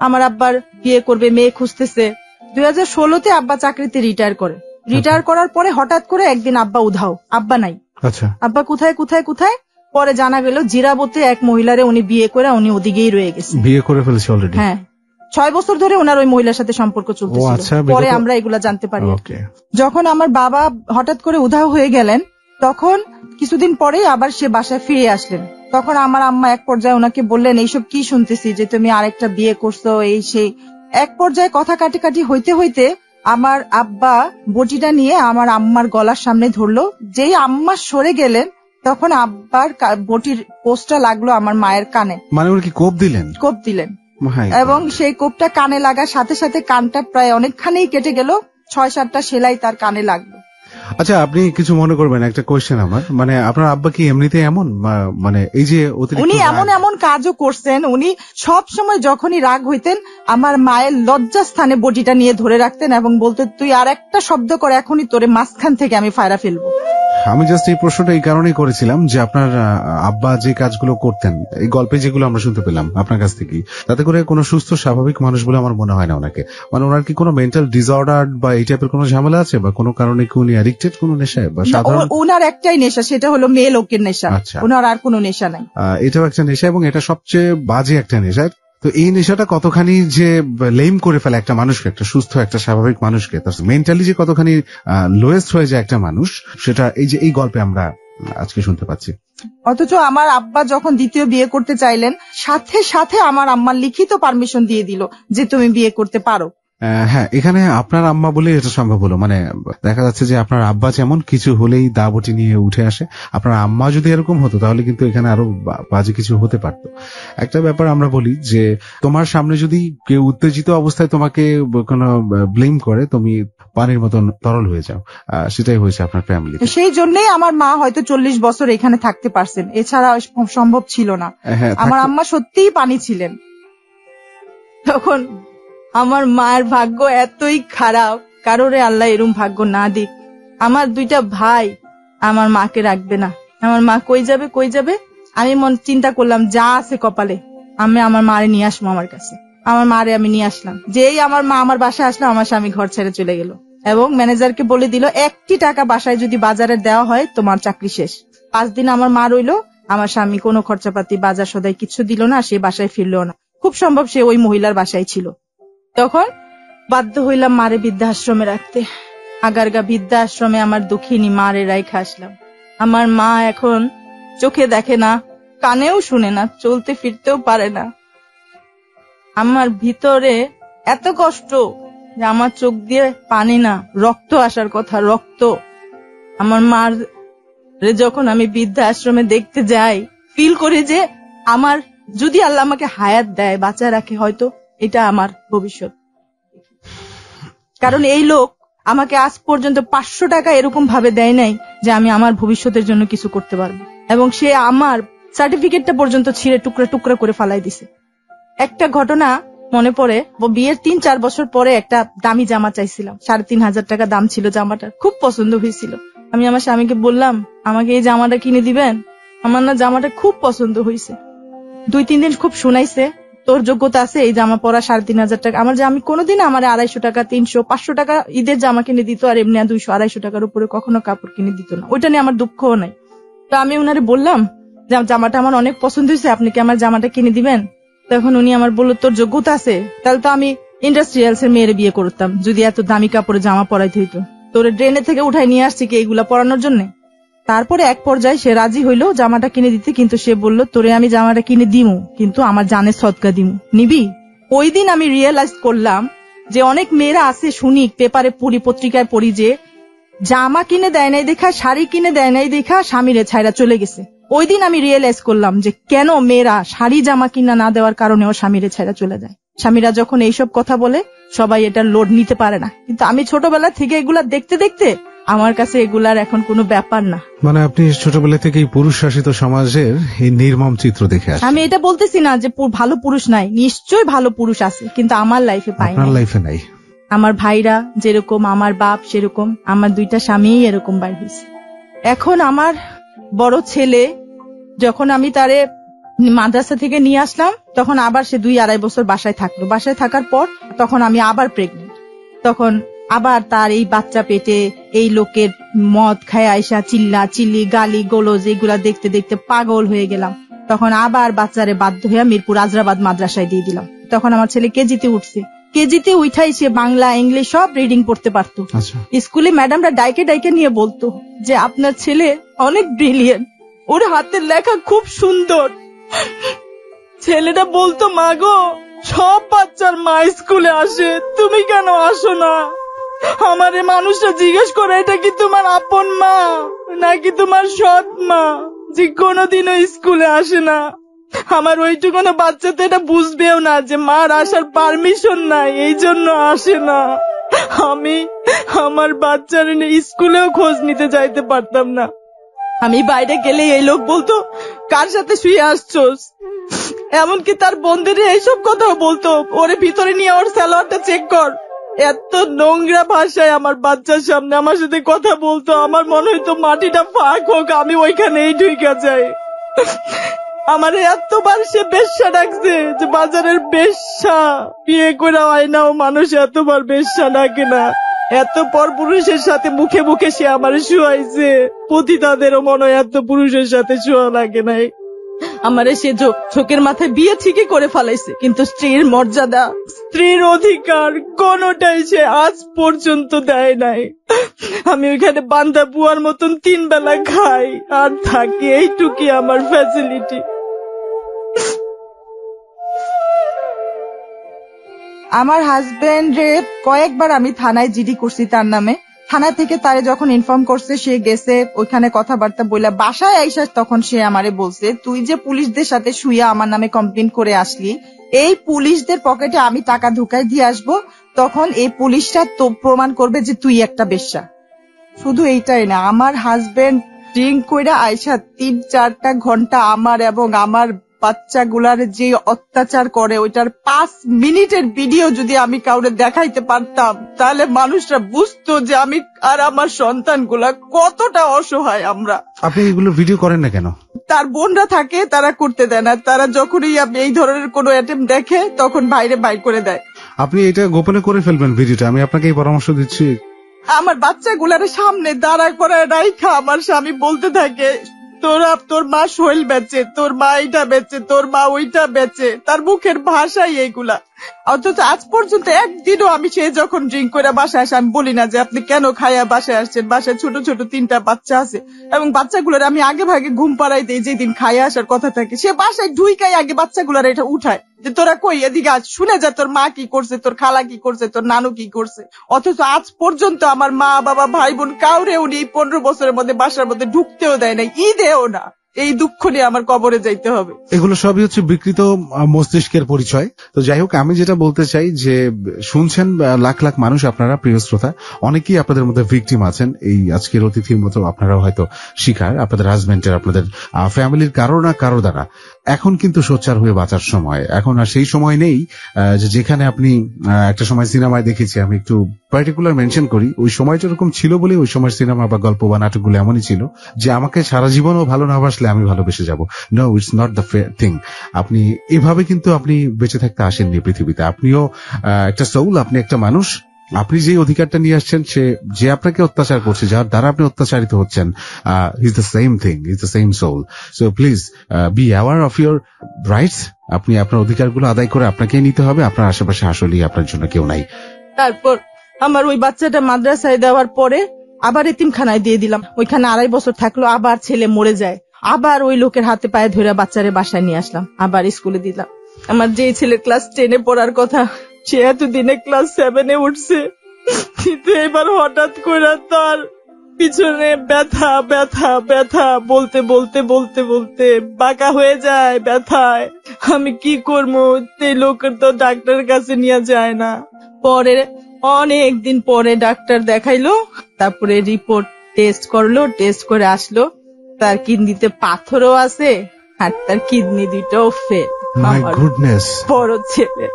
আমার আব্বার বিয়ে করবে, মেয়ে খুঁজতেছে। 2016-তে আব্বা চাকরিতে রিটায়ার করে। রিটায়ার করার পরে হঠাৎ করে একদিন আব্বা উধাও, আব্বা নাই। আব্বা কোথায় কোথায় কোথায়, পরে জানা গেল জিরাবতে এক মহিলারে উনি বিয়ে করে উনি ওদিকেই রয়ে গেছে, বিয়ে করে ফেলেছে অলরেডি। হ্যাঁ, 6 বছর ধরে ওনার ওই মহিলার সাথে সম্পর্ক চলতেছিল। পরে আমরা এগুলা জানতে পারি। যখন আমার বাবা হঠাৎ করে উধাও হয়ে গেলেন, তখন কিছুদিন পরে আবার সে বাসায় ফিরে আসলেন। তখন আমার আম্মা এক পর্যায়ে ওনাকে বললেন, এইসব কি শুনতেছি যে তুমি আরেকটা বিয়ে করছো, এই সেই। এক পর্যায়ে কথা কাটি হইতে হইতে আমার আব্বা বটিটা নিয়ে আমার আম্মার গলার সামনে ধরলো। যেই আম্মা সরে গেলেন, তখন আব্বার বটির পোস্টটা লাগলো আমার মায়ের কানে। মানে ওর কি কোপ দিলেন? কোপ দিলেন, এবং সেই কোপটা কানে লাগার সাথে সাথে কানটা প্রায় অনেকখানি কেটে গেল। 6-7টা সেলাই তার কানে লাগলো।
আচ্ছা, আপনি কিছু মনে করবেন, একটা কোয়েশ্চেন আমার, মানে আপনার আব্বা কি এমনিতে এমন, মানে এই যে
উনি এমন কাজও করছেন, উনি সব সময় যখনই রাগ হইতেন আমার মায়ের লজ্জাস্থানে বটিটা নিয়ে ধরে রাখতেন এবং বলতেন, তুই আর একটা শব্দ করে এখনই তোরে মাঝখান থেকে আমি ফায়রা ফেলবো।
আমি জাস্ট এই প্রশ্নটা এই কারণেই করেছিলাম যে আপনার আব্বা যে কাজগুলো করতেন, এই গল্পে যেগুলো আমরা শুনতে পেলাম আপনার কাছ থেকে, তাতে করে কোনো সুস্থ স্বাভাবিক মানুষ বলে আমার মনে হয় না ওনাকে। মানে ওনার কি কোনো মেন্টাল ডিসঅর্ডার বা এই টাইপের কোনো ঝামেলা আছে, বা কোনো কারণে কি উনি অ্যাডিক্টেড কোনো নেশায়? বা সাধারণ
ওনার একটাই নেশা, সেটা হলো মেয়ে লোকের নেশা। ওনার আর কোনো নেশা নাই।
এটাও একটা নেশা, এবং এটা সবচেয়ে বাজে একটা নেশা। তো এই নেশাটা কতখানি যে লেম করে ফেলে একটা মানুষকে, একটা সুস্থ একটা স্বাভাবিক মানুষকে, তার মেন্টালি যে কতখানি লোয়েস্ট হয়ে যায় একটা মানুষ, সেটা এই যে এই গল্পে আমরা আজকে শুনতে পাচ্ছি।
অথচ আমার আব্বা যখন দ্বিতীয় বিয়ে করতে চাইলেন, সাথে সাথে আমার আম্মা লিখিত পারমিশন দিয়ে দিল যে তুমি বিয়ে করতে পারো।
হ্যাঁ, এখানে আপনার আম্মা বলে এটা সম্ভব হলো। মানে দেখা যাচ্ছে যে আপনার আব্বা যেমন কিছু হলেই দাবটি নিয়ে উঠে আসে, আপনার আম্মা যদি এরকম হতো তাহলে কিন্তু এখানে আরো বাজে কিছু হতে পারত। একটা ব্যাপার আমরা বলি যে তোমার সামনে যদি কেউ উত্তেজিত অবস্থায় তোমাকে কোনো ব্লেম করে, তুমি পানির মতন তরল হয়ে যাও। সেটাই হয়েছে আপনার ফ্যামিলি।
সেই জন্যই আমার মা হয়তো 40 বছর এখানে থাকতে পারছেন, এছাড়া সম্ভব ছিল না। আমার আম্মা সত্যিই পানি ছিলেন। তখন আমার মায়ের ভাগ্য এতই খারাপ, কারোরে আল্লাহ এরম ভাগ্য না দিক। আমার 2টা ভাই আমার মাকে রাখবে না। আমার মা কই যাবে। আমি চিন্তা করলাম, যা আছে কপালে আমি আমার মারে নিয়ে আসবো আমার কাছে। আমার মারে আমি নিয়ে আসলাম। যেই আমার মা আমার বাসায় আসলো, আমার স্বামী ঘর ছেড়ে চলে গেল এবং ম্যানেজারকে বলে দিল, 1টি টাকা বাসায় যদি বাজারে দেওয়া হয় তোমার চাকরি শেষ। 5 দিন আমার মা রইলো, আমার স্বামী কোনো খরচাপাতি বাজার সদাই কিছু দিল না, সে বাসায় ফিরলো না। খুব সম্ভব সে ওই মহিলার বাসায় ছিল। তখন বাধ্য হইলাম মারে বৃদ্ধাশ্রমে রাখতে। আগারগা বৃদ্ধাশ্রমে আমার দুঃখিনী মারে রাইখা আসলাম। আমার মা এখন চোখে দেখে না, কানেও শুনে না, চলতে ফিরতেও পারে না। আমার ভিতরে এত কষ্ট যে আমার চোখ দিয়ে পানি না, রক্ত আসার কথা, রক্ত। আমার মার যখন আমি বৃদ্ধাশ্রমে দেখতে যাই, ফিল করি যে আমার যদি আল্লাহ আমাকে হায়াত দেয়, বাঁচা রাখে, হয়তো এটা আমার ভবিষ্যৎ। কারণ এই লোক আমাকে আজ পর্যন্ত 500 টাকা এরকম ভাবে দেয় নাই যে আমি আমার ভবিষ্যতের জন্য কিছু করতে পারবো, এবং সে আমার সার্টিফিকেটটা পর্যন্ত ছিঁড়ে টুকরা টুকরা করে ফালাই দিছে। একটা ঘটনা মনে পড়ে, বিয়ের 3-4 বছর পরে একটা দামি জামা চাইছিলাম, 3500 টাকা দাম ছিল জামাটার, খুব পছন্দ হয়েছিল। আমি আমার স্বামীকে বললাম, আমাকে এই জামাটা কিনে দিবেন, আমার না জামাটা খুব পছন্দ হয়েছে। 2-3 দিন খুব শুনাইছে, তোর যোগ্যতা আছে এই জামা পরা, 3500 টাকা। আমার যে আমি কোনোদিন আমার 250 টাকা 300 500 টাকা ঈদের জামা কিনে দিত, আর এমনি 200-250 টাকার উপরে কখনো কাপড় কিনে দিত না। ওইটা নিয়ে আমার দুঃখও নাই। তো আমি উনারে বললাম জামাটা আমার অনেক পছন্দ হয়েছে, আপনি কি আমার জামাটা কিনে দিবেন? তখন উনি আমার বললো, তোর যোগ্যতা আছে, তাহলে তো আমি ইন্ডাস্ট্রিয়ালস এর মেয়ের বিয়ে করতাম যদি এত দামি কাপড়ে জামা পরাইতে হইতো। তোর ড্রেনে থেকে উঠাই নিয়ে আসছি কি এইগুলা পরানোর জন্য? তারপরে এক পর্যায়ে সে রাজি হইলো জামাটা কিনে দিতে, কিন্তু সে বলল, তোরে আমি জামাটা কিনে দিমু, কিন্তু আমার জানের সদকা দিমু, নিবি? ওই দিন আমি রিয়েলাইজ করলাম যে অনেক মেয়েরা আছে, শুনি পেপারে পড়ি, পত্রিকায় পড়ি, যে জামা কিনে দেয় নাই দেখা, শাড়ি কিনে দেয় নাই দেখা স্বামীরে ছাইরা চলে গেছে। ওই দিন আমি রিয়েলাইজ করলাম যে কেন মেয়েরা শাড়ি জামা কিনা না দেওয়ার কারণেও স্বামীরে ছাইরা চলে যায়। স্বামীরা যখন এইসব কথা বলে সবাই এটার লোড নিতে পারে না, কিন্তু আমি ছোটবেলা থেকে এগুলা দেখতে দেখতে আমার কাছে এগুলার এখন কোনো ব্যাপার না।
মানে আপনি ছোটবেলা থেকে পুরুষ শাসিত সমাজের এই নির্মম চিত্র দেখে আসছেন।
আমি এটা বলতেছি না যে ভালো পুরুষ নাই, নিশ্চয়ই ভালো পুরুষ আছে, কিন্তু আমার লাইফে পাই না।
আপনার লাইফে নাই।
আমার ভাইরা যেরকম, আমার বাপ সেরকম, আমার 2টা স্বামীই এরকম বাইর হয়েছে। এখন আমার বড় ছেলে, যখন আমি তারে মাদ্রাসা থেকে নিয়ে আসলাম, তখন আবার সে 2-2.5 বছর বাসায় থাকলো। বাসায় থাকার পর তখন আমি আবার প্রেগনেন্ট। তখন আবার তার এই বাচ্চা পেটে এই লোকের মদ খায় আইসা চিল্লা চিল্লি গালি গোলজ এগুলা দেখতে দেখতে পাগল হয়ে গেলাম। তখন আবার বাচ্চারে বাধ্য হয়ে মিরপুর আজরাবাদ মাদ্রাসায় দিয়ে দিলাম। তখন আমার ছেলে কেজিতে উঠছে। কেজিতে উঠাই সে বাংলা ইংলিশ সব রিডিং পড়তে পারতো। স্কুলে ম্যাডামরা ডাইকে ডাইকে নিয়ে বলতো যে আপনার ছেলে অনেক ব্রিলিয়েন্ট, ওর হাতের লেখা খুব সুন্দর। ছেলেটা বলতো, মা গো, সব বাচ্চার মা স্কুলে আসে, তুমি কেন আসো না? আমারে মানুষরা জিজ্ঞেস করে, এটা কি তোমার আপন মা নাকি তোমার সৎ মা, যে কোনোদিনও স্কুলে আসে না? আমার ওইটুকুনো বাচ্চা তো এটা বুঝবেও না যে মার আসার পারমিশন নাই, এই জন্য আসে না। আমি আমার বাচ্চার স্কুলেও খোঁজ নিতে যাইতে পারতাম না। আমি বাইরে গেলে এই লোক বলতো, কার সাথে শুয়ে আসছোস? এমনকি তার বন্ধুরে এইসব কথাও বলতো, ওরে ভিতরে নিয়ে ওর সালোয়ারটা চেক কর। এত নোংরা ভাষায় আমার বাচ্চার সামনে আমার সাথে কথা বলতো, আমার মনে হইতো মাটিটা ফাঁক হোক, আমি ওইখানেই ঢুকে যাই। আমার এতবার সে বেশ্যা ডাকছে যে বাজারের বেশ্যা, বিয়ে করে হয় না ও মানুষ এতবার বেশ্যা ডাকে না। এত পর পুরুষের সাথে মুখে মুখে সে আমার শুয়াইছে, পতিতাদেরও মনে হয় এত পুরুষের সাথে শুয়া লাগে নাই। আমারে সে চোখের মাথায় বিয়ে ঠিকই করে ফেলাইছে, কিন্তু স্ত্রীর মর্যাদা, স্ত্রীর অধিকার কোনটাই সে আজ পর্যন্ত দেয় নাই। আমি ওইখানে বান্দা বুয়ার মতন 3 বেলা খাই আর থাকি, এইটুকুই আমার ফ্যাসিলিটি। আমার হাজবেন্ডে কয়েকবার আমি থানায় জিডি করছি তার নামে। থানা থেকে তারে যখন ইনফর্ম করছে, সে গেছে ওইখানে কথাবার্তা বইলা বাসায় আইসা তখন সে আমারে বলছে, তুই যে পুলিশদের সাথে শুইয়া আমার নামে কমপ্লেন করে আসলি, এই পুলিশদের পকেটে আমি টাকা ঢুকাই দিয়ে আসবো, তখন এই পুলিশরা তো প্রমাণ করবে যে তুই একটা বেশ্যা। শুধু এইটাই না, আমার হাজবেন্ড ড্রিঙ্ক কইরা আইসা 3-4টা ঘন্টা আমার এবং আমার বাচ্চাগুলার যে অত্যাচার করে, ওইটার 5 মিনিটের ভিডিও যদি আমি কাউরে দেখাইতে পারতাম, তাহলে মানুষরা বুঝতো যে আমি আর আমার সন্তানগুলা কতটা অসহায় আমরা।
আপনি এগুলো ভিডিও করেন না কেন?
তার বোনরা থাকে, তারা করতে দেয় না। তারা যখনই এই ধরনের কোনো অ্যাটেম্প দেখে তখন বাইরে বাইর করে দেয়।
আপনি এটা গোপনে করে ফেলবেন ভিডিওটা, আমি আপনাকে এই পরামর্শ দিচ্ছি।
আমার বাচ্চাগুলার সামনে দাঁড়া করে রাইখা আমার স্বামী বলতে থাকে, তোর মা শৈল বেচে, তোর মা এইটা বেচে, তোর মা ওইটা বেচে। তার মুখের ভাষাই এইগুলা। অথচ আজ পর্যন্ত একদিনও আমি সে যখন ড্রিঙ্ক করে বাসায় আসে আমি বলি না যে আপনি কেন খাইয়া বাসায় আসছেন। বাসায় ছোট ছোট 3টা বাচ্চা আছে এবং বাচ্চাগুলোর আমি আগে ভাগে ঘুম পাড়াই দিই যেদিন খাইয়া আসার কথা থাকে। সে বাসায় ঢুইকাই আগে বাচ্চাগুলোর এটা উঠায় যে তোরা কই এদিকে আজ, শুনে যা তোর মা কি করছে, তোর খালা কি করছে, তোর নানু কি করছে। অথচ আজ পর্যন্ত আমার মা বাবা ভাই বোন কাউরে উনি এই 15 বছরের মধ্যে বাসার মধ্যে ঢুকতেও দেয় নাই, ঈদেও না। এই দুঃখ নিয়ে আমার কবরে যাইতে হবে।
এগুলো সবই হচ্ছে বিকৃত মস্তিষ্কের পরিচয়। তো যাই হোক, আমি যেটা বলতে চাই যে শুনছেন লাখ লাখ মানুষ, আপনারা প্রিয় শ্রোতা, অনেকেই আপনাদের মধ্যে ভিকটিম আছেন। এই আজকের অতিথির মতো আপনারাও হয়তো শিকার, আপনাদের হাজবেন্ডের, আপনাদের ফ্যামিলির কারো না কারো দ্বারা। এখন কিন্তু সোচ্চার হয়ে বাঁচার সময়। এখন আর সেই সময় নেই যেখানে আপনি একটা সময় সিনেমায় দেখেছি, আমি একটু পার্টিকুলার মেনশন করি, ওই সময়টা এরকম ছিল বলে ওই সময় সিনেমা বা গল্প বা নাটকগুলো এমনই ছিল যে আমাকে সারা জীবনও ভালো না বাসলে আমি ভালোবেসে যাব। No, it's not the thing. আপনি এভাবে কিন্তু আপনি বেঁচে থাকতে আসেননি পৃথিবীতে। আপনিও একটা সোল, আপনি একটা মানুষ। আপনি যে অধিকারটা নিয়ে আসছেন, সে যে আপনাকে অত্যাচার করছে, যার দ্বারা আপনি অত্যাচারিত হচ্ছেন, is the same thing, is the same soul. So please be aware of your rights. আপনি আপনার অধিকারগুলো আদায় করে আপনাকেই নিতে হবে। আপনার আশেপাশে আসলেই আপনার জন্য কেউ নাই।
তারপর আমার ওই বাচ্চাটা মাদ্রাসায় দেওয়ার পরে আবার এতিমখানায় দিয়ে দিলাম। ওইখানে 2.5 বছর থাকলো, আবার ছেলে মরে যায়। আবার ওই লোকের হাতে পায়ে ধরে বাচ্চারে বাসায় নিয়ে আসলাম, আবার স্কুলে দিলাম। আমার যে ছেলে ক্লাস 10-এ পড়ার কথা, সে এতদিনে ক্লাস 7-এ উঠছে, কিন্তু এবার হঠাৎ করে তার পিছনে ব্যথা ব্যথা ব্যথা, বলতে বলতে বলতে বলতে বাঁকা হয়ে যায় ব্যথায়। আমি কি করবো, এই লোকের তো ডাক্তারের কাছে নিয়ে যায় না। পরে অনেক দিন পরে ডাক্তার দেখাইলো, তারপরে রিপোর্ট টেস্ট করলো, টেস্ট করে আসলো তার কিডনিতে পাথরও আছে আর তার কিডনি দুটোও ফেল।
My goodness.
বড় ছেলে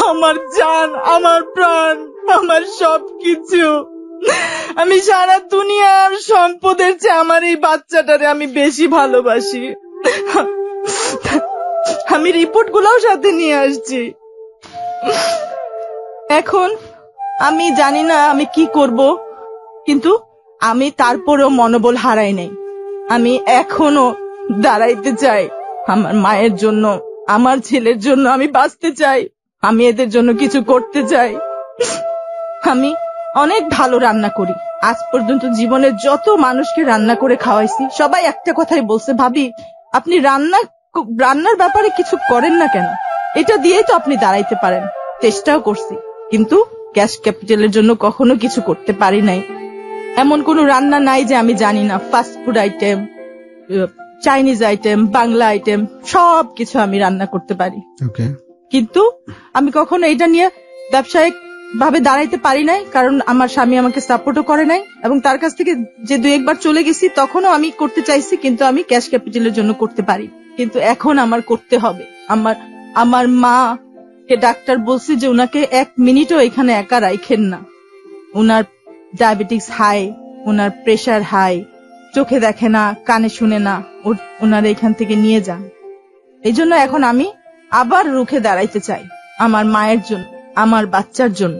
আমার জান, আমার প্রাণ, আমার সবকিছু। আমি সারা দুনিয়ার সম্পদের চেয়ে আমার এই বাচ্চাটারে আমি বেশি ভালোবাসি। আমি রিপোর্ট গুলাও সাথে নিয়ে আসছি। এখন আমি জানি না আমি কি করব, কিন্তু আমি তারপরেও মনোবল হারাই নাই। আমি এখনো দাঁড়াইতে চাই আমার মায়ের জন্য, আমার ছেলের জন্য। আমি বাঁচতে চাই, আমি এদের জন্য কিছু করতে চাই। আমি অনেক ভালো রান্না করি। আজ পর্যন্ত জীবনে যত মানুষকে রান্না করে খাওয়াইছি, সবাই একটা কথাই বলছে, ভাবি আপনি রান্নার ব্যাপারে কিছু করেন না কেন? এটা দিয়েই তো আপনি দাঁড়াইতে পারেন। চেষ্টাও করছি, কিন্তু ক্যাশ ক্যাপিটালের জন্য কখনো কিছু করতে পারি নাই। এমন কোনো রান্না নাই যে আমি জানি না। Fast food item, Chinese item, Bangla item, সব কিছু আমি রান্না করতে পারি। কিন্তু আমি কখনো এটা নিয়ে ব্যবসায়িক ভাবে দাঁড়াইতে পারি নাই, কারণ আমার স্বামী আমাকে সাপোর্টও করে নাই। এবং তার কাছ থেকে যে 2-1 চলে গেছি, তখনও আমি করতে চাইছি, কিন্তু আমি ক্যাশ ক্যাপিটালের জন্য করতে পারি। কিন্তু এখন আমার করতে হবে। আমার মা কে ডাক্তার বলছে যে উনাকে 1 মিনিটও এখানে একা রাখেন না। উনার ডায়াবেটিস হাই, উনার প্রেশার হাই, চোখে দেখে না, কানে শুনে না, ওনারা এখান থেকে নিয়ে যান। এই জন্য এখন আমি আবার রুখে দাঁড়াইতে চাই, আমার মায়ের জন্য, আমার বাচ্চার জন্য।